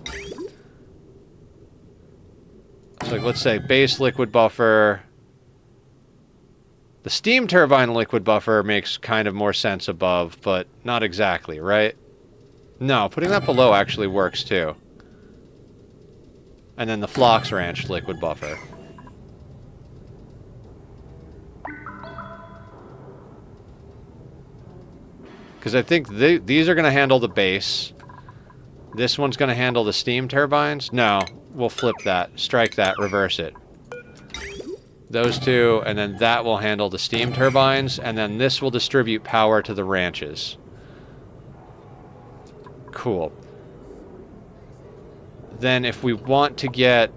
So let's say base liquid buffer. The steam turbine liquid buffer makes kind of more sense above, but not exactly, right? No, putting that below actually works too. And then the Phlox Ranch liquid buffer. Because I think these are going to handle the base. This one's going to handle the steam turbines. No, we'll flip that. Strike that. Reverse it. Those two, and then that will handle the steam turbines, and then this will distribute power to the ranches. Cool. Then if we want to get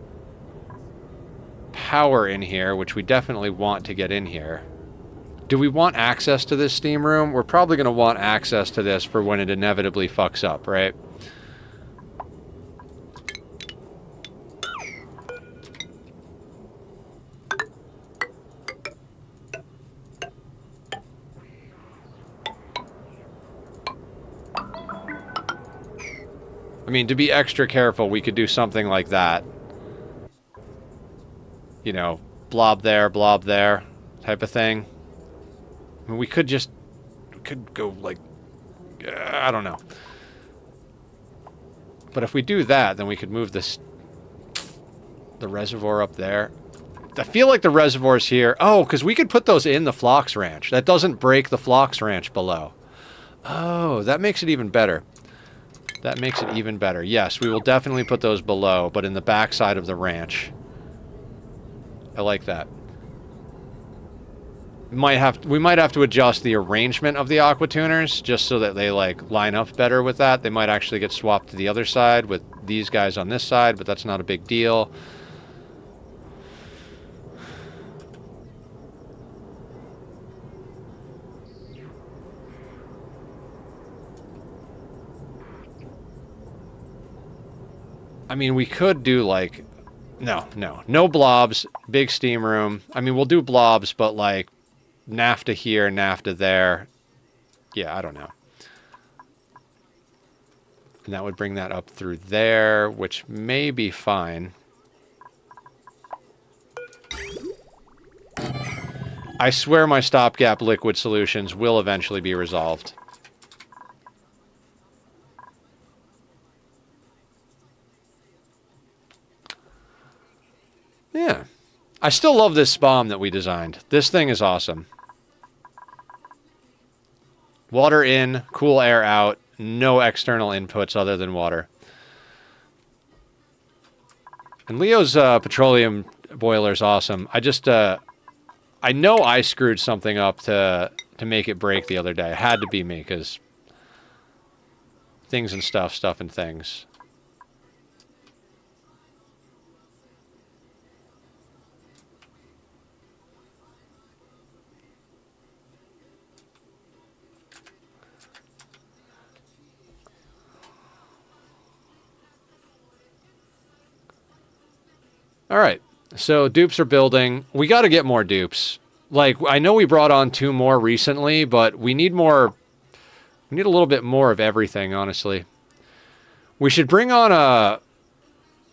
power in here, which we definitely want to get in here... Do we want access to this steam room? We're probably going to want access to this for when it inevitably fucks up, right? I mean, to be extra careful, we could do something like that. You know, blob there, type of thing. I mean, we could go, like, I don't know. But if we do that, then we could move the reservoir up there. I feel like the reservoir's here. Oh, because we could put those in the Phlox Ranch. That doesn't break the Phlox Ranch below. Oh, that makes it even better. That makes it even better. Yes, we will definitely put those below, but in the backside of the ranch. I like that. We might have to adjust the arrangement of the aqua tuners just so that they like line up better with that. They might actually get swapped to the other side with these guys on this side, but that's not a big deal. I mean, we could do, like... No blobs, big steam room. I mean, we'll do blobs, but, like, NAFTA here, NAFTA there. Yeah, I don't know. And that would bring that up through there, which may be fine. I swear my stopgap liquid solutions will eventually be resolved. Yeah. I still love this spawn that we designed. This thing is awesome. Water in, cool air out, no external inputs other than water. And Leo's petroleum boiler is awesome. I just... I know I screwed something up to make it break the other day. It had to be me, because things and stuff and things. All right. So dupes are building. We got to get more dupes. Like, I know we brought on 2 more recently, but we need more. We need a little bit more of everything, honestly. We should bring on a...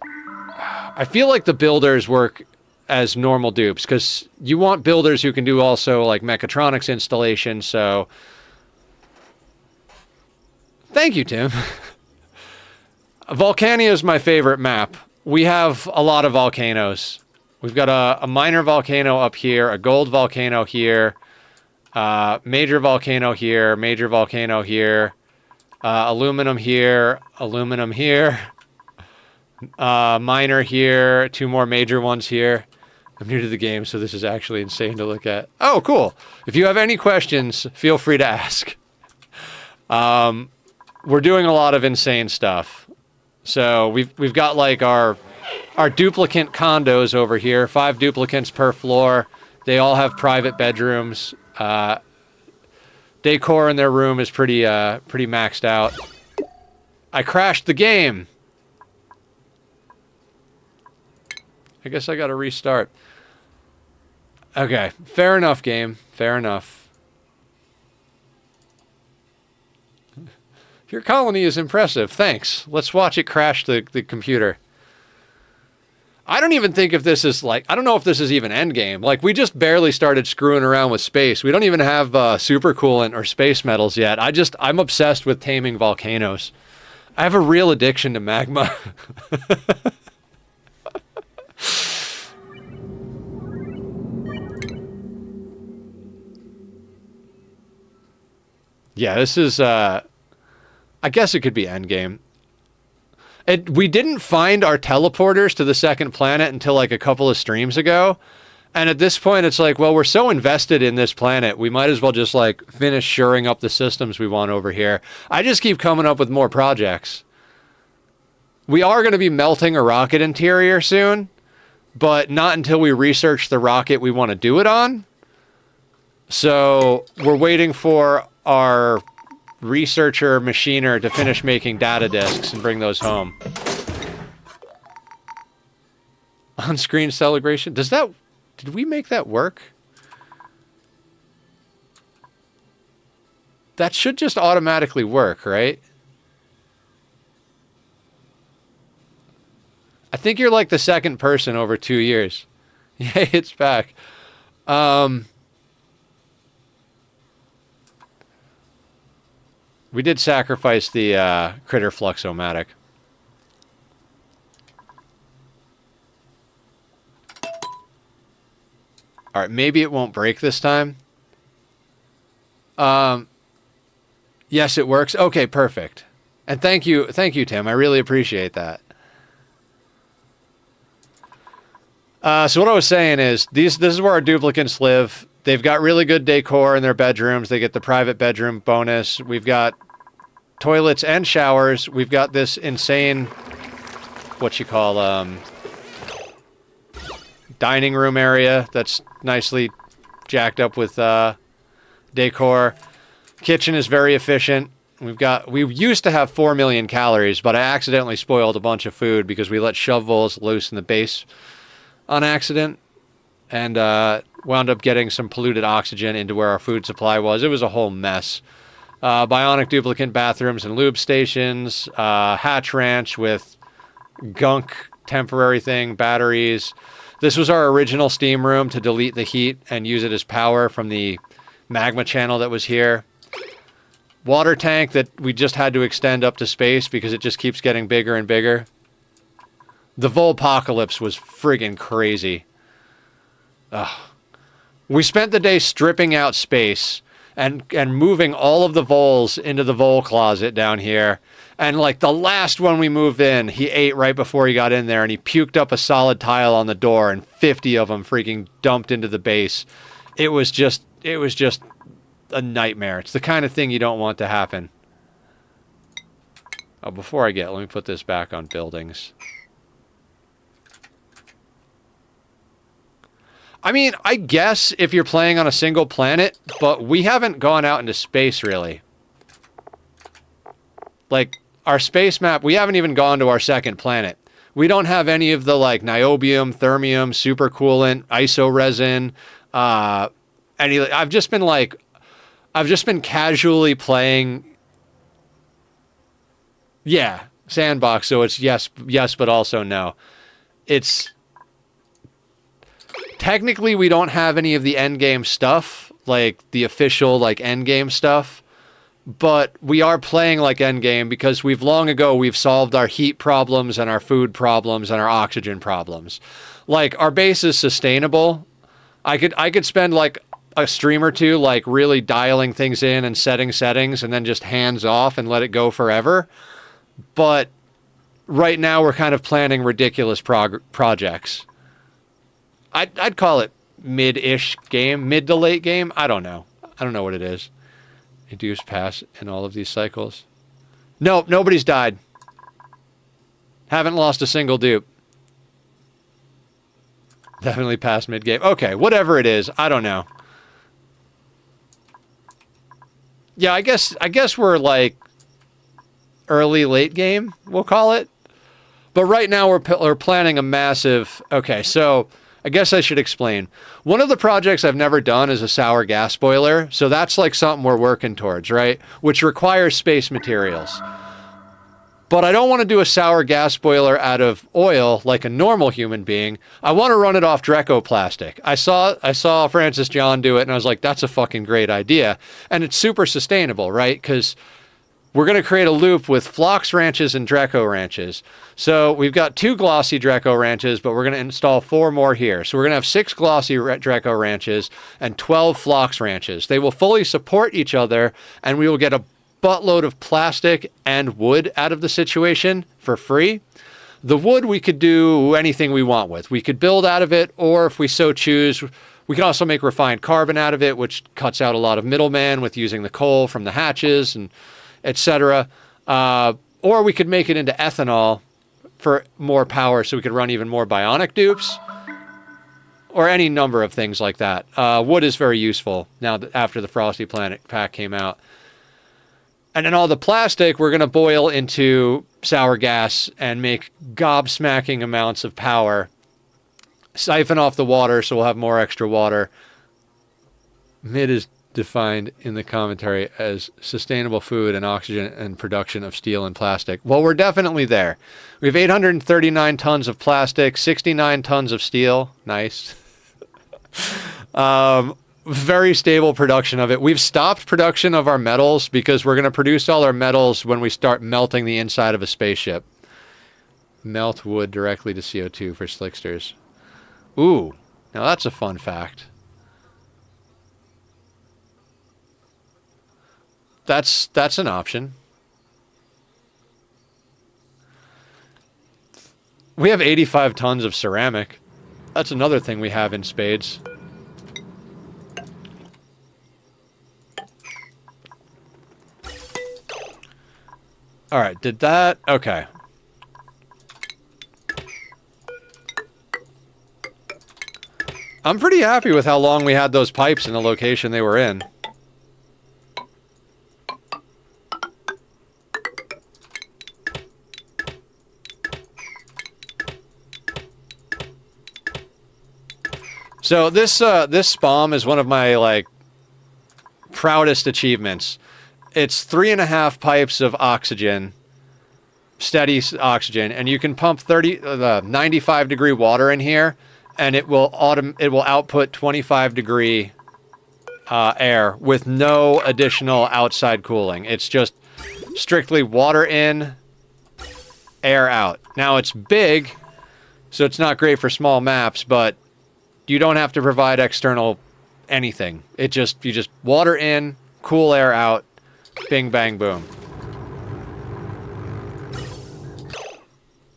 I feel like the builders work as normal dupes, because you want builders who can do also, like, mechatronics installation, so... Thank you, Tim. Volcanea is my favorite map. We have a lot of volcanoes. We've got a minor volcano up here, a gold volcano here, major volcano here, major volcano here, aluminum here, minor here, 2 more major ones here. I'm new to the game, so this is actually insane to look at. Oh, cool. If you have any questions, feel free to ask. We're doing a lot of insane stuff. So we've got like our duplicate condos over here, 5 duplicates per floor. They all have private bedrooms. Decor in their room is pretty maxed out. I crashed the game. I guess I gotta restart. Okay, fair enough, game. Fair enough. Your colony is impressive. Thanks. Let's watch it crash the computer. I don't even think if this is like... I don't know if this is even endgame. Like, we just barely started screwing around with space. We don't even have supercoolant or space metals yet. I'm obsessed with taming volcanoes. I have a real addiction to magma. Yeah, this is... I guess it could be endgame. We didn't find our teleporters to the second planet until like a couple of streams ago. And at this point, it's like, well, we're so invested in this planet, we might as well just like finish shoring up the systems we want over here. I just keep coming up with more projects. We are going to be melting a rocket interior soon, but not until we research the rocket we want to do it on. So we're waiting for our researcher machiner to finish making data disks and bring those home. On-screen celebration. Did we make that work? That should just automatically work, right? I think you're like the second person over 2 years. Yay, it's back. We did sacrifice the critter fluxomatic. All right, maybe it won't break this time. Yes, it works. Okay, perfect. And thank you, Tim. I really appreciate that. So what I was saying is, this is where our duplicates live. They've got really good decor in their bedrooms. They get the private bedroom bonus. We've got toilets and showers. We've got this insane, dining room area that's nicely jacked up with decor. Kitchen is very efficient. We used to have 4 million calories, but I accidentally spoiled a bunch of food because we let shove voles loose in the base on accident, and wound up getting some polluted oxygen into where our food supply was. It was a whole mess. Bionic duplicate bathrooms and lube stations, hatch ranch with gunk temporary thing, batteries. This was our original steam room to delete the heat and use it as power from the magma channel that was here. Water tank that we just had to extend up to space because it just keeps getting bigger and bigger. The Volpocalypse was friggin' crazy. Ugh. We spent the day stripping out space and moving all of the voles into the vole closet down here. And like the last one we moved in, he ate right before he got in there, and he puked up a solid tile on the door, and 50 of them freaking dumped into the base. It was just a nightmare. It's the kind of thing you don't want to happen. Oh, before let me put this back on buildings. I mean, I guess if you're playing on a single planet, but we haven't gone out into space, really. Like, our space map, we haven't even gone to our second planet. We don't have any of the, like, niobium, thermium, supercoolant, isoresin, I've just been casually playing, yeah, sandbox, so it's yes, but also no. It's... Technically, we don't have any of the endgame stuff, like the official, like, endgame stuff, but we are playing like endgame because we've solved our heat problems and our food problems and our oxygen problems. Like, our base is sustainable. I could spend, like, a stream or two, like, really dialing things in and setting settings and then just hands off and let it go forever. But right now, we're kind of planning ridiculous projects. I'd call it mid-ish game, mid to late game. I don't know. I don't know what it is. Induce pass in all of these cycles. Nope, nobody's died. Haven't lost a single dupe. Definitely past mid-game. Okay, whatever it is, I don't know. Yeah, I guess we're like early late game, we'll call it. But right now we're planning a massive... Okay, so... I guess I should explain. One of the projects I've never done is a sour gas boiler, so that's like something we're working towards, right? Which requires space materials. But I don't want to do a sour gas boiler out of oil like a normal human being. I want to run it off Drecoplastic. I saw Francis John do it, and I was like, that's a fucking great idea. And it's super sustainable, right? Because we're going to create a loop with Phlox ranches and Dreco ranches. So we've got 2 glossy Dreco ranches, but we're going to install 4 more here. So we're going to have 6 glossy Dreco ranches and 12 Phlox ranches. They will fully support each other, and we will get a buttload of plastic and wood out of the situation for free. The wood we could do anything we want with. We could build out of it, or if we so choose, we can also make refined carbon out of it, which cuts out a lot of middleman with using the coal from the hatches and etc. Or we could make it into ethanol for more power so we could run even more bionic dupes, or any number of things like that. Wood is very useful now that after the Frosty Planet pack came out. And then all the plastic we're going to boil into sour gas and make gobsmacking amounts of power. Siphon off the water so we'll have more extra water. Mid is defined in the commentary as sustainable food and oxygen and production of steel and plastic. Well, we're definitely there. We have 839 tons of plastic, 69 tons of steel. Nice. Very stable production of it. We've stopped production of our metals because we're going to produce all our metals when we start melting the inside of a spaceship. Melt wood directly to CO2 for slicksters. Ooh, now that's a fun fact. That's an option. We have 85 tons of ceramic. That's another thing we have in spades. Alright, did that... Okay. I'm pretty happy with how long we had those pipes in the location they were in. So this SPOM is one of my like proudest achievements. It's 3.5 pipes of oxygen, steady oxygen, and you can pump 95 degree water in here, and it will output 25 degree air with no additional outside cooling. It's just strictly water in, air out. Now it's big, so it's not great for small maps, but you don't have to provide external anything. You just water in, cool air out, bing, bang, boom.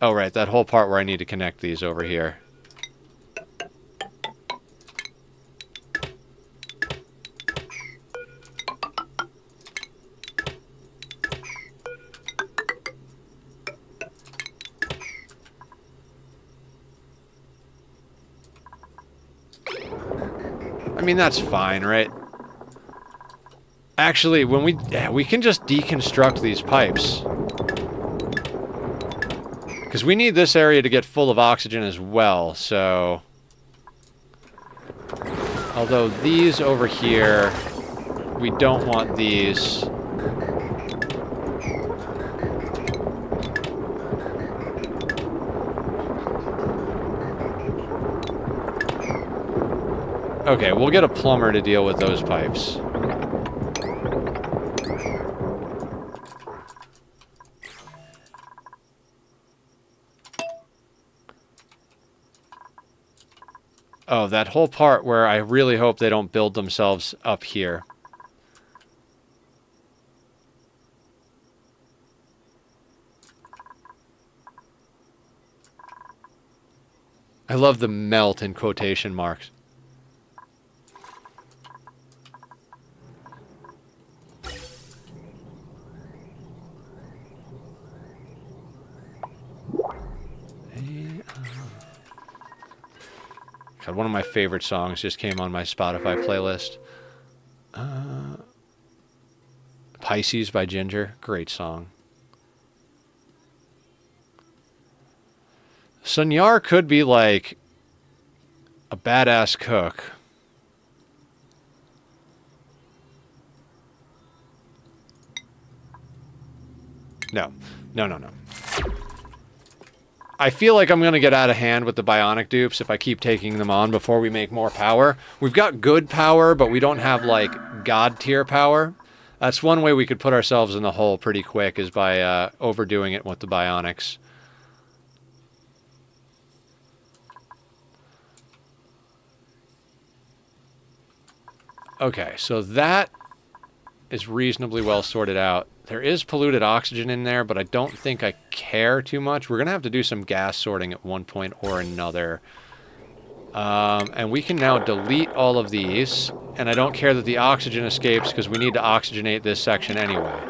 Oh, right, that whole part where I need to connect these over here. I mean, that's fine, right? Actually, when we can just deconstruct these pipes. Because we need this area to get full of oxygen as well, so... Although these over here, we don't want these. Okay, we'll get a plumber to deal with those pipes. Oh, that whole part where I really hope they don't build themselves up here. I love the melt in quotation marks. God, one of my favorite songs just came on my Spotify playlist. Pisces by Ginger. Great song. Sunyar could be like a badass cook. No. No, no, no. I feel like I'm going to get out of hand with the Bionic dupes if I keep taking them on before we make more power. We've got good power, but we don't have, like, god tier power. That's one way we could put ourselves in the hole pretty quick, is by overdoing it with the Bionics. Okay, so that is reasonably well sorted out. There is polluted oxygen in there, but I don't think I care too much. We're going to have to do some gas sorting at one point or another. And we can now delete all of these. And I don't care that the oxygen escapes because we need to oxygenate this section anyway.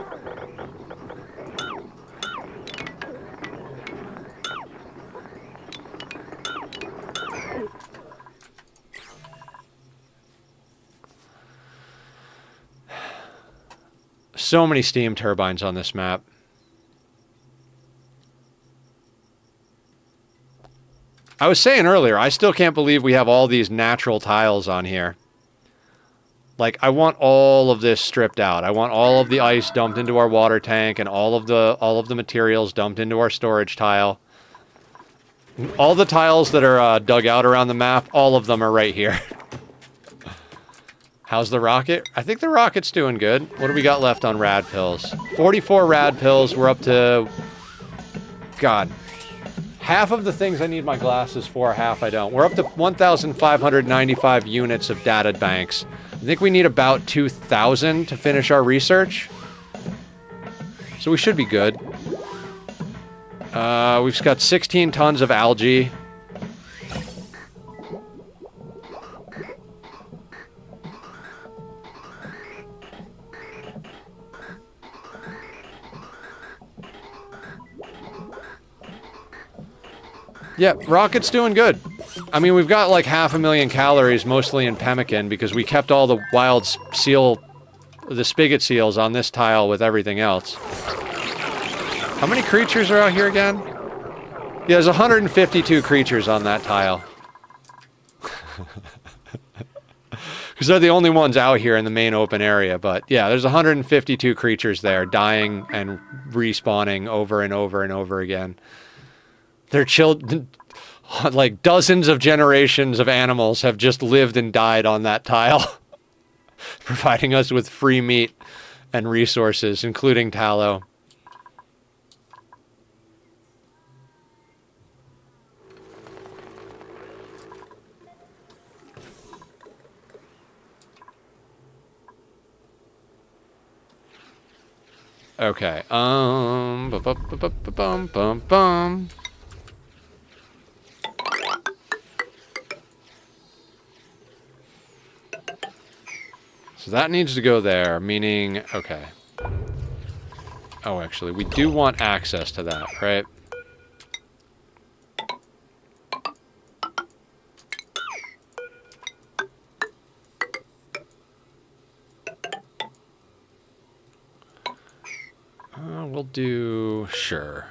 So many steam turbines on this map. I was saying earlier, I still can't believe we have all these natural tiles on here. Like, I want all of this stripped out. I want all of the ice dumped into our water tank and all of the materials dumped into our storage tile. All the tiles that are dug out around the map, all of them are right here. How's the rocket? I think the rocket's doing good. What do we got left on rad pills? 44 rad pills. We're up to... God. Half of the things I need my glasses for, half I don't. We're up to 1,595 units of data banks. I think we need about 2,000 to finish our research. So we should be good. We've got 16 tons of algae. Yeah, rocket's doing good. I mean, we've got like 500,000 calories, mostly in pemmican, because we kept all the wild seal, the spigot seals on this tile with everything else. How many creatures are out here again? Yeah, there's 152 creatures on that tile. Because they're the only ones out here in the main open area. But yeah, there's 152 creatures there, dying and respawning over and over and over again. Their children, like dozens of generations of animals have just lived and died on that tile, providing us with free meat and resources, including tallow. Okay. Bum. So that needs to go there, meaning, okay. Oh, actually, we do want access to that, right? We'll do, sure.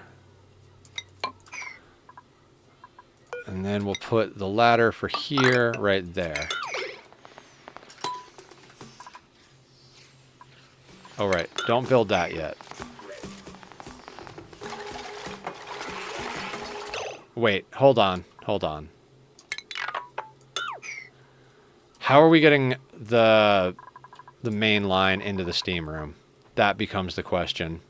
And then we'll put the ladder for here, right there. Oh, right. Don't build that yet. Wait, hold on. Hold on. How are we getting the main line into the steam room? That becomes the question.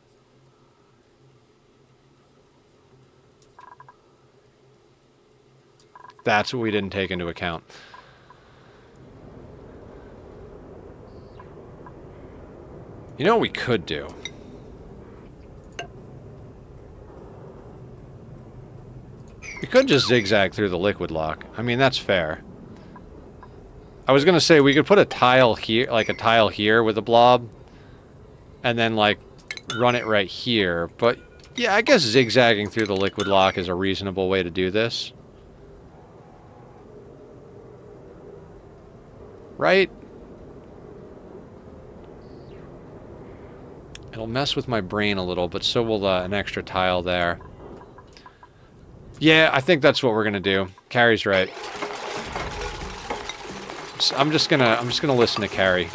That's what we didn't take into account. You know what we could do? We could just zigzag through the liquid lock. I mean, that's fair. I was gonna say we could put a tile here, like a tile here with a blob, and then like run it right here. But yeah, I guess zigzagging through the liquid lock is a reasonable way to do this. Right? It'll mess with my brain a little, but so will an extra tile there. Yeah, I think that's what we're gonna do. Carrie's right. So I'm just gonna listen to Carrie.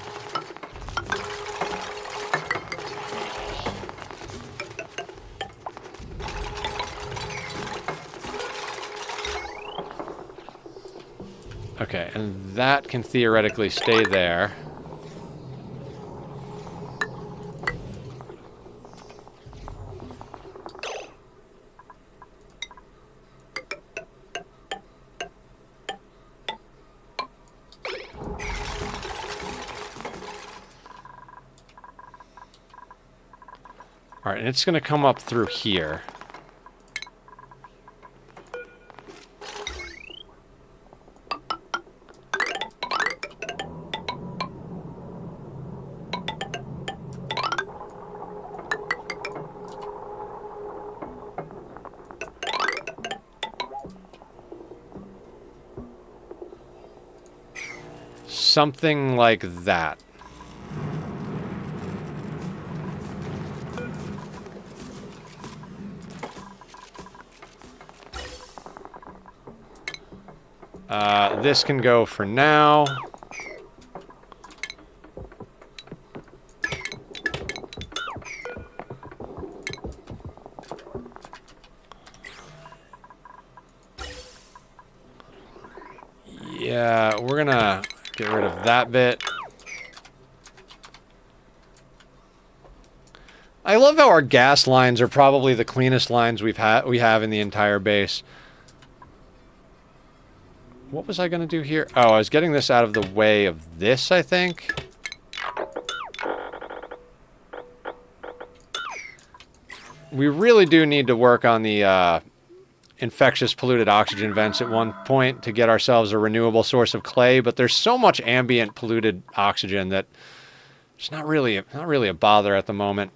Okay, and that can theoretically stay there. Alright, and it's going to come up through here. Something like that. This can go for now. Yeah, we're gonna get rid of that bit. I love how our gas lines are probably the cleanest lines we have in the entire base. What was I going to do here? Oh, I was getting this out of the way of this, I think. We really do need to work on the infectious polluted oxygen vents at one point to get ourselves a renewable source of clay, but there's so much ambient polluted oxygen that it's not really a bother at the moment.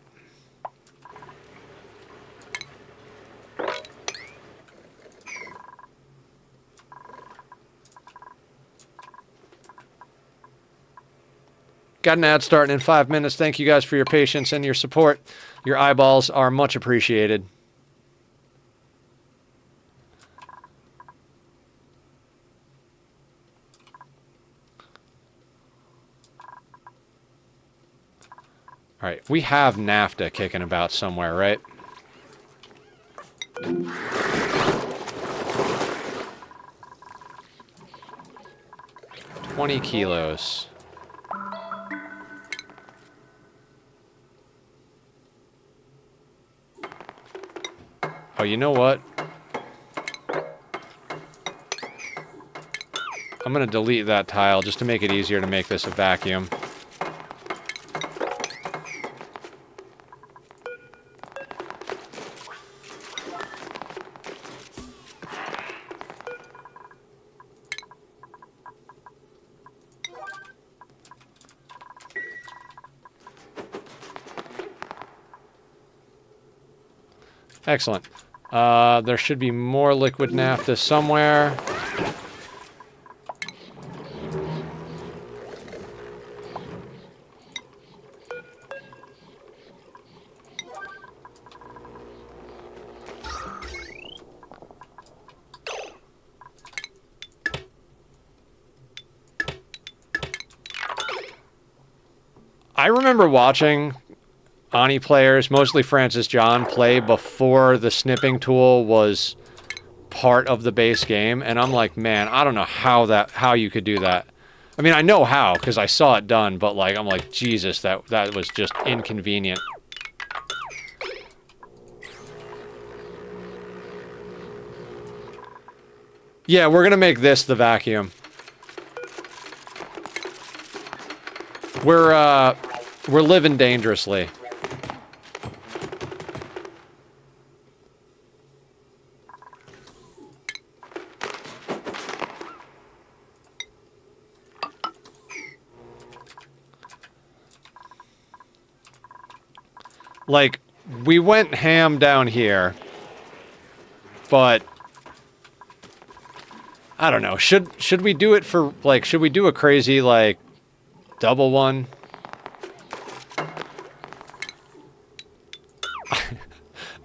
Got an ad starting in 5 minutes. Thank you guys for your patience and your support. Your eyeballs are much appreciated. Alright, we have NAFTA kicking about somewhere, right? $20 kilos. Oh, you know what? I'm gonna delete that tile just to make it easier to make this a vacuum. Excellent. There should be more liquid naphtha somewhere. I remember watching Ani players, mostly Francis John, play before the snipping tool was part of the base game, and I'm like, man, I don't know how you could do that. I mean, I know how because I saw it done, but like, I'm like, Jesus, that was just inconvenient. Yeah, we're gonna make this the vacuum. We're living dangerously. Like, we went ham down here, but I don't know. Should we do it for, like, should we do a crazy, like, double one?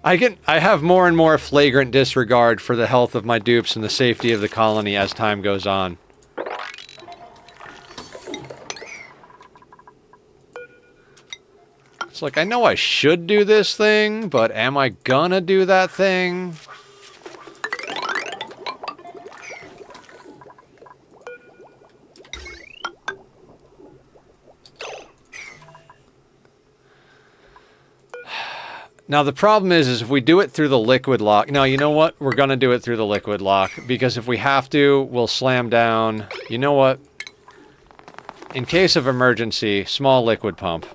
I have more and more flagrant disregard for the health of my dupes and the safety of the colony as time goes on. It's like, I know I should do this thing, but am I gonna do that thing? Now, the problem is if we do it through the liquid lock... No, you know what? We're going to do it through the liquid lock, because if we have to, we'll slam down... You know what? In case of emergency, small liquid pump.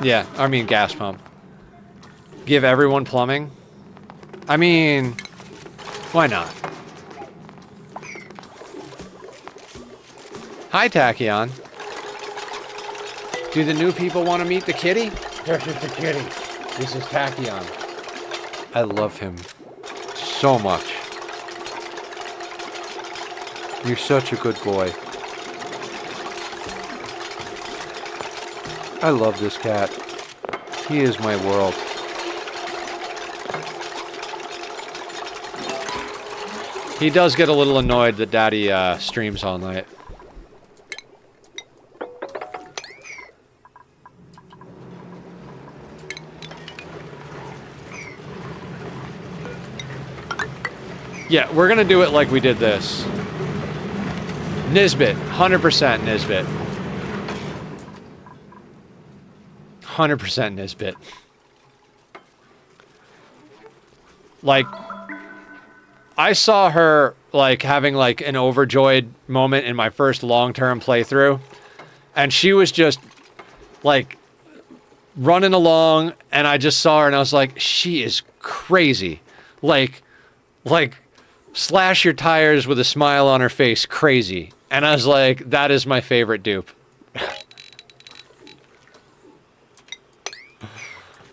Yeah, I mean gas pump. Give everyone plumbing? I mean, why not? Hi, Tachyon. Do the new people want to meet the kitty? This is the kitty. This is Tachyon. I love him so much. You're such a good boy. I love this cat. He is my world. He does get a little annoyed that Daddy streams all night. Yeah, we're gonna do it like we did this. Nisbet, 100% Nisbet. 100% Nisbet. Like, I saw her, like, having, like, an overjoyed moment in my first long-term playthrough, and she was just, like, running along, and I just saw her, and I was like, she is crazy. Like, slash your tires with a smile on her face, crazy. And I was like, that is my favorite dupe.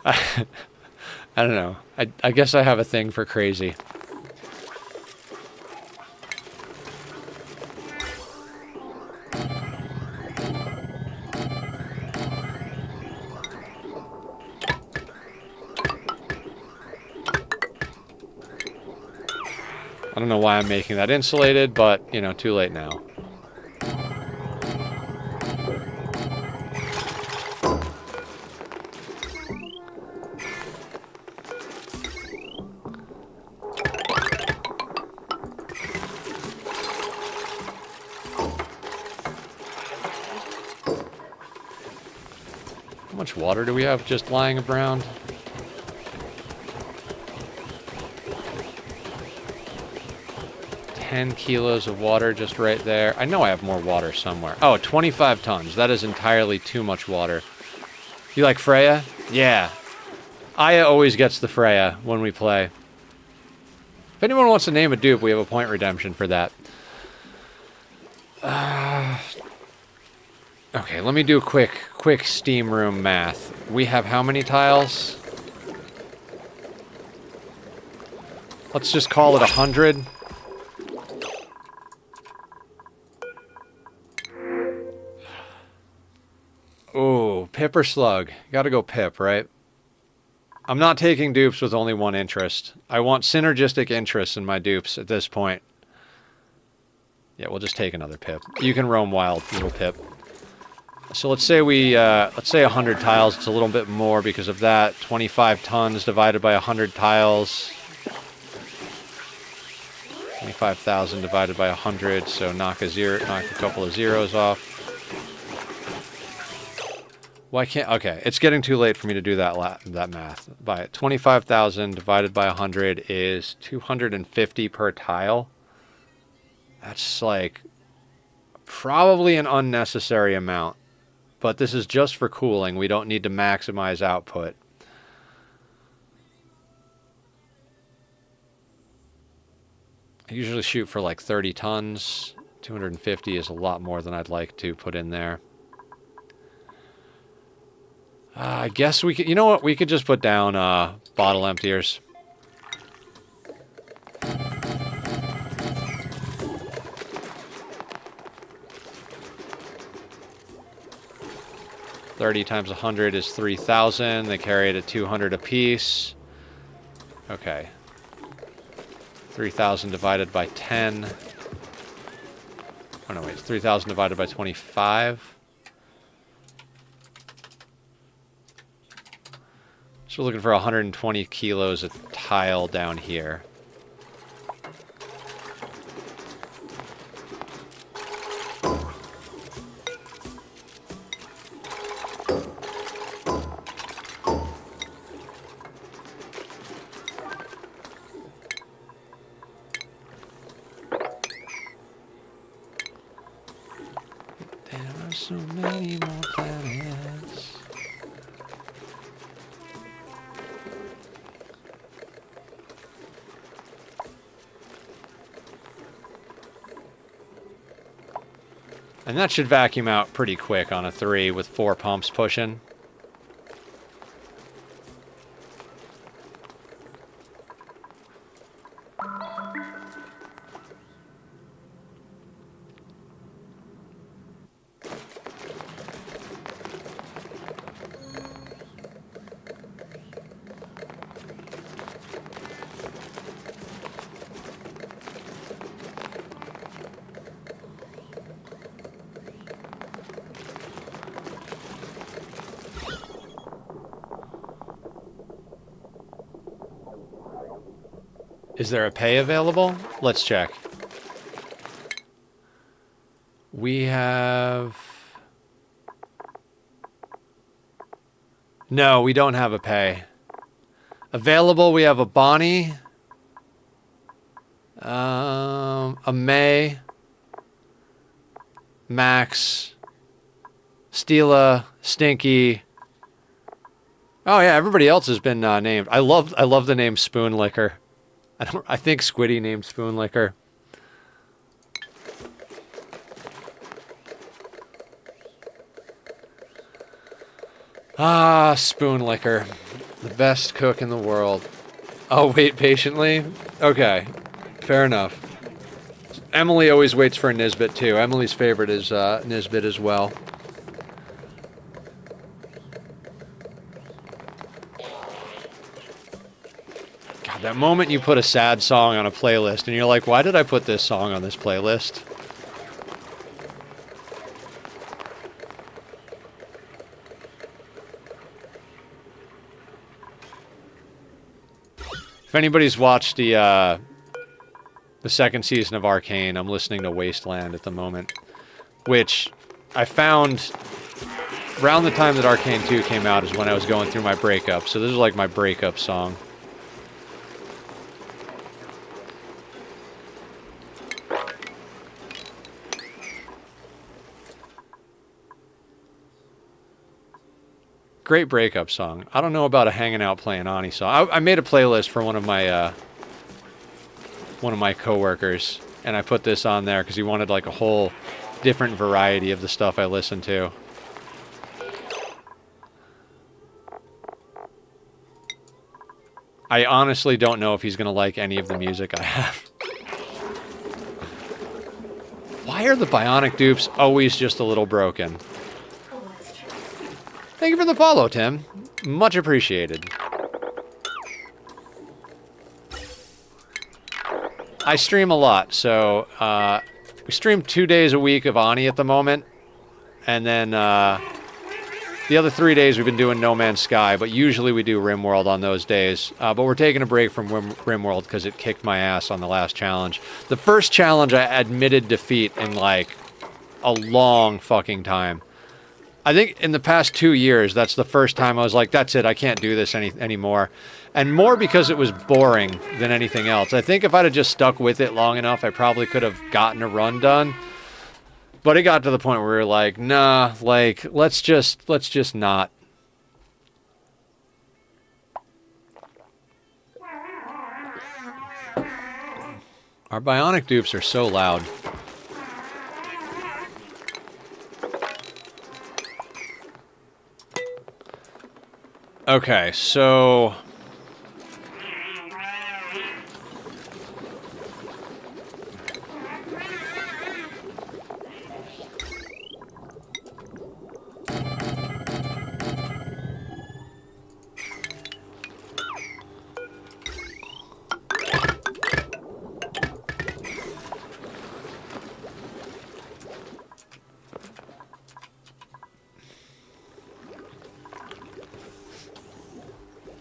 I don't know. I guess I have a thing for crazy. I don't know why I'm making that insulated, but, you know, too late now. How much water do we have just lying around? $10 kilos of water just right there. I know I have more water somewhere. Oh, 25 tons. That is entirely too much water. You like Freya? Yeah. Aya always gets the Freya when we play. If anyone wants to name a dupe, we have a point redemption for that. Okay, let me do a quick steam room math. We have how many tiles? Let's just call it 100. Oh, Pip or Slug? Gotta go Pip, right? I'm not taking dupes with only one interest. I want synergistic interests in my dupes at this point. Yeah, we'll just take another Pip. You can roam wild, little Pip. So let's say let's say 100 tiles. It's a little bit more because of that. 25 tons divided by 100 tiles. 25,000 divided by 100. So knock a couple of zeros off. Why can't? Okay, it's getting too late for me to do that math. By 25,000 divided by 100 is 250 per tile. That's like probably an unnecessary amount. But this is just for cooling. We don't need to maximize output. I usually shoot for like 30 tons. 250 is a lot more than I'd like to put in there. I guess we could... You know what? We could just put down bottle emptiers. $30 times 100 is 3,000. They carry it at 200 apiece. Okay. 3,000 divided by 10. Oh no, wait. It's 3,000 divided by 25. So we're looking for 120 kilos of tile down here. So many more planets. And that should vacuum out pretty quick on a 3 with 4 pumps pushing. Is there a pay available? Let's check. We have... No, we don't have a pay. Available, we have a Bonnie. A May. Max. Steela. Stinky. Oh yeah, everybody else has been named. I love the name Spoon Liquor. I think Squiddy named Spoon Liquor. Ah, Spoon Liquor. The best cook in the world. I'll wait patiently? Okay. Fair enough. Emily always waits for a Nisbet too. Emily's favorite is Nisbet as well. God, That moment you put a sad song on a playlist and you're like, why did I put this song on this playlist? If anybody's watched the second season of Arcane, I'm listening to Wasteland at the moment, which I found around the time that Arcane 2 came out is when I was going through my breakup, so this is like my breakup song. Great breakup song. I don't know about a hanging out playing Ani song. I made a playlist for one of my coworkers, and I put this on there because he wanted like a whole different variety of the stuff I listen to. I honestly don't know if he's gonna like any of the music I have. Why are the Bionic dupes always just a little broken? Thank you for the follow, Tim. Much appreciated. I stream a lot, so we stream 2 days a week of Ani at the moment, and then the other 3 days we've been doing No Man's Sky, but usually we do RimWorld on those days. But we're taking a break from RimWorld because it kicked my ass on the last challenge. The first challenge I admitted defeat in like a long fucking time. I think in the past 2 years, that's the first time I was like, that's it, I can't do this anymore. And more because it was boring than anything else. I think if I'd have just stuck with it long enough, I probably could have gotten a run done. But it got to the point where we were like, nah, like, let's just not. Our Bionic dupes are so loud. Okay, so...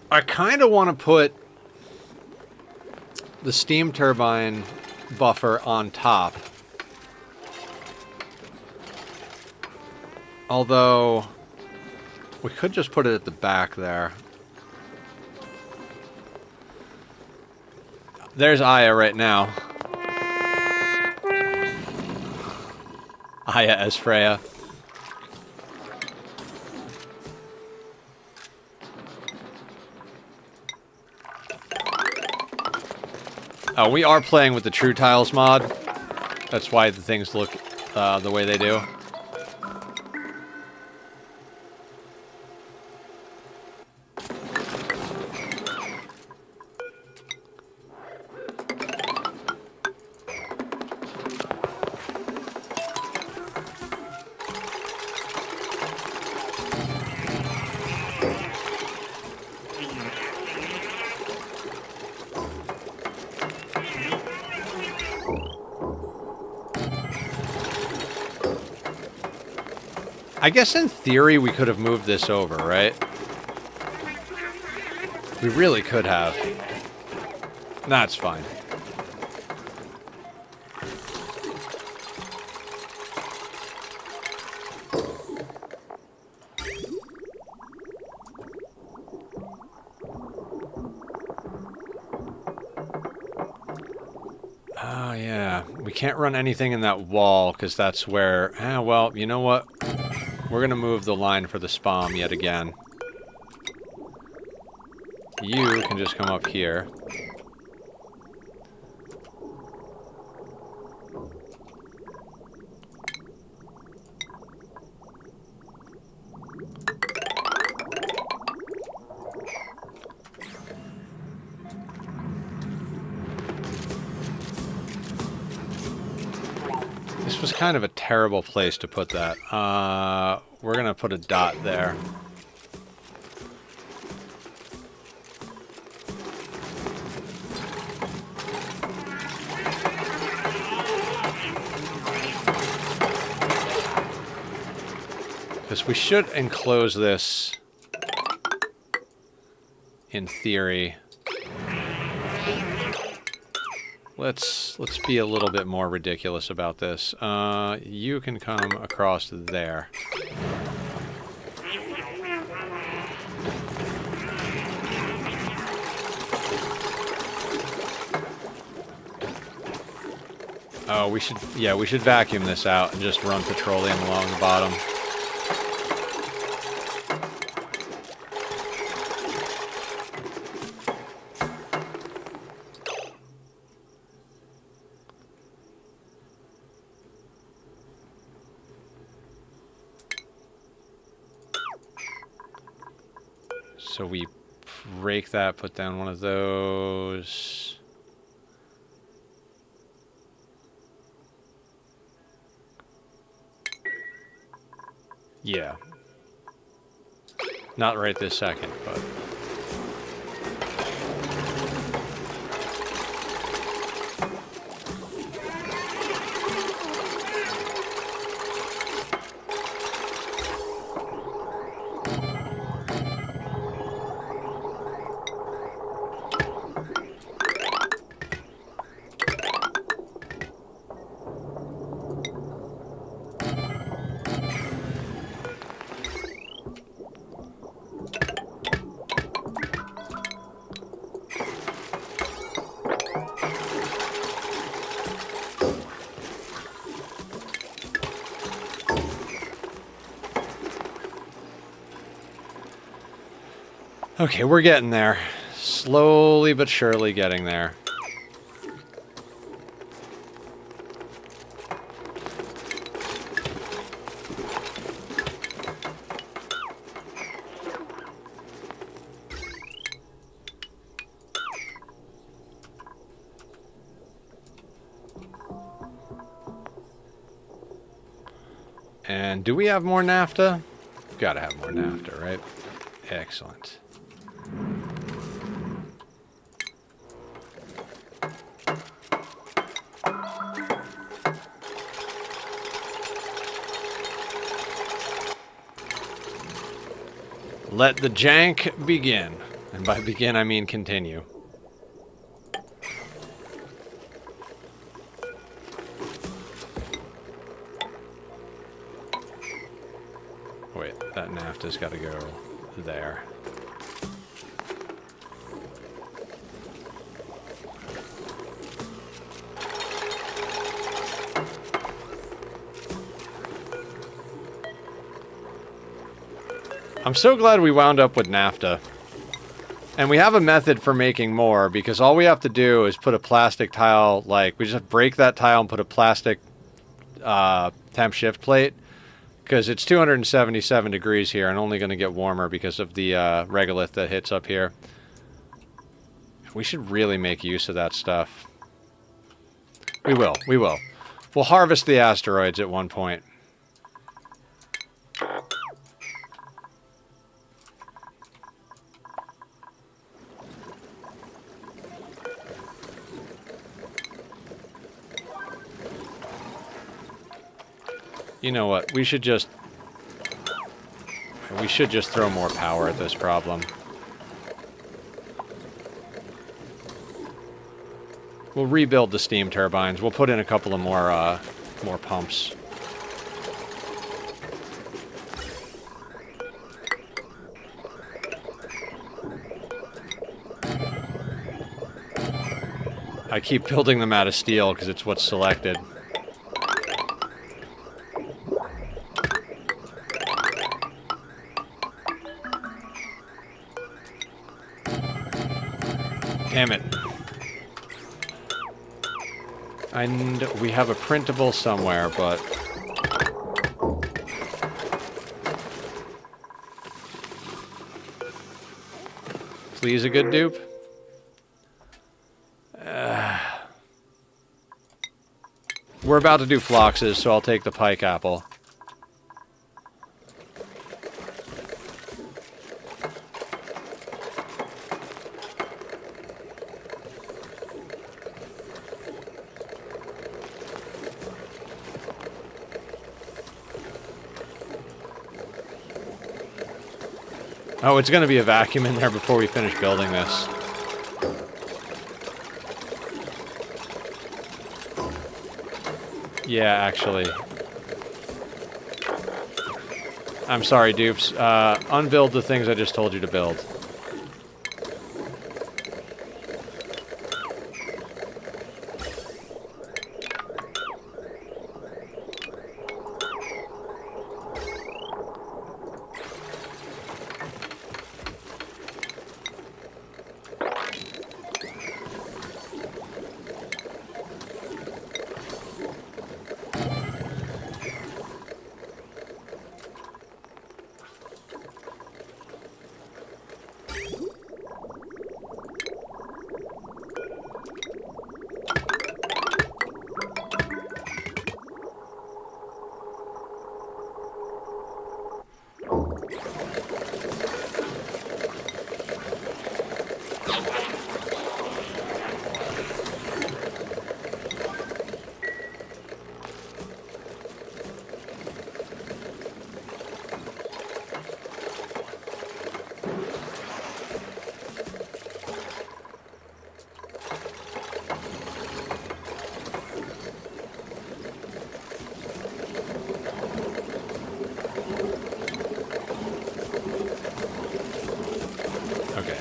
I kind of want to put the steam turbine buffer on top. Although, we could just put it at the back there. There's Aya right now. Aya as Freya. We are playing with the True Tiles mod. That's why the things look the way they do. I guess in theory we could have moved this over, right? We really could have. That's fine. Oh, yeah. We can't run anything in that wall because that's where... well, you know what? We're going to move the line for the spam yet again. You can just come up here. This was kind of a terrible place to put that. We're going to put a dot there. Because we should enclose this, in theory. Let's be a little bit more ridiculous about this. You can come across there. Oh, we should vacuum this out and just run petroleum along the bottom. So we break that, put down one of those. Yeah. Not right this second, but... Okay, we're getting there. Slowly but surely getting there. And do we have more naphtha? Gotta have more naphtha, right? Excellent. Let the jank begin. And by begin, I mean continue. Wait, that naphtha's got to go there. I'm so glad we wound up with naphtha. And we have a method for making more, because all we have to do is put a plastic tile, like, we just break that tile and put a plastic temp shift plate, because it's 277 degrees here and only going to get warmer because of the regolith that hits up here. We should really make use of that stuff. We will. We will. We'll harvest the asteroids at one point. You know what? We should just throw more power at this problem. We'll rebuild the steam turbines. We'll put in a couple of more pumps. I keep building them out of steel because it's what's selected. Damn it. And we have a printable somewhere, but... Please, a good dupe? We're about to do phloxes, so I'll take the pike apple. Oh, it's going to be a vacuum in there before we finish building this. Yeah, actually. I'm sorry, dupes. Unbuild the things I just told you to build.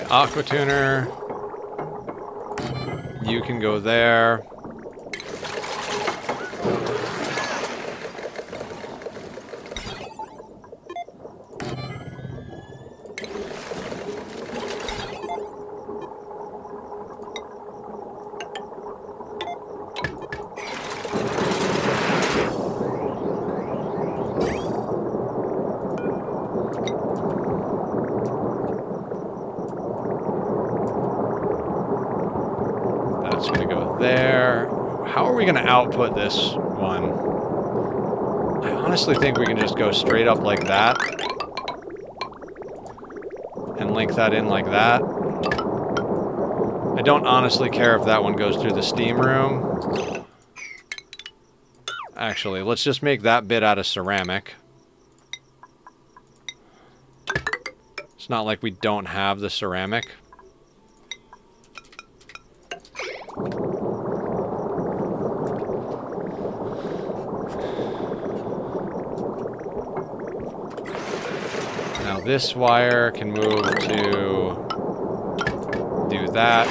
Aqua tuner. You can go there. Going to output this one. I honestly think we can just go straight up like that and link that in like that. I don't honestly care if that one goes through the steam room. Actually, let's just make that bit out of ceramic. It's not like we don't have the ceramic. This wire can move to do that.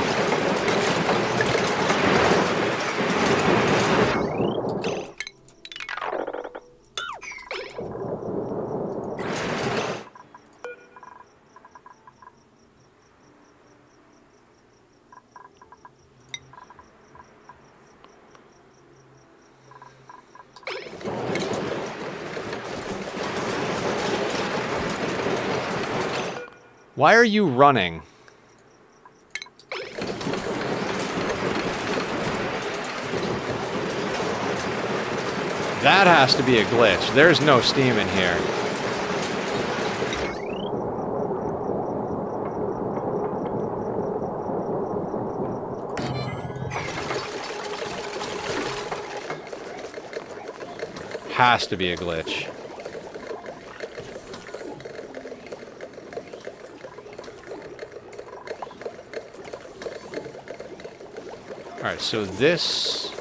Why are you running? That has to be a glitch. There's no steam in here. Has to be a glitch. Alright, so this...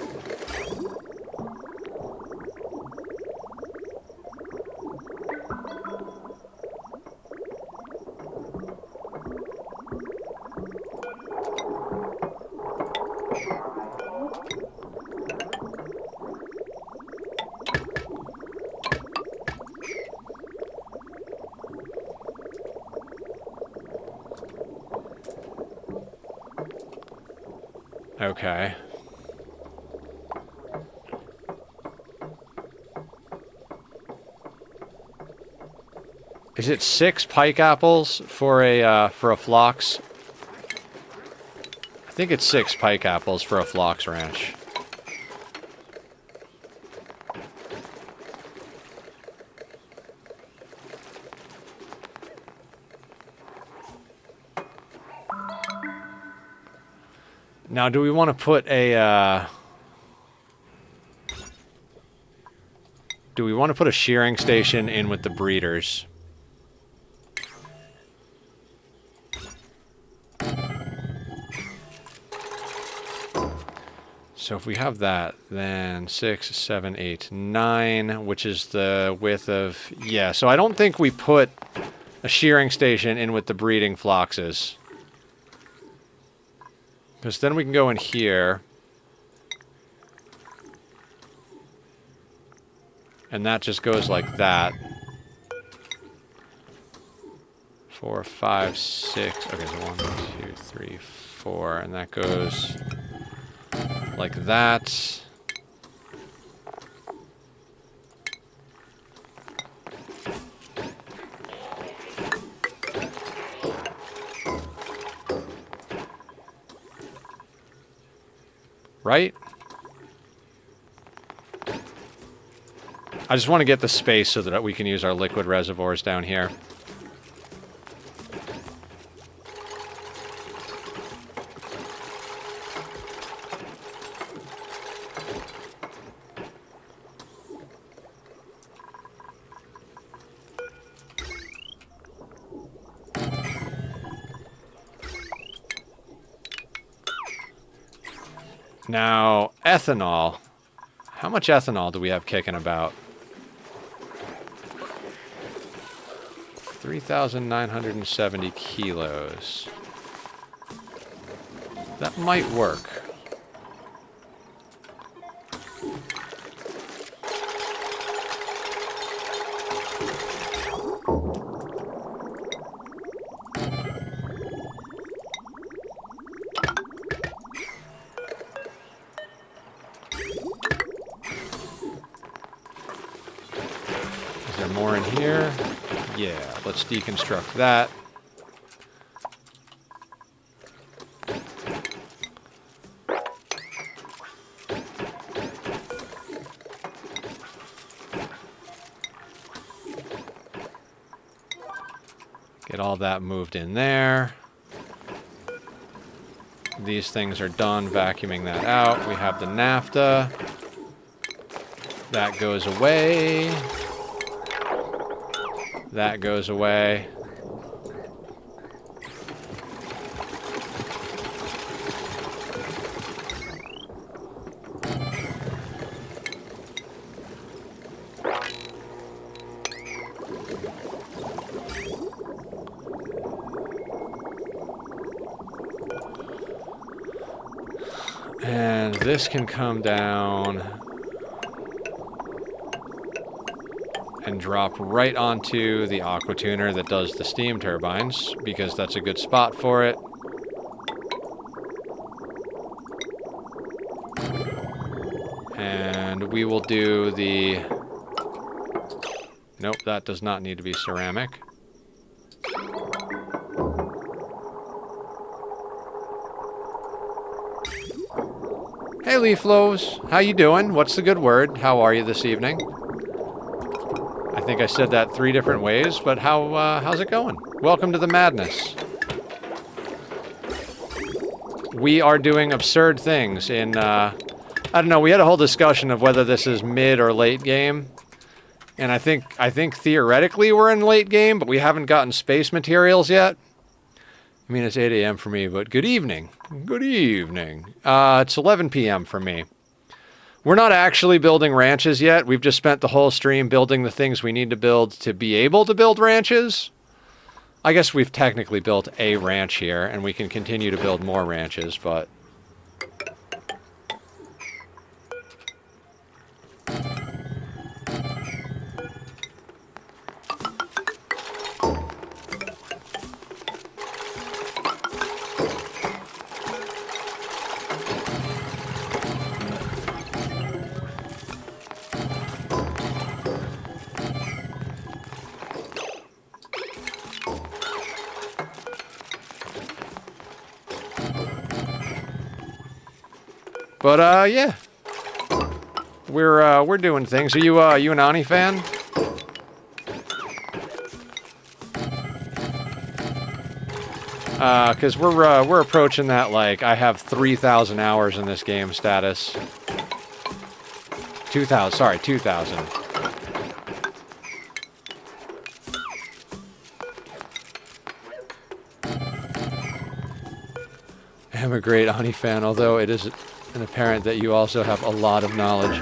Okay. Is it 6 pike apples for a phlox? I think it's 6 pike apples for a phlox ranch. Now, do we want to put a, do we want to put a shearing station in with the breeders? So if we have that, then 6, 7, 8, 9, which is the width of... Yeah, so I don't think we put a shearing station in with the breeding floxes. Because then we can go in here. And that just goes like that. 4, 5, 6. Okay, so 1, 2, 3, 4. And that goes like that. Right? I just want to get the space so that we can use our liquid reservoirs down here. Now, ethanol. How much ethanol do we have kicking about? 3,970 kilos. That might work. Is there more in here? Yeah, let's deconstruct that. Get all that moved in there. These things are done vacuuming that out. We have the naphtha. That goes away. That goes away. And this can come down and drop right onto the aqua tuner that does the steam turbines, because that's a good spot for it. And we will do the... Nope, that does not need to be ceramic. Hey, Leaf Loaves. How you doing? What's the good word? How are you this evening? I think I said that 3 different ways, but how's it going? Welcome to the madness. We are doing absurd things in, I don't know, we had a whole discussion of whether this is mid or late game. And I think theoretically we're in late game, but we haven't gotten space materials yet. I mean, it's 8 a.m. for me, but good evening. Good evening. It's 11 p.m. for me. We're not actually building ranches yet. We've just spent the whole stream building the things we need to build to be able to build ranches. I guess we've technically built a ranch here, and we can continue to build more ranches, but... But, yeah. We're doing things. Are you an Ani fan? Because we're approaching that, like, I have 3,000 hours in this game status. 2,000, sorry, 2,000. I am a great Ani fan, although it is and apparent that you also have a lot of knowledge.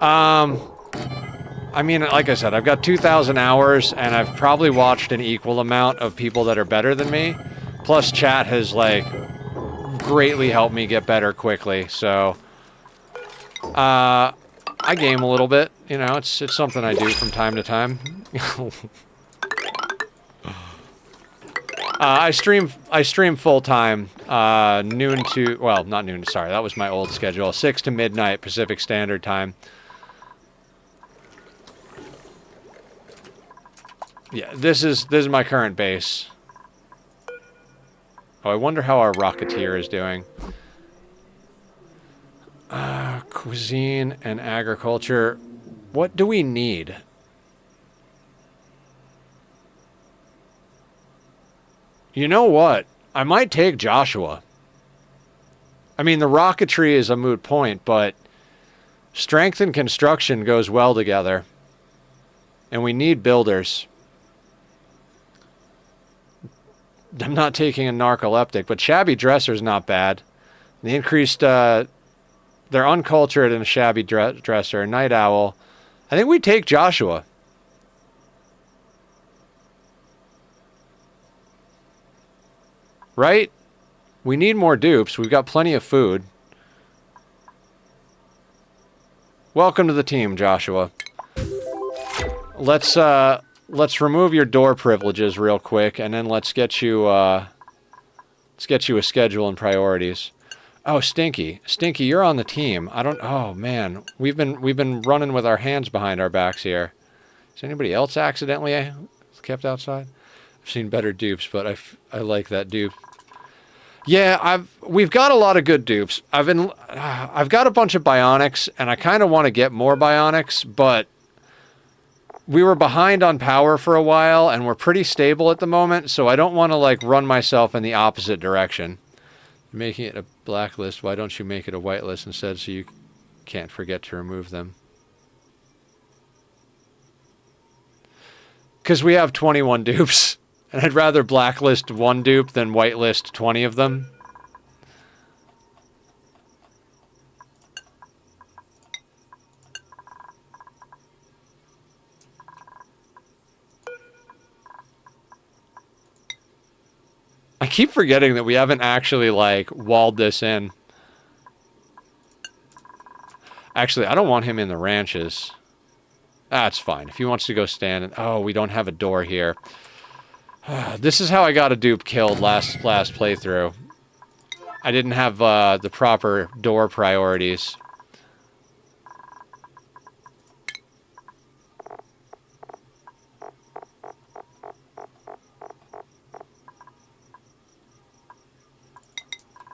I mean, like I said, I've got 2,000 hours, and I've probably watched an equal amount of people that are better than me. Plus, chat has, like, greatly helped me get better quickly, so... I game a little bit, you know, it's something I do from time to time. I stream full-time, noon to... Well, not noon, sorry, that was my old schedule. 6 to midnight Pacific Standard Time. Yeah, this is my current base. Oh, I wonder how our Rocketeer is doing. Cuisine and agriculture. What do we need? You know what? I might take Joshua. I mean, the rocketry is a moot point, but strength and construction goes well together. And we need builders. I'm not taking a narcoleptic, but shabby dresser's not bad. The increased, they're uncultured in a shabby dresser, night owl. I think we take Joshua. Right? We need more dupes. We've got plenty of food. Welcome to the team, Joshua. Let's remove your door privileges real quick, and then let's get you a schedule and priorities. Oh, Stinky, you're on the team. Oh man, we've been running with our hands behind our backs here. Is anybody else accidentally kept outside? I've seen better dupes, but I like that dupe. Yeah, we've got a lot of good dupes. I've got a bunch of Bionics, and I kind of want to get more Bionics, but we were behind on power for a while, and we're pretty stable at the moment, so I don't want to, like, run myself in the opposite direction. Making it a blacklist, why don't you make it a whitelist instead so you can't forget to remove them? Because we have 21 dupes, and I'd rather blacklist one dupe than whitelist 20 of them. I keep forgetting that we haven't actually, like, walled this in. Actually, I don't want him in the ranches. That's fine. If he wants to go stand in... Oh, we don't have a door here. This is how I got a dupe killed last playthrough. I didn't have the proper door priorities.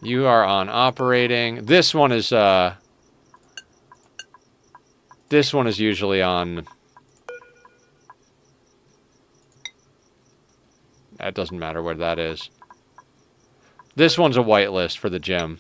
You are on operating. This one is usually on... That doesn't matter where that is. This one's a whitelist for the gym.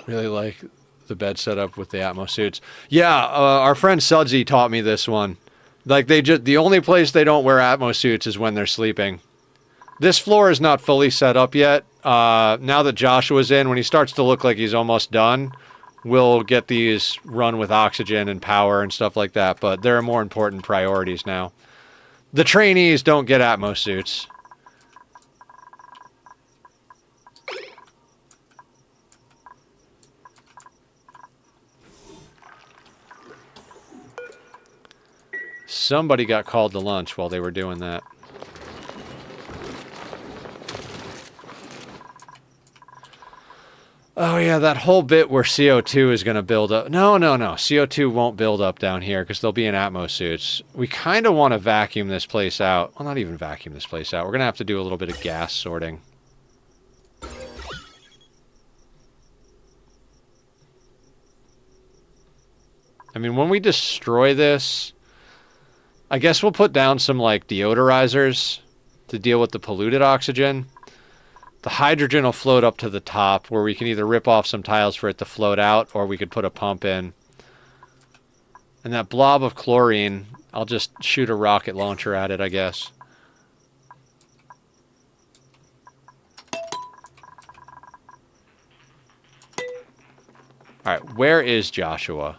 Really like the bed setup with the Atmos suits. Yeah, our friend Sudsy taught me this one. Like, the only place they don't wear Atmos suits is when they're sleeping. This floor is not fully set up yet. Now that Joshua's in, when he starts to look like he's almost done, we'll get these run with oxygen and power and stuff like that, but there are more important priorities now. The trainees don't get Atmos suits. Somebody got called to lunch while they were doing that. Oh yeah, that whole bit where CO2 is going to build up. No. CO2 won't build up down here because they'll be in Atmos suits. We kind of want to vacuum this place out. Well, not even vacuum this place out. We're going to have to do a little bit of gas sorting. I mean, when we destroy this, I guess we'll put down some, like, deodorizers to deal with the polluted oxygen. The hydrogen will float up to the top, where we can either rip off some tiles for it to float out, or we could put a pump in. And And that blob of chlorine, I'll just shoot a rocket launcher at it, I guess. Alright, where is Joshua?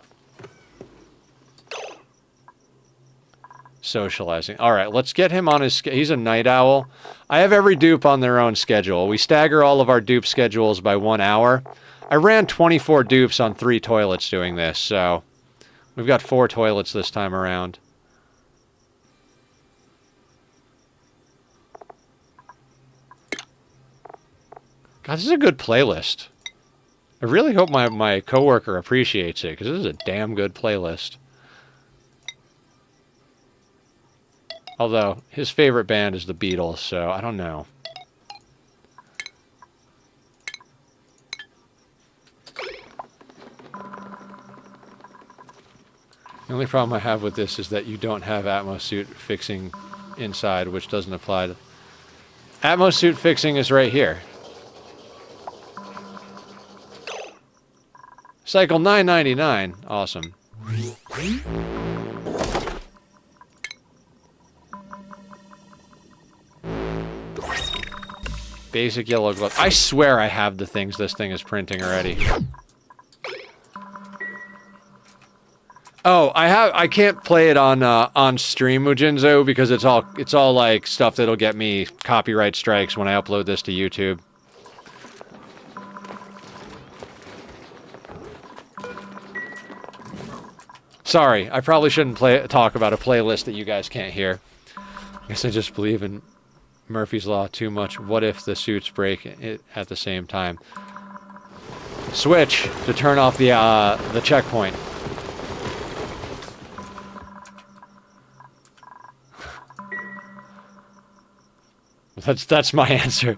Socializing. Alright, let's get him on his... He's a night owl. I have every dupe on their own schedule. We stagger all of our dupe schedules by 1 hour. I ran 24 dupes on 3 toilets doing this, so... We've got 4 toilets this time around. God, this is a good playlist. I really hope my coworker appreciates it, because this is a damn good playlist. Although, his favorite band is the Beatles, so I don't know. The only problem I have with this is that you don't have atmosuit fixing inside, which doesn't apply to... Atmosuit fixing is right here. Cycle 999. Awesome. Basic yellow glove. I swear I have the things this thing is printing already. Oh, I can't play it on stream, Mujinzo, because it's all like stuff that'll get me copyright strikes when I upload this to YouTube. Sorry, I probably shouldn't talk about a playlist that you guys can't hear. I guess I just believe in Murphy's Law too much. What if the suits break it at the same time? Switch to turn off the checkpoint. That's my answer.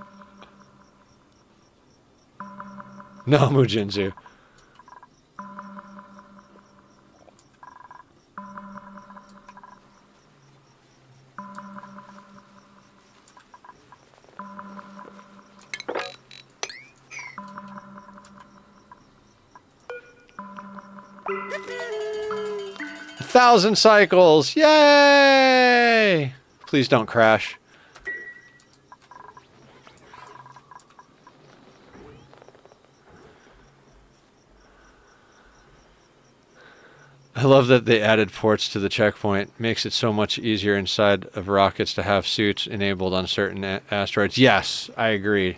No, Mujinzu. Thousand cycles! Yay! Please don't crash. I love that they added ports to the checkpoint. Makes it so much easier inside of rockets to have suits enabled on certain asteroids. Yes, I agree.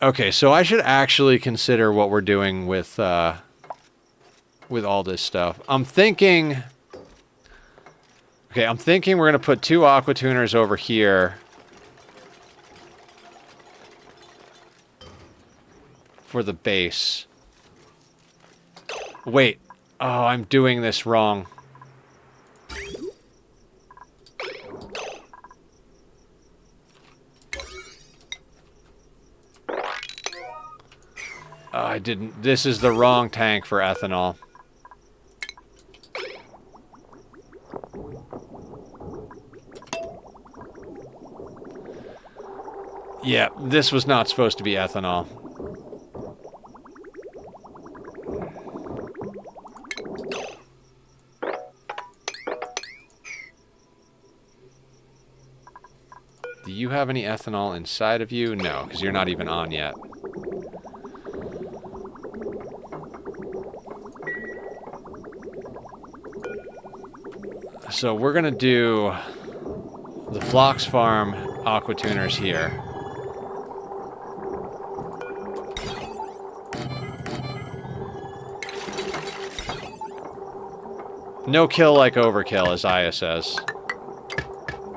Okay, so I should actually consider what we're doing with all this stuff. I'm thinking we're going to put 2 aqua tuners over here. For the base. Wait. Oh, I'm doing this wrong. Oh, I didn't. This is the wrong tank for ethanol. Yeah, this was not supposed to be ethanol. Do you have any ethanol inside of you? No, because you're not even on yet. So we're going to do the Phlox Farm aqua tuners here. No kill like overkill, as Aya says.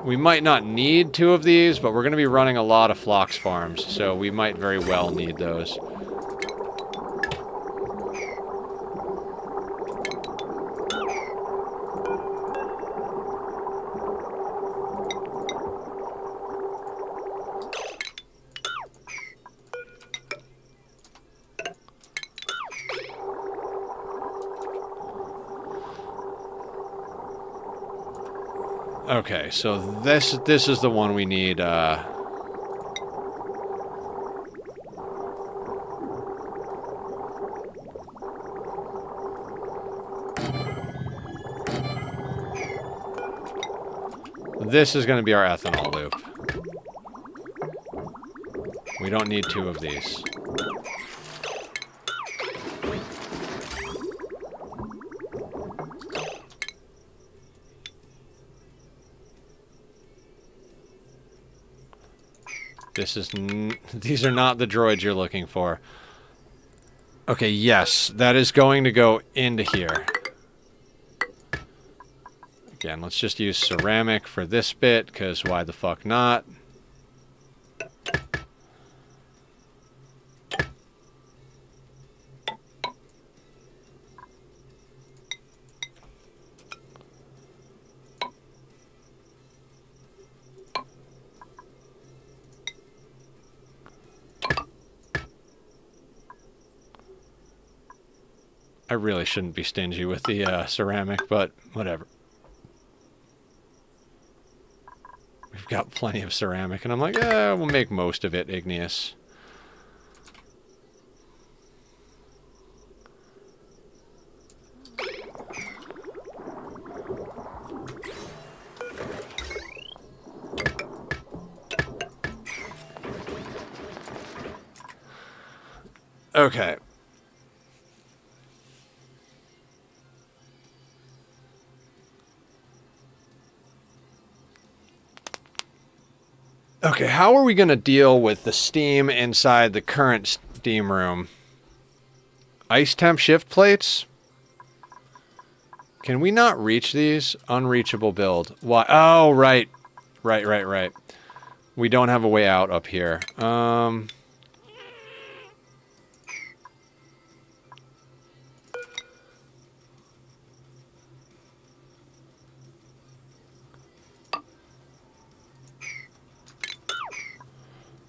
We might not need 2 of these, but we're going to be running a lot of Phlox Farms, so we might very well need those. Okay, so this is the one we need, This is going to be our ethanol loop. We don't need 2 of these. These are not the droids you're looking for. Okay, yes, that is going to go into here. Again, let's just use ceramic for this bit, because why the fuck not? I really shouldn't be stingy with the ceramic, but whatever. We've got plenty of ceramic, and I'm like, we'll make most of it igneous. Okay. Okay, how are we going to deal with the steam inside the current steam room? Ice temp shift plates? Can we not reach these? Unreachable build. Why? Oh, right. Right. We don't have a way out up here.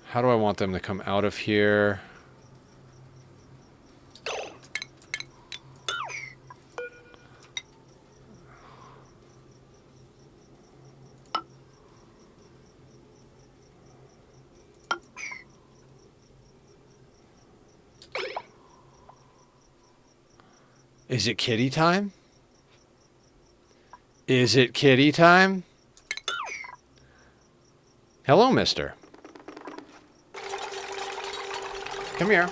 How do I want them to come out of here? Is it kitty time? Is it kitty time? Hello, mister. Come here.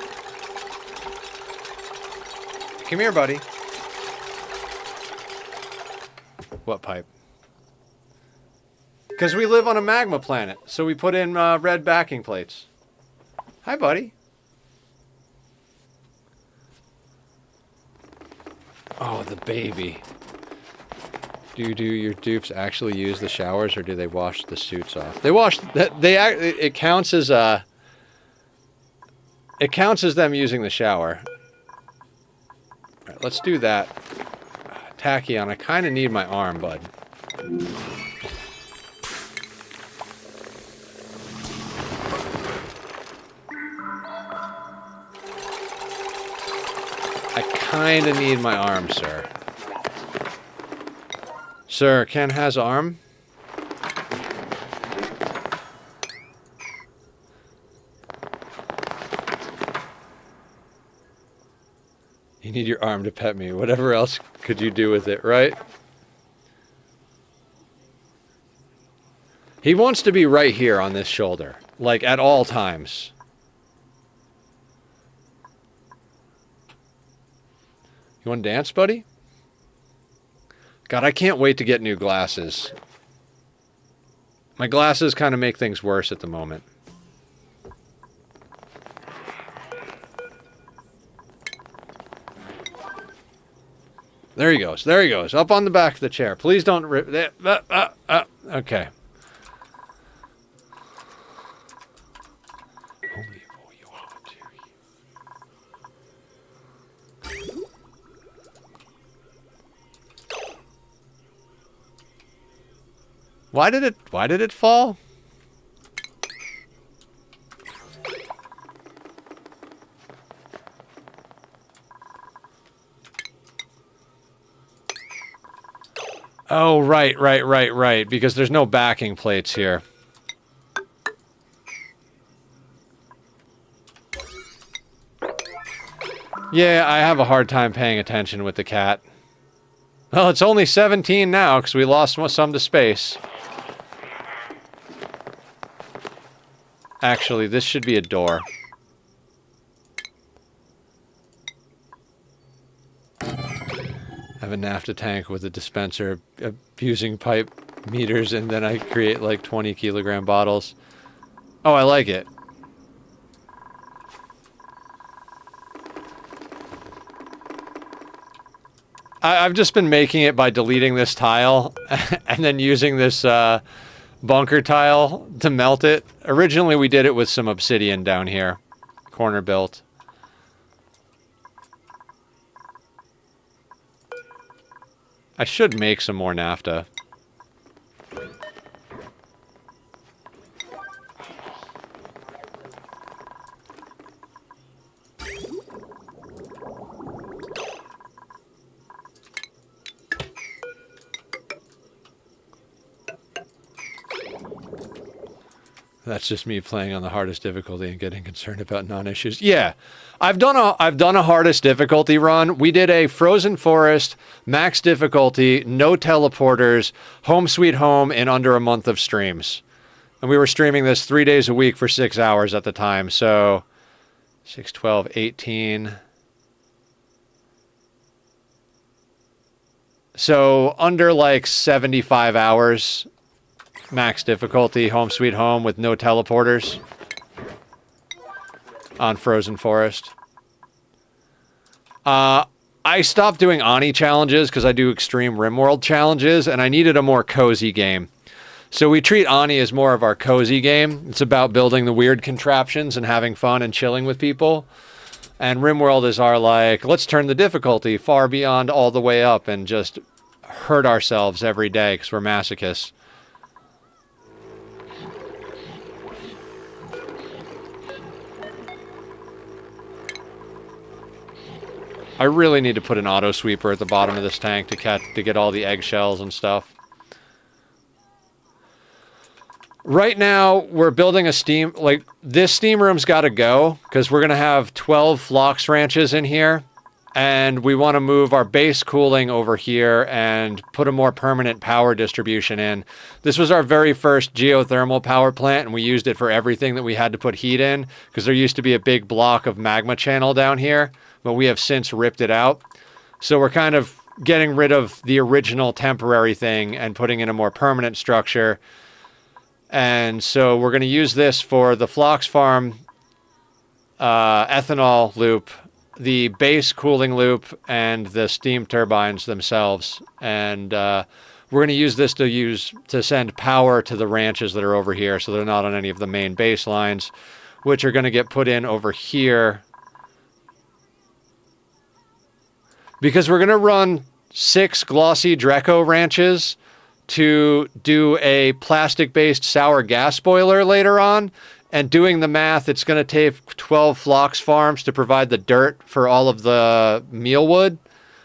Come here, buddy. What pipe? Because we live on a magma planet, so we put in red backing plates. Hi, buddy. Oh, the baby. Do your dupes actually use the showers, or do they wash the suits off? They wash. It counts as It counts as them using the shower. All right, let's do that. Tachyon, I kind of need my arm, bud. I kind of need my arm, sir. Sir, Ken has arm? You need your arm to pet me. Whatever else could you do with it, right? He wants to be right here on this shoulder. Like, at all times. You want to dance, buddy? God, I can't wait to get new glasses. My glasses kind of make things worse at the moment. There he goes. There he goes. Up on the back of the chair. Please don't rip... Okay. Why did it fall? Oh, right. Because there's no backing plates here. Yeah, I have a hard time paying attention with the cat. Well, it's only 17 now, because we lost some to space. Actually, this should be a door. I have a naphtha tank with a dispenser abusing pipe meters, and then I create like 20 kilogram bottles. Oh, I like it. I've just been making it by deleting this tile and then using this bunker tile to melt it. Originally, we did it with some obsidian down here, corner built. I should make some more naphtha. That's just me playing on the hardest difficulty and getting concerned about non-issues. Yeah, I've done a hardest difficulty run. We did a Frozen Forest, max difficulty, no teleporters, home sweet home in under a month of streams. And we were streaming this 3 days a week for 6 hours at the time. So 6, 12, 18. So under like 75 hours. Max difficulty, home sweet home with no teleporters on Frozen Forest. I stopped doing Ani challenges because I do extreme RimWorld challenges, and I needed a more cozy game. So we treat Ani as more of our cozy game. It's about building the weird contraptions and having fun and chilling with people. And RimWorld is our, like, let's turn the difficulty far beyond all the way up and just hurt ourselves every day because we're masochists. I really need to put an auto sweeper at the bottom of this tank to get all the eggshells and stuff. Right now, we're building a steam... Like, this steam room's got to go, because we're going to have 12 Phlox ranches in here, and we want to move our base cooling over here and put a more permanent power distribution in. This was our very first geothermal power plant, and we used it for everything that we had to put heat in, because there used to be a big block of magma channel down here, but we have since ripped it out. So we're kind of getting rid of the original temporary thing and putting in a more permanent structure. And so we're going to use this for the Phlox Farm ethanol loop, the base cooling loop, and the steam turbines themselves. And we're going to use this to send power to the ranches that are over here, so they're not on any of the main base lines, which are going to get put in over here. Because we're going to run 6 glossy Dreco ranches to do a plastic-based sour gas boiler later on. And doing the math, it's going to take 12 Phlox farms to provide the dirt for all of the mealwood.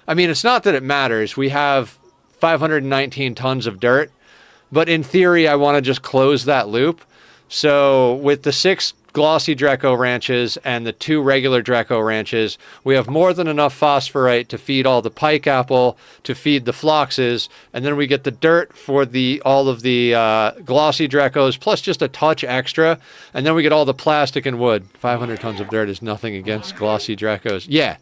I mean, it's not that it matters. We have 519 tons of dirt. But in theory, I want to just close that loop. So with the 6 glossy Dreco ranches and the 2 regular Dreco ranches, we have more than enough phosphorite to feed all the pike apple, to feed the Phloxes, and then we get the dirt for all of the glossy Drecos, plus just a touch extra, and then we get all the plastic and wood. 500 tons of dirt is nothing against glossy Drecos. Yeah.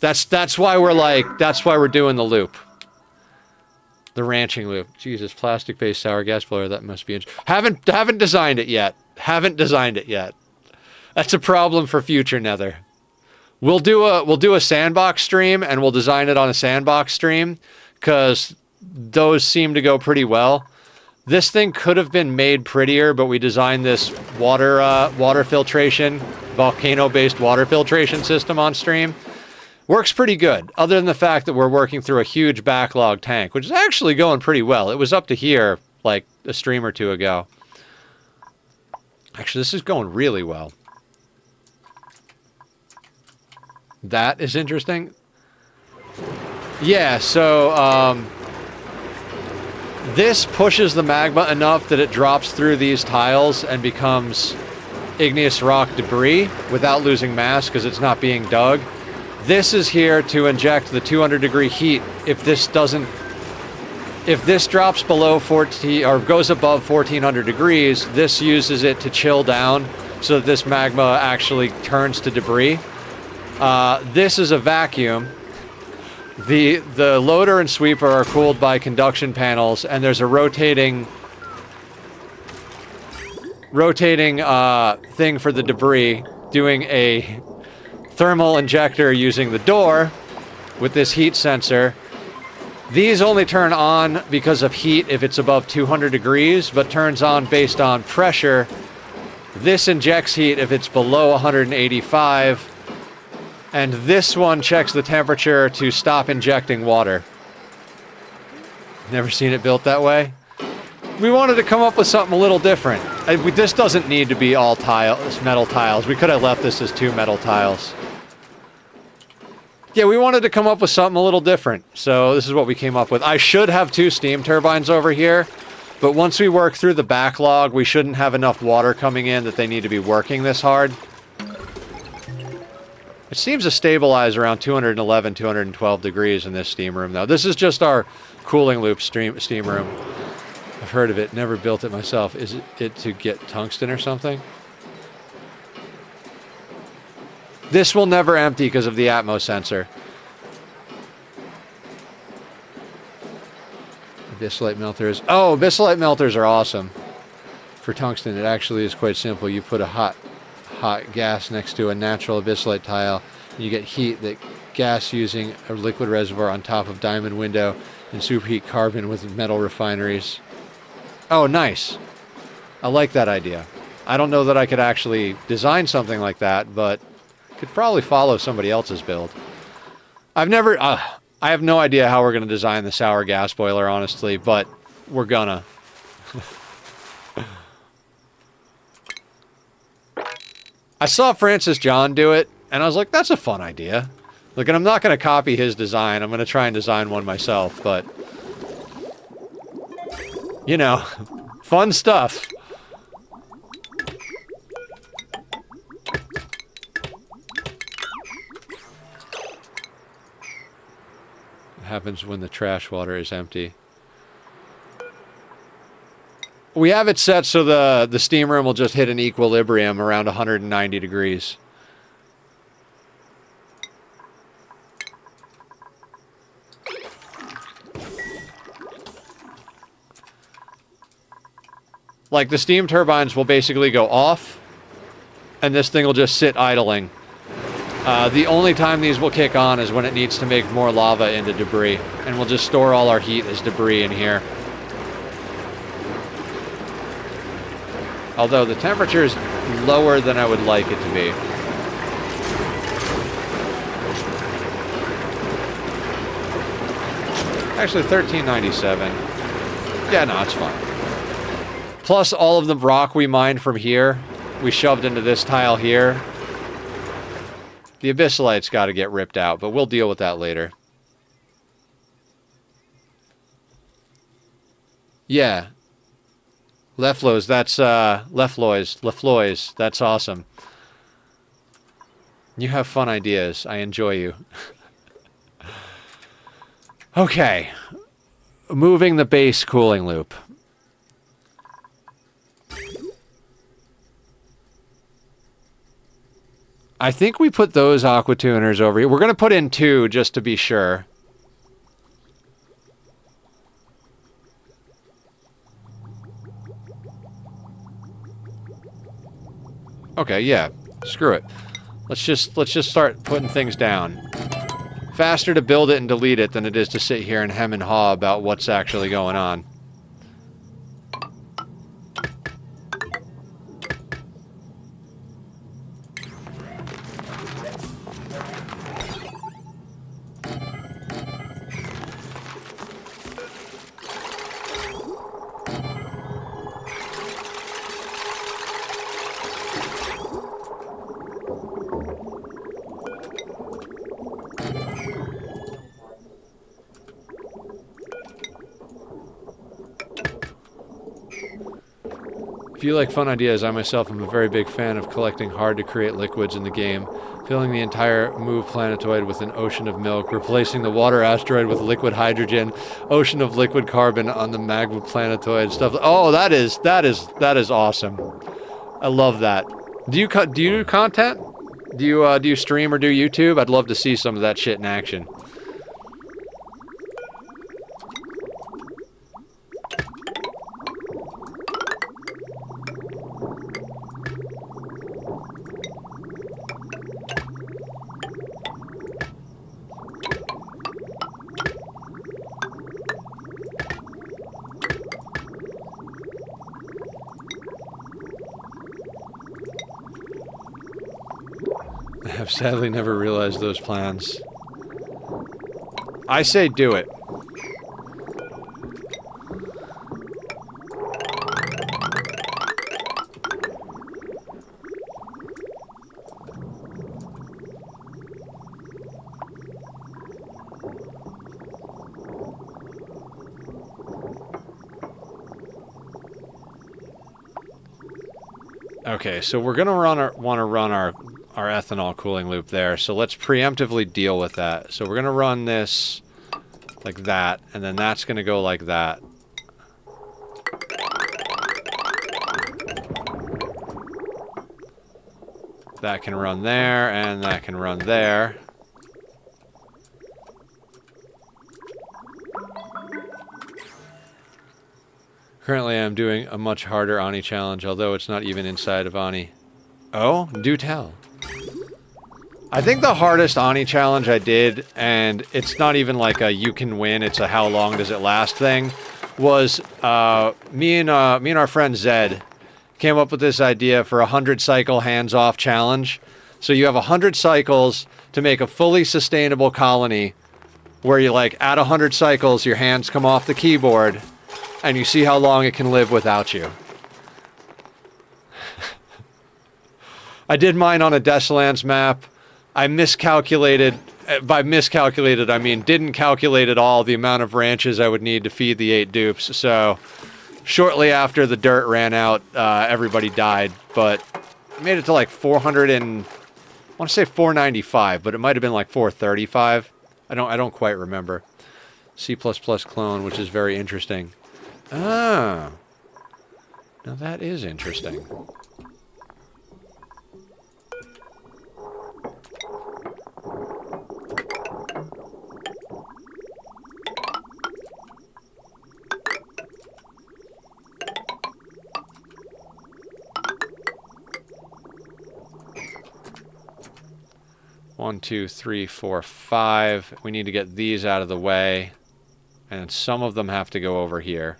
That's why we're doing the loop. The ranching loop. Jesus, plastic-based sour gas boiler, that must be haven't designed it yet. Haven't designed it yet. That's a problem for future Nether. We'll do a sandbox stream, and we'll design it on a sandbox stream, because those seem to go pretty well. This thing could have been made prettier, but we designed this water filtration, volcano-based water filtration system on stream. Works pretty good, other than the fact that we're working through a huge backlog tank, which is actually going pretty well. It was up to here like a stream or two ago. Actually, this is going really well. That is interesting. Yeah, so this pushes the magma enough that it drops through these tiles and becomes igneous rock debris without losing mass because it's not being dug. This is here to inject the 200-degree heat if this doesn't if this drops below 14 or goes above 1400 degrees, this uses it to chill down so that this magma actually turns to debris. This is a vacuum. The loader and sweeper are cooled by conduction panels, and there's a rotating thing for the debris, doing a thermal injector using the door with this heat sensor. These only turn on because of heat if it's above 200 degrees, but turns on based on pressure. This injects heat if it's below 185, and this one checks the temperature to stop injecting water. Never seen it built that way. We wanted to come up with something a little different. This doesn't need to be all tiles, metal tiles. We could have left this as 2 metal tiles. Yeah, we wanted to come up with something a little different, so this is what we came up with. I should have 2 steam turbines over here, but once we work through the backlog, we shouldn't have enough water coming in that they need to be working this hard. It seems to stabilize around 211, 212 degrees in this steam room, though. This is just our cooling loop steam room. I've heard of it, never built it myself. Is it to get tungsten or something? This will never empty because of the Atmos sensor. Abyssite melters. Oh, abyssite melters are awesome. For tungsten, it actually is quite simple. You put a hot gas next to a natural abyssite tile, and you get heat that gas using a liquid reservoir on top of diamond window and superheat carbon with metal refineries. Oh, nice. I like that idea. I don't know that I could actually design something like that, but could probably follow somebody else's build. I have no idea how we're going to design the sour gas boiler, honestly, but we're gonna. I saw Francis John do it, and I was like, that's a fun idea. Look, and I'm not going to copy his design. I'm going to try and design one myself, but you know, fun stuff. Happens when the trash water is empty. We have it set so the steam room will just hit an equilibrium around 190 degrees. Like, the steam turbines will basically go off, and this thing will just sit idling. The only time these will kick on is when it needs to make more lava into debris, and we'll just store all our heat as debris in here. Although the temperature is lower than I would like it to be. Actually, 1397. Yeah, no, it's fine. Plus, all of the rock we mined from here, we shoved into this tile here. The abyssite's got to get ripped out, but we'll deal with that later. Yeah. Leflois, that's, Leflois, that's awesome. You have fun ideas. I enjoy you. Okay. Moving the base cooling loop. I think we put those aqua tuners over here. We're going to put in 2 just to be sure. Okay, yeah. Screw it. Let's just start putting things down. Faster to build it and delete it than it is to sit here and hem and haw about what's actually going on. If you like fun ideas, I myself am a very big fan of collecting hard-to-create liquids in the game, filling the entire move planetoid with an ocean of milk, replacing the water asteroid with liquid hydrogen, ocean of liquid carbon on the magma planetoid, stuff. Oh, that is awesome. I love that. Do you do content? Do you stream or do YouTube? I'd love to see some of that shit in action. I've sadly never realized those plans. I say do it. Okay, so we're gonna want to run our ethanol cooling loop there, so let's preemptively deal with that. So we're gonna run this like that, and then that's gonna go like that. That can run there, and that can run there. Currently I'm doing a much harder Ani challenge, although it's not even inside of Ani. Oh? Do tell. I think the hardest Ani challenge I did, and it's not even like a you can win, it's a how long does it last thing, was me and our friend Zed came up with this idea for a 100 cycle hands-off challenge. So you have 100 cycles to make a fully sustainable colony where you like at 100 cycles your hands come off the keyboard and you see how long it can live without you. I did mine on a Desolance map. I miscalculated, by miscalculated I mean didn't calculate at all the amount of ranches I would need to feed the 8 dupes, so shortly after the dirt ran out, everybody died, but I made it to like 400 and, I want to say 495, but it might have been like 435. I don't quite remember. C++ clone, which is very interesting. Ah, now that is interesting. One, two, three, four, five. We need to get these out of the way. And some of them have to go over here.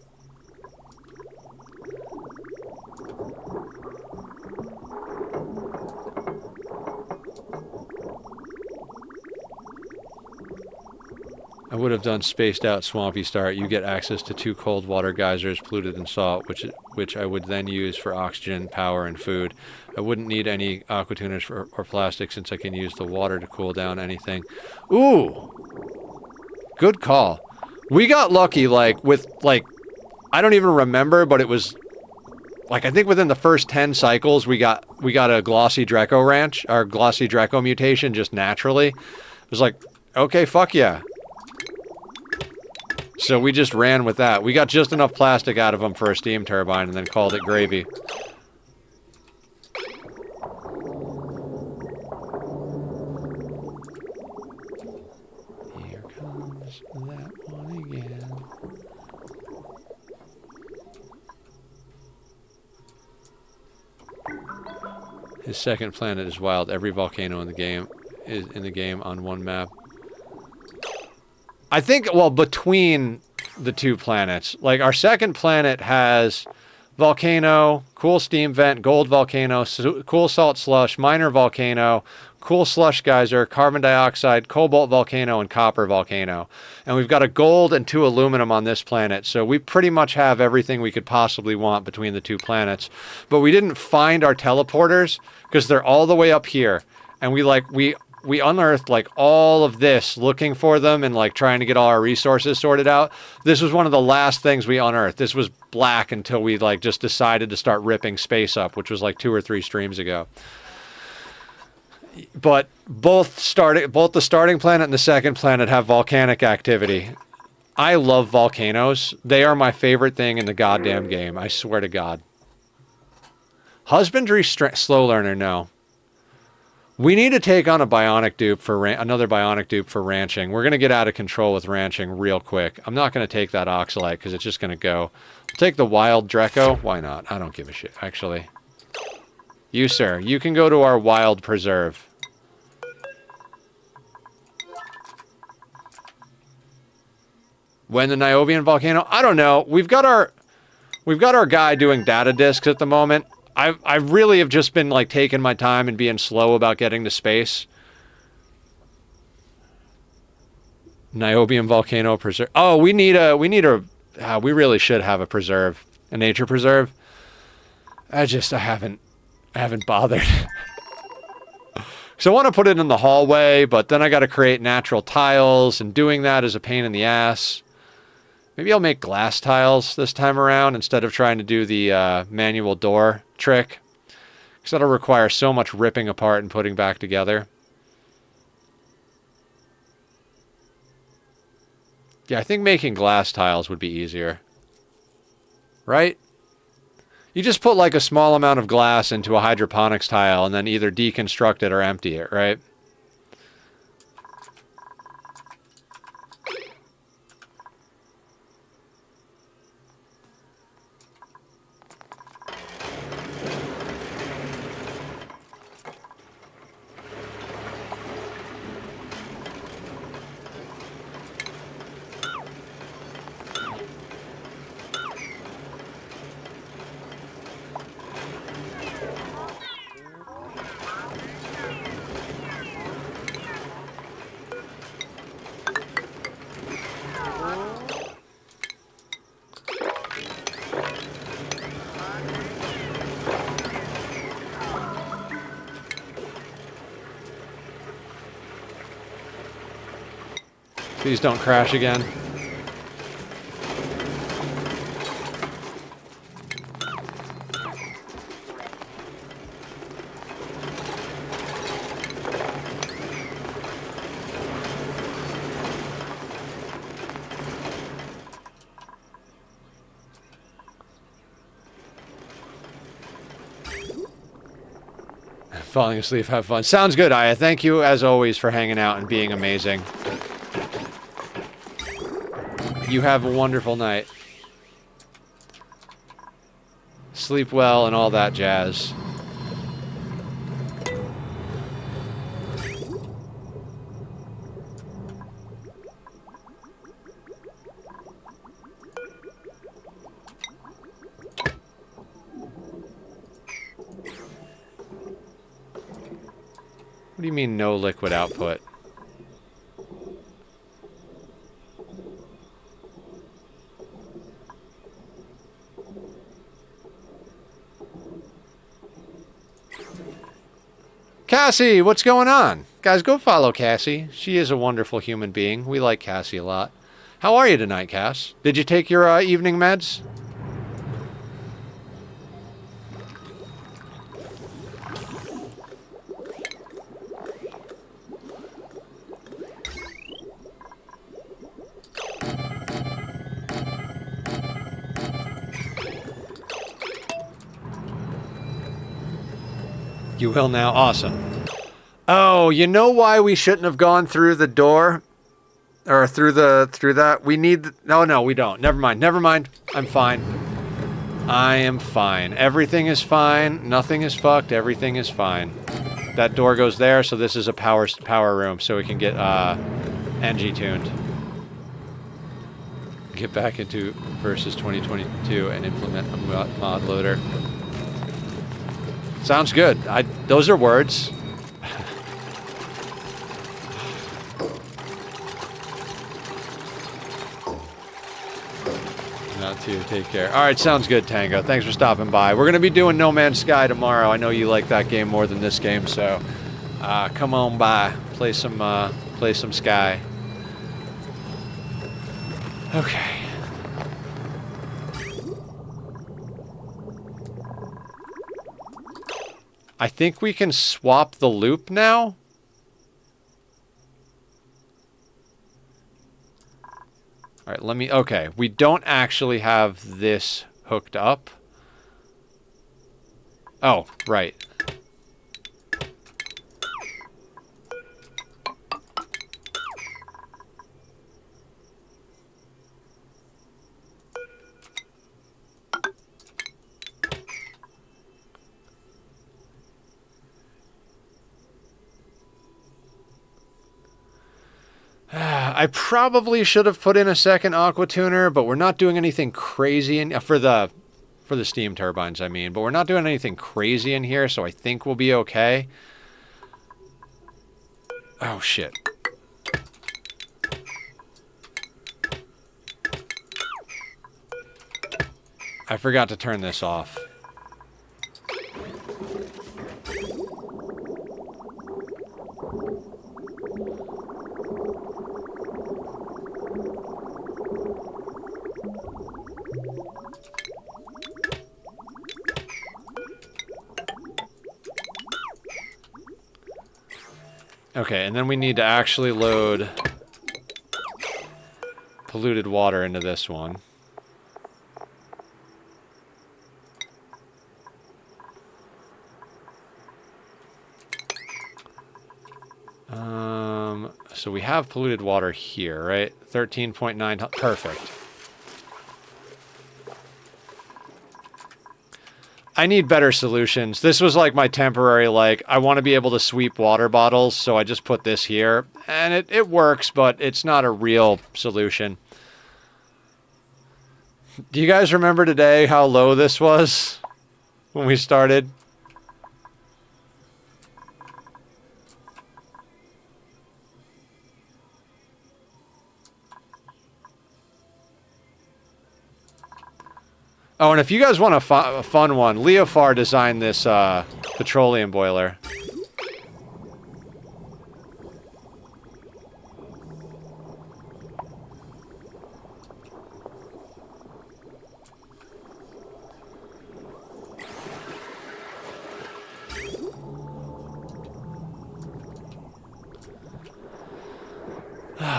I would have done spaced out swampy start. You get access to 2 cold water geysers, polluted in salt, which I would then use for oxygen, power, and food. I wouldn't need any aqua tuners or plastic since I can use the water to cool down anything. Ooh! Good call. We got lucky, like, with, like, I don't even remember, but it was, like, I think within the first 10 cycles, we got a Glossy Draco ranch, our Glossy Draco mutation just naturally. It was like, okay, fuck yeah. So we just ran with that. We got just enough plastic out of them for a steam turbine and then called it gravy. Here comes that one again. His second planet is wild. Every volcano in the game is on one map. I think, well, between the 2 planets, like our second planet has volcano, cool steam vent, gold volcano, cool salt slush, minor volcano, cool slush geyser, carbon dioxide, cobalt volcano, and copper volcano. And we've got a gold and 2 aluminum on this planet, so we pretty much have everything we could possibly want between the 2 planets. But we didn't find our teleporters because they're all the way up here. And we we unearthed like all of this looking for them and like trying to get all our resources sorted out. This was one of the last things we unearthed. This was black until we like just decided to start ripping space up, which was like 2 or 3 streams ago. But both the starting planet and the second planet have volcanic activity. I love volcanoes. They are my favorite thing in the goddamn game. I swear to God. Husbandry slow learner, no. We need to take on a bionic dupe for another bionic dupe for ranching. We're going to get out of control with ranching real quick. I'm not going to take that oxalite because it's just going to go. I'll take the wild Dreco. Why not? I don't give a shit, actually. You, sir, you can go to our wild preserve. When the Niobian volcano? I don't know. We've got our guy doing data disks at the moment. I really have just been like taking my time and being slow about getting to space. Niobian volcano preserve. Oh, we really should have a preserve, a nature preserve. I haven't bothered. So I want to put it in the hallway, but then I got to create natural tiles, and doing that is a pain in the ass. Maybe I'll make glass tiles this time around instead of trying to do the manual door trick. Because that'll require so much ripping apart and putting back together. Yeah, I think making glass tiles would be easier. Right? You just put like a small amount of glass into a hydroponics tile and then either deconstruct it or empty it, right? Please don't crash again. Falling asleep, have fun. Sounds good, Aya. Thank you, as always, for hanging out and being amazing. You have a wonderful night. Sleep well and all that jazz. What do you mean no liquid output? Cassie, what's going on? Guys, go follow Cassie. She is a wonderful human being. We like Cassie a lot. How are you tonight, Cass? Did you take your evening meds? You will now. Awesome. Oh, you know why we shouldn't have gone through the door? Or through that? We need... No, we don't. Never mind. I'm fine. I am fine. Everything is fine. Nothing is fucked. Everything is fine. That door goes there, so this is a power room, so we can get NG tuned. Get back into Versus 2022 and implement a mod loader. Sounds good. Those are words. Not to. Take care. All right, sounds good, Tango. Thanks for stopping by. We're going to be doing No Man's Sky tomorrow. I know you like that game more than this game, so Come on by. Play some Sky. Okay. I think we can swap the loop now. All right, let me... Okay, we don't actually have this hooked up. Oh, right. I probably should have put in a second aqua tuner, but we're not doing anything crazy in, for the steam turbines, I mean. But we're not doing anything crazy in here, so I think we'll be okay. Oh, shit. I forgot to turn this off. Okay, and then we need to actually load polluted water into this one. So we have polluted water here, right? 13.9, perfect. I need better solutions. This was like my temporary, like, I want to be able to sweep water bottles, so I just put this here. And it works, but it's not a real solution. Do you guys remember today how low this was when we started? Oh, and if you guys want a fun one, Leofar designed this petroleum boiler.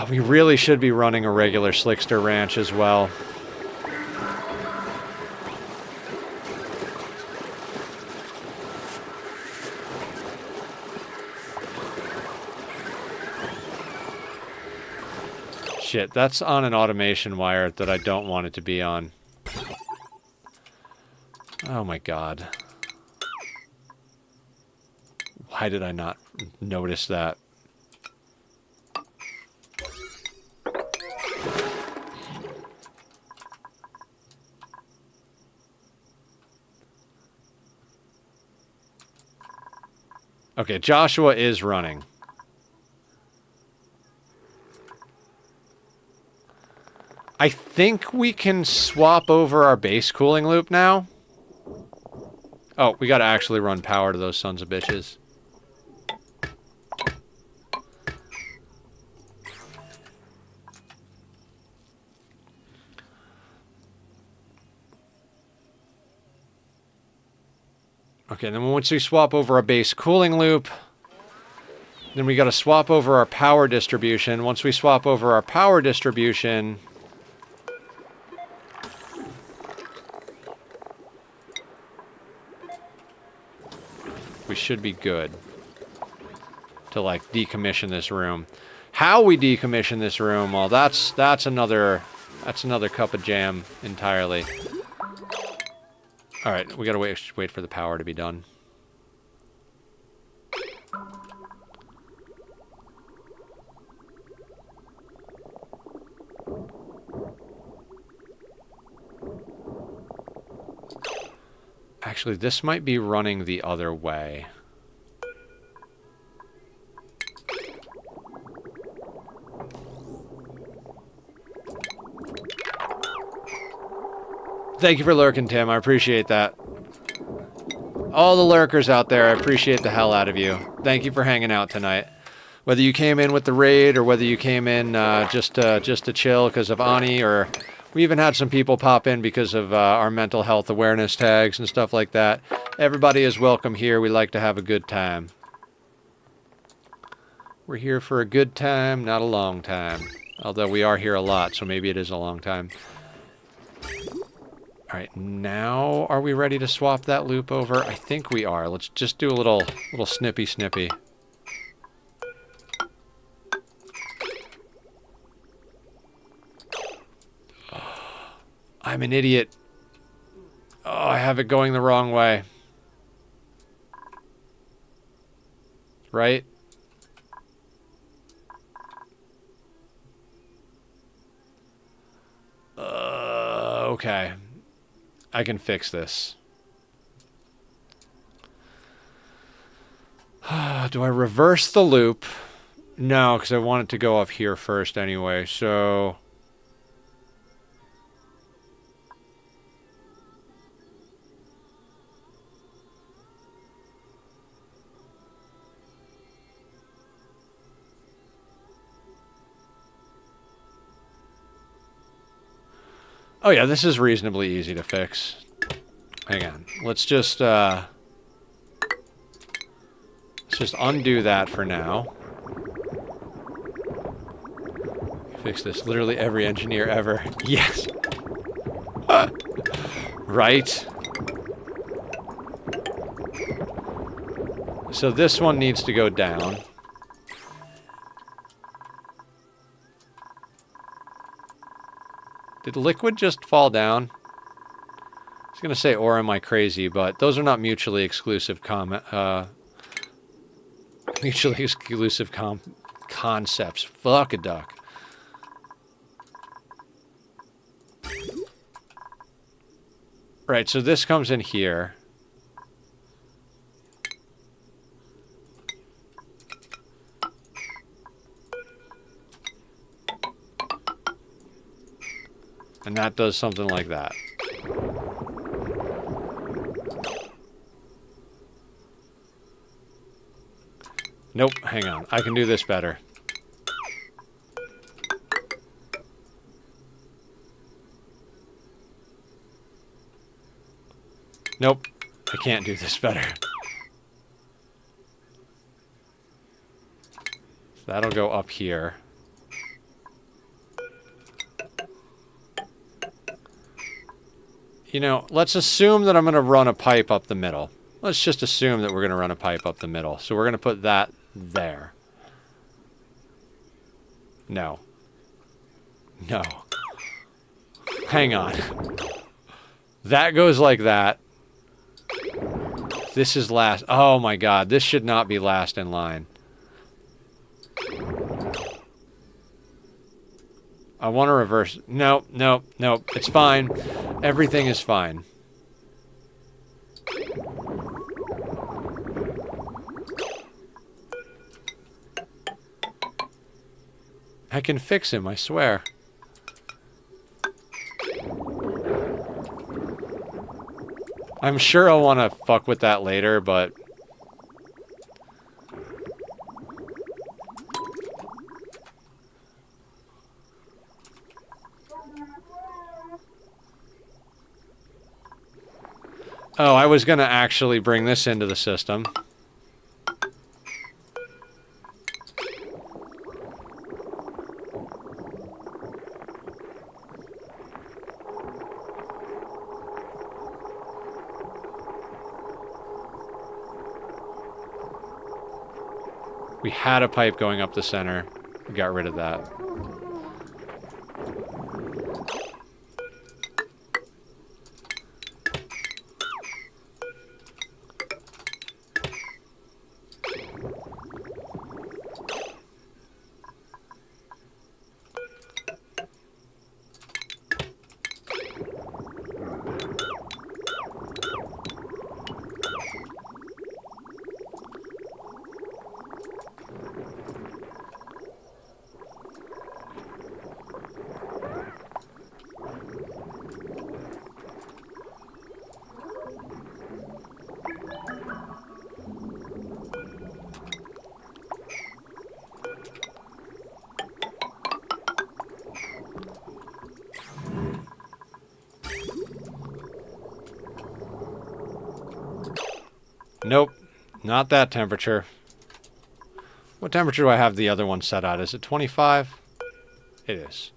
We really should be running a regular Slickster Ranch as well. Shit, that's on an automation wire that I don't want it to be on. Oh my god. Why did I not notice that? Okay, Joshua is running. I think we can swap over our base cooling loop now. Oh, we gotta actually run power to those sons of bitches. Okay, then once we swap over our base cooling loop, then we gotta swap over our power distribution. Once we swap over our power distribution... we should be good to, like, decommission this room. How we decommission this room, well, that's another cup of jam entirely. All right, we gotta wait for the power to be done. Actually, this might be running the other way. Thank you for lurking, Tim. I appreciate that. All the lurkers out there, I appreciate the hell out of you. Thank you for hanging out tonight. Whether you came in with the raid or whether you came in just to chill because of Ani, or we even had some people pop in because of our mental health awareness tags and stuff like that. Everybody is welcome here. We like to have a good time. We're here for a good time, not a long time. Although we are here a lot, so maybe it is a long time. Alright, now are we ready to swap that loop over? I think we are. Let's just do a little snippy. I'm an idiot. Oh, I have it going the wrong way. Right? Okay. I can fix this. Do I reverse the loop? No, because I want it to go off here first anyway, so... Oh yeah, this is reasonably easy to fix. Hang on. Let's just undo that for now. Fix this. Literally every engineer ever. Yes! Right? So this one needs to go down. Did liquid just fall down? I was going to say, or am I crazy, but those are not mutually exclusive concepts. Fuck a duck. Right, so this comes in here. And that does something like that. Nope, hang on. I can do this better. Nope, I can't do this better. So that'll go up here. You know, let's assume that I'm going to run a pipe up the middle. Let's just assume that we're going to run a pipe up the middle. So we're going to put that there. No. No. Hang on. That goes like that. This is last. Oh my god, this should not be last in line. I want to reverse. Nope, nope, nope. It's fine. Everything is fine. I can fix him, I swear. I'm sure I'll want to fuck with that later, but... Oh, I was going to actually bring this into the system. We had a pipe going up the center. We got rid of that. Nope. Not that temperature. What temperature do I have the other one set at? Is it 25? It is.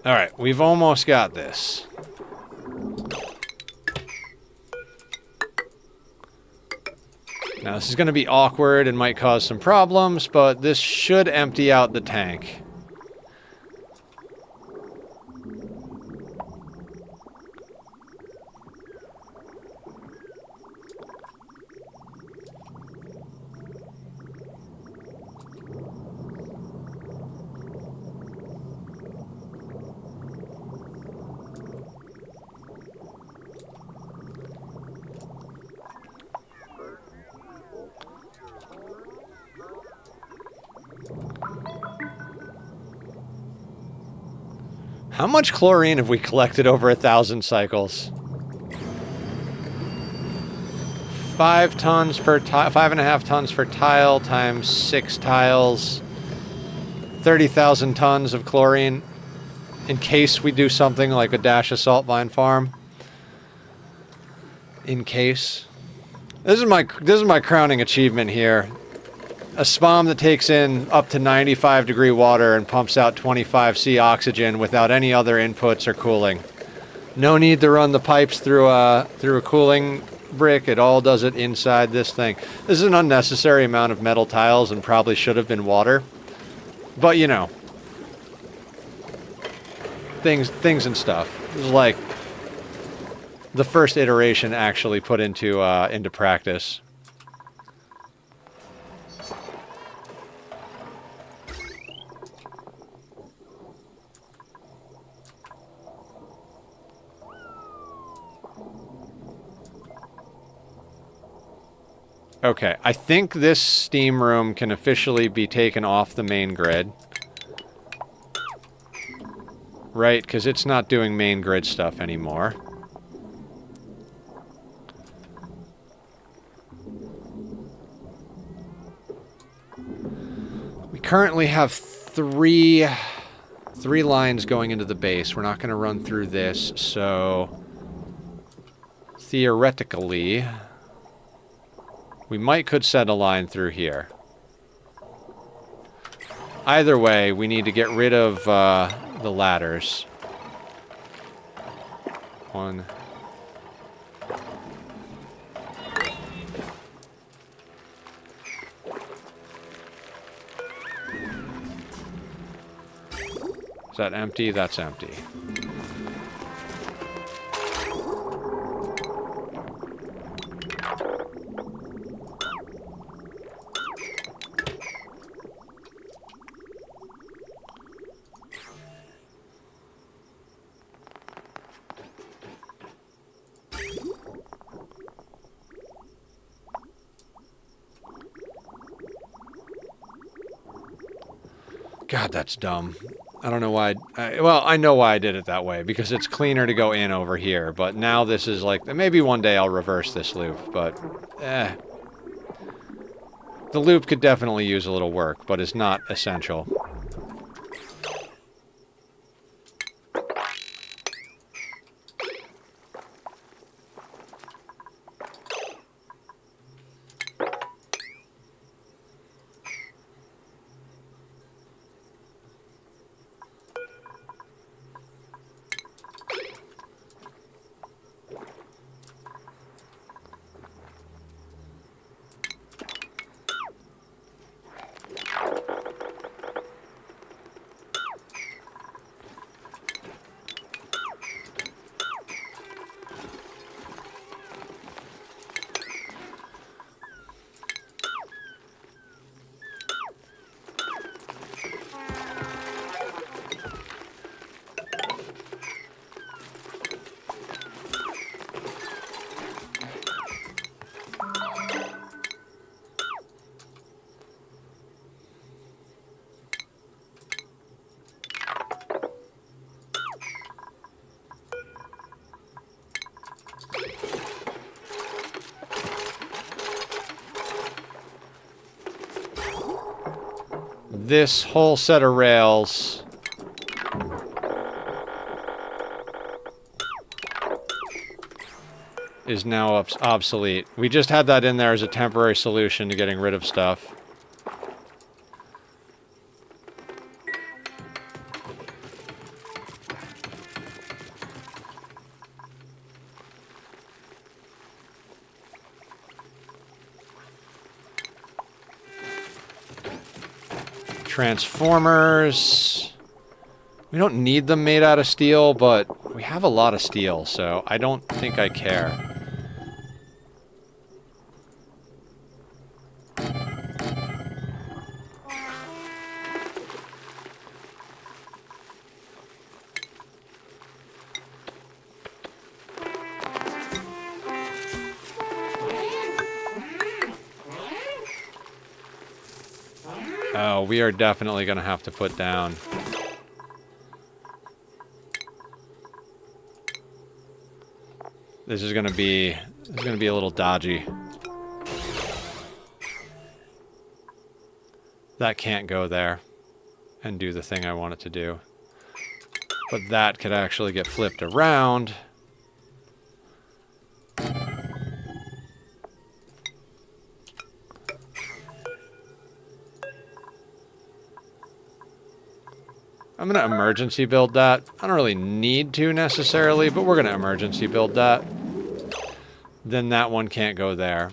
Alright, we've almost got this. Now, this is going to be awkward and might cause some problems, but this should empty out the tank. How much chlorine have we collected over 1,000 cycles? 5 tons per tile, 5.5 tons per tile times 6 tiles. 30,000 tons of chlorine in case we do something like a dash of salt vine farm. In case. This is my crowning achievement here. A SPOM that takes in up to 95 degree water and pumps out 25C oxygen without any other inputs or cooling. No need to run the pipes through a cooling brick. It all does it inside this thing. This is an unnecessary amount of metal tiles and probably should have been water. But you know, things and stuff. This is like the first iteration actually put into practice. Okay, I think this steam room can officially be taken off the main grid. Right, because it's not doing main grid stuff anymore. We currently have three lines going into the base. We're not going to run through this, so theoretically we could set a line through here. Either way, we need to get rid of the ladders. One. Is that empty? That's empty. God, that's dumb. I don't know why. Well, I know why I did it that way, because it's cleaner to go in over here. But now this is like, maybe one day I'll reverse this loop, but the loop could definitely use a little work, but it's not essential. this whole set of rails is now obsolete. We just had that in there as a temporary solution to getting rid of stuff. Transformers. We don't need them made out of steel, but we have a lot of steel, so I don't think I care. Oh, we are definitely going to have to put down. This is going to be a little dodgy. That can't go there and do the thing I want it to do. But that could actually get flipped around. I'm going to emergency build that. I don't really need to necessarily, but we're going to emergency build that. Then that one can't go there.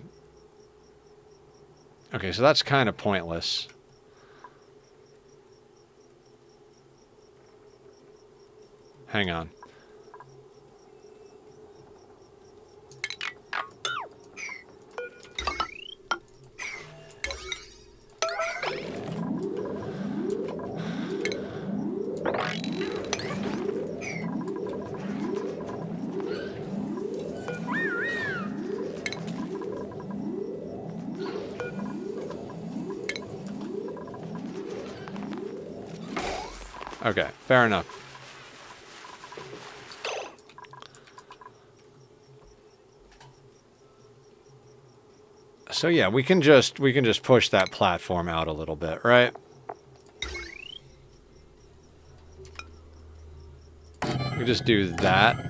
Okay, so that's kind of pointless. Hang on. Okay, fair enough. So yeah, we can just push that platform out a little bit, right? We just do that.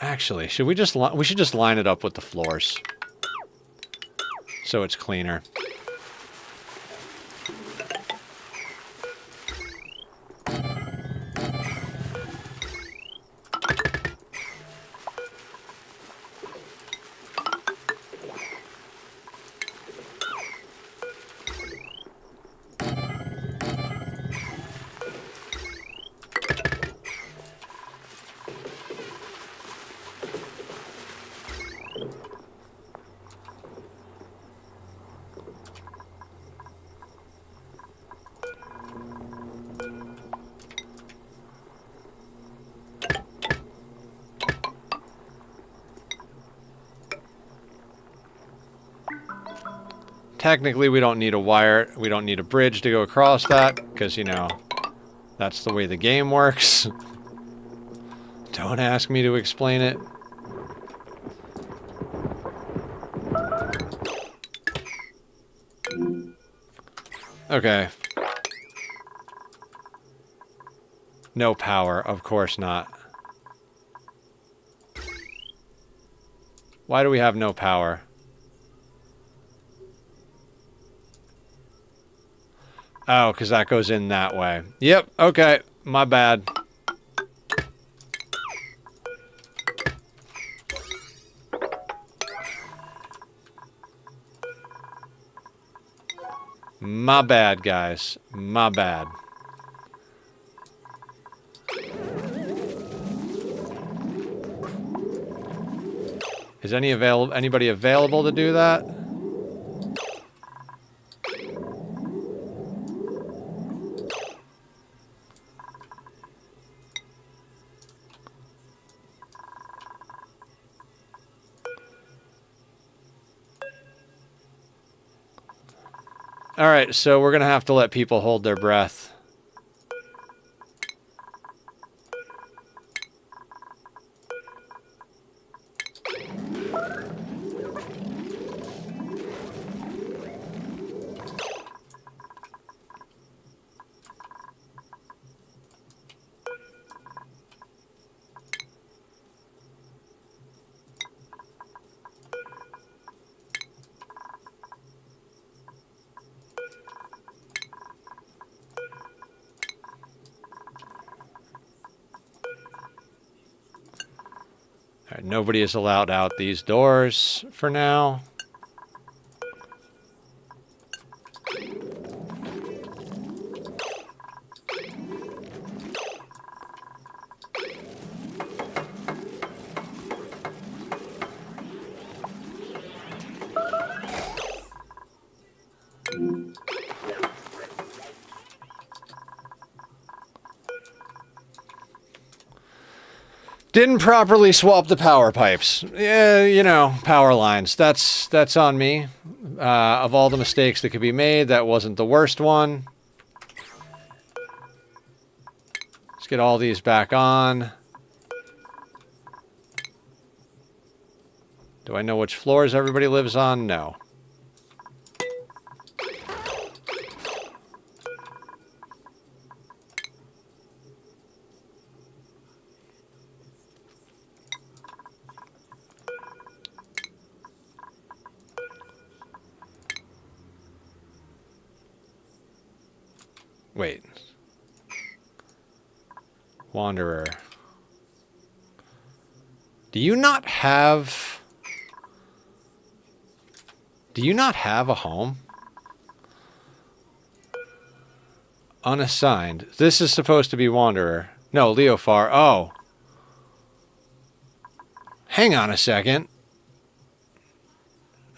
Actually, we should just line it up with the floors. So it's cleaner. Technically, we don't need a wire, we don't need a bridge to go across that, because, you know, that's the way the game works. Don't ask me to explain it. Okay. No power, of course not. Why do we have no power? Oh, because that goes in that way. Yep, okay. My bad. My bad, guys. My bad. Is anybody available to do that? Alright, so we're gonna have to let people hold their breath. Alright, nobody is allowed out these doors for now. Didn't properly swap the power pipes. Yeah, you know, power lines. That's on me. Of all the mistakes that could be made, that wasn't the worst one. Let's get all these back on. Do I know which floors everybody lives on? No. Wait. Wanderer. Do you not have a home? Unassigned. This is supposed to be Wanderer. No, Leofar. Oh. Hang on a second.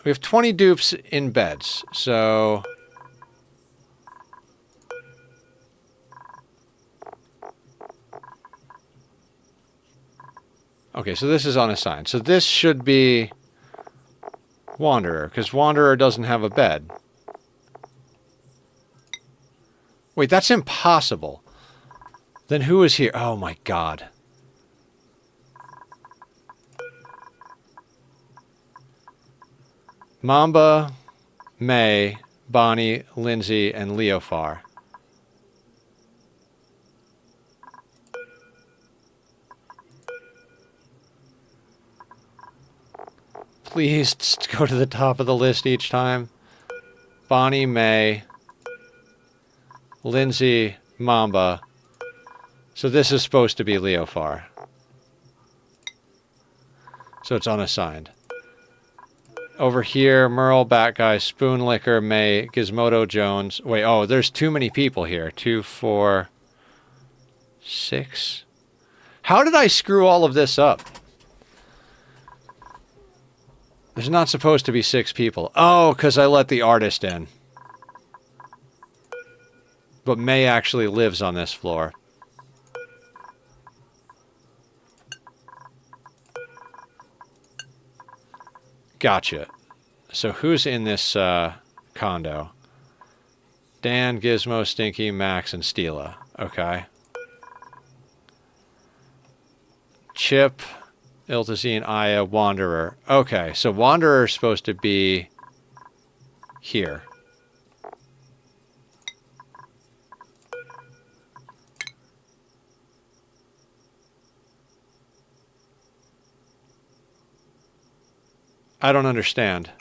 We have 20 dupes in beds, so... Okay, so this is unassigned. So this should be Wanderer, because Wanderer doesn't have a bed. Wait, that's impossible. Then who is here? Oh my god. Mamba, May, Bonnie, Lindsay, and Leofar. Please just go to the top of the list each time. Bonnie, May, Lindsay, Mamba. So this is supposed to be Leofar. So it's unassigned. Over here, Merle, Bat Guy, Spoonlicker, May, Gizmodo, Jones. Wait, oh, there's too many people here. 2, 4, 6. How did I screw all of this up? There's not supposed to be 6 people. Oh, because I let the artist in. But May actually lives on this floor. Gotcha. So who's in this condo? Dan, Gizmo, Stinky, Max, and Steela. Okay. Chip, Iltazine, Aya, Wanderer. Okay, so Wanderer is supposed to be here. I don't understand.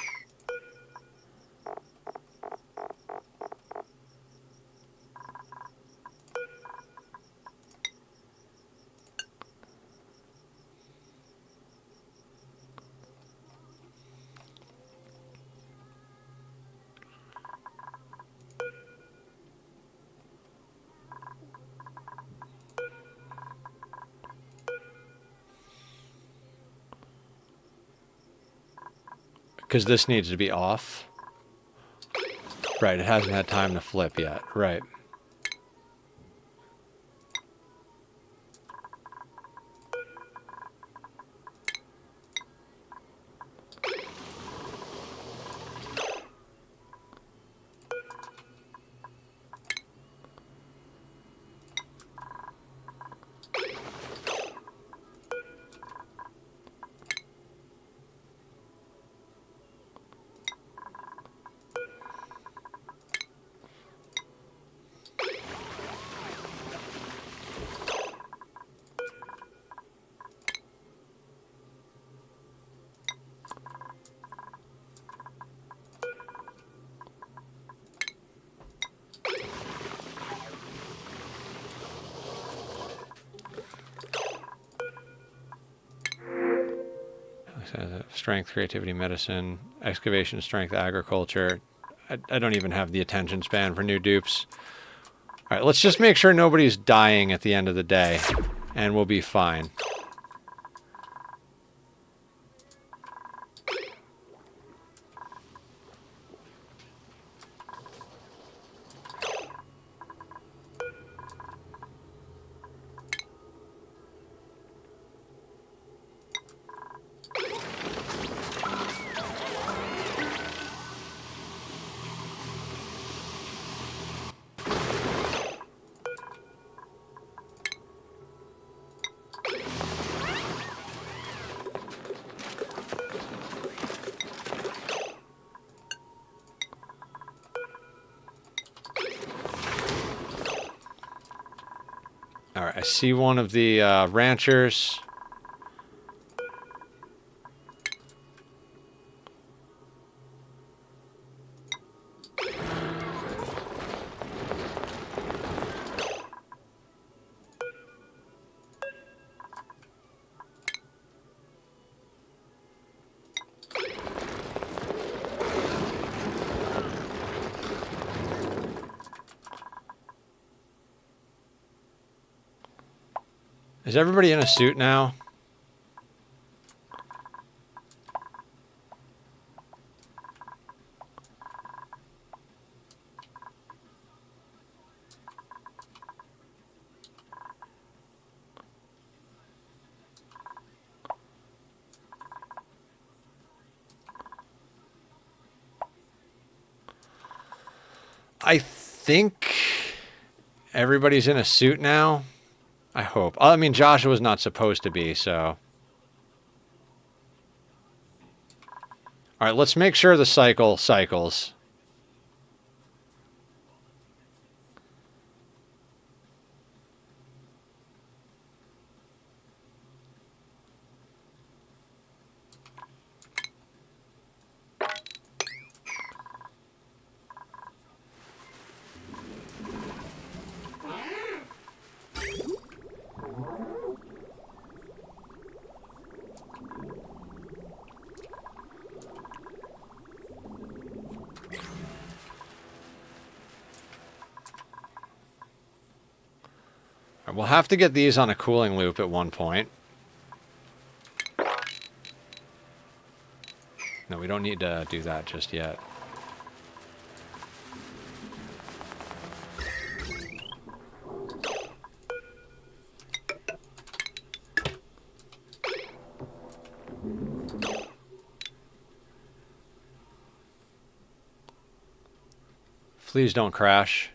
Because this needs to be off. Right, it hasn't had time to flip yet. Right. Strength, creativity, medicine, excavation, strength, agriculture. I don't even have the attention span for new dupes. All right, let's just make sure nobody's dying at the end of the day, and we'll be fine. Alright, I see one of the ranchers. Is everybody in a suit now? I think everybody's in a suit now. I hope. I mean, Joshua's not supposed to be, so. All right, let's make sure the cycle cycles. We'll have to get these on a cooling loop at one point. No, we don't need to do that just yet. Please don't crash.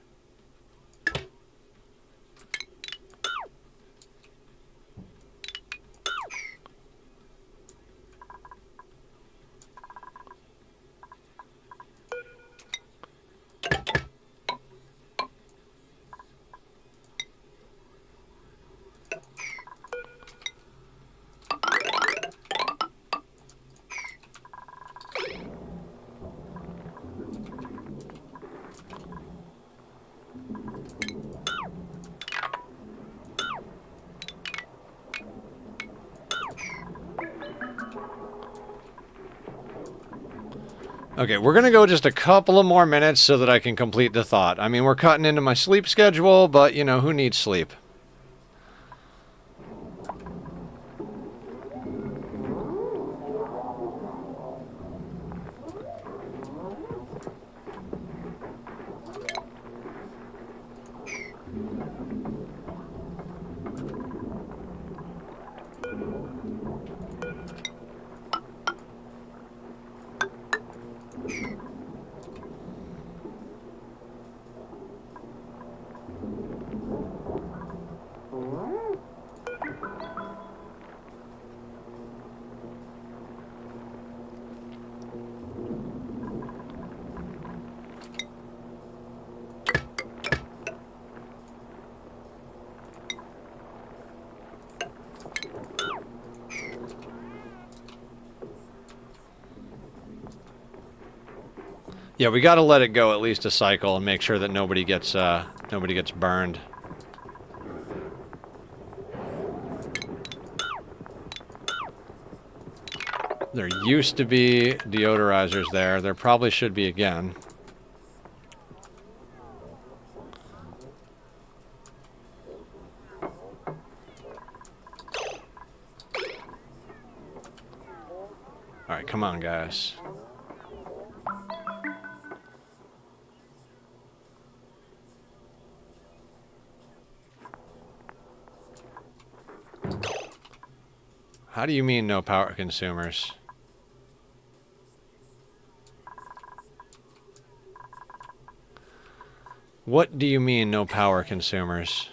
Okay, we're going to go just a couple of more minutes so that I can complete the thought. I mean, we're cutting into my sleep schedule, but, you know, who needs sleep? Yeah, we got to let it go at least a cycle and make sure that nobody gets burned. There used to be deodorizers there. There probably should be again. Alright, come on, guys. How do you mean no power consumers? What do you mean no power consumers?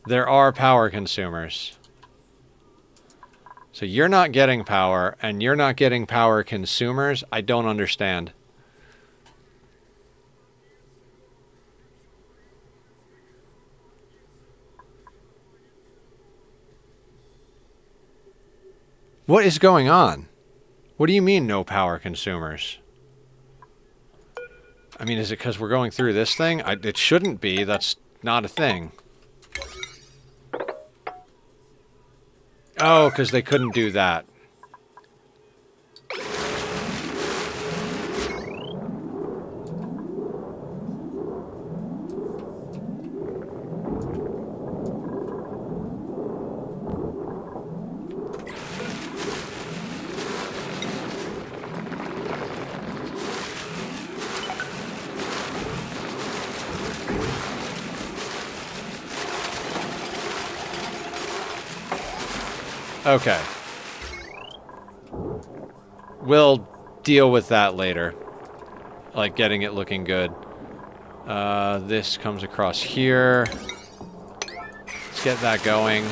There are power consumers. So you're not getting power, and you're not getting power consumers? I don't understand. What is going on? What do you mean no power consumers? I mean, is it because we're going through this thing? It shouldn't be. That's not a thing. Oh, because they couldn't do that. Okay. We'll deal with that later. Like getting it looking good. This comes across here. Let's get that going.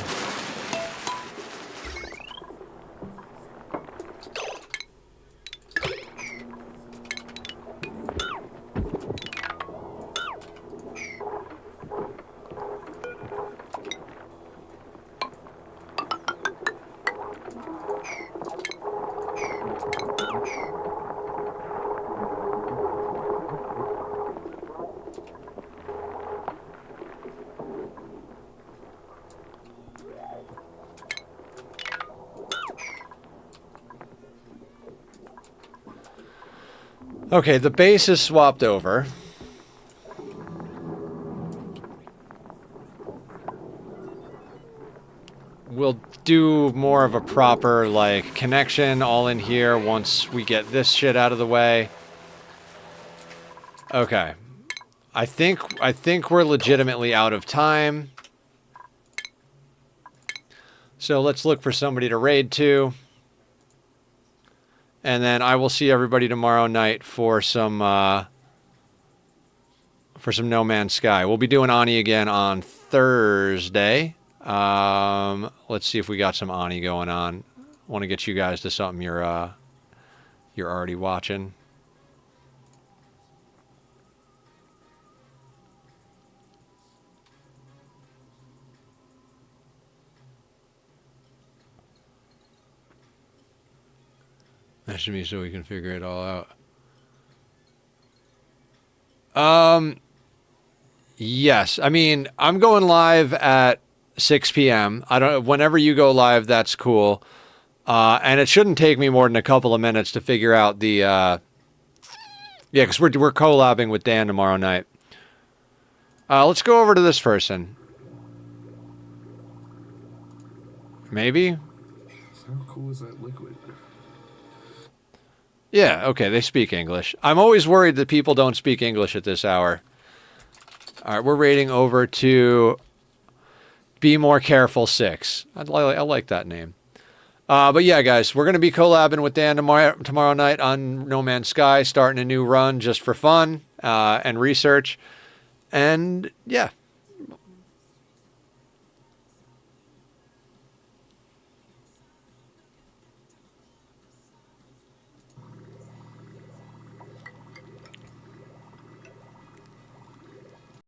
Okay, the base is swapped over. We'll do more of a proper, like, connection all in here once we get this shit out of the way. Okay. I think we're legitimately out of time. So let's look for somebody to raid to. And then I will see everybody tomorrow night for some No Man's Sky. We'll be doing Ani again on Thursday. Let's see if we got some Ani going on. Want to get you guys to something you're already watching. That should be so we can figure it all out. Yes. I mean, I'm going live at 6 p.m. Whenever you go live, that's cool. And it shouldn't take me more than a couple of minutes to figure out the, yeah, because we're collabing with Dan tomorrow night. Let's go over to this person. Maybe? How cool is that liquid? Yeah, okay, they speak English. I'm always worried that people don't speak English at this hour. All right, we're raiding over to Be More Careful 6. I like that name. But yeah, guys, we're going to be collabing with Dan tomorrow night on No Man's Sky, starting a new run just for fun and research. And yeah,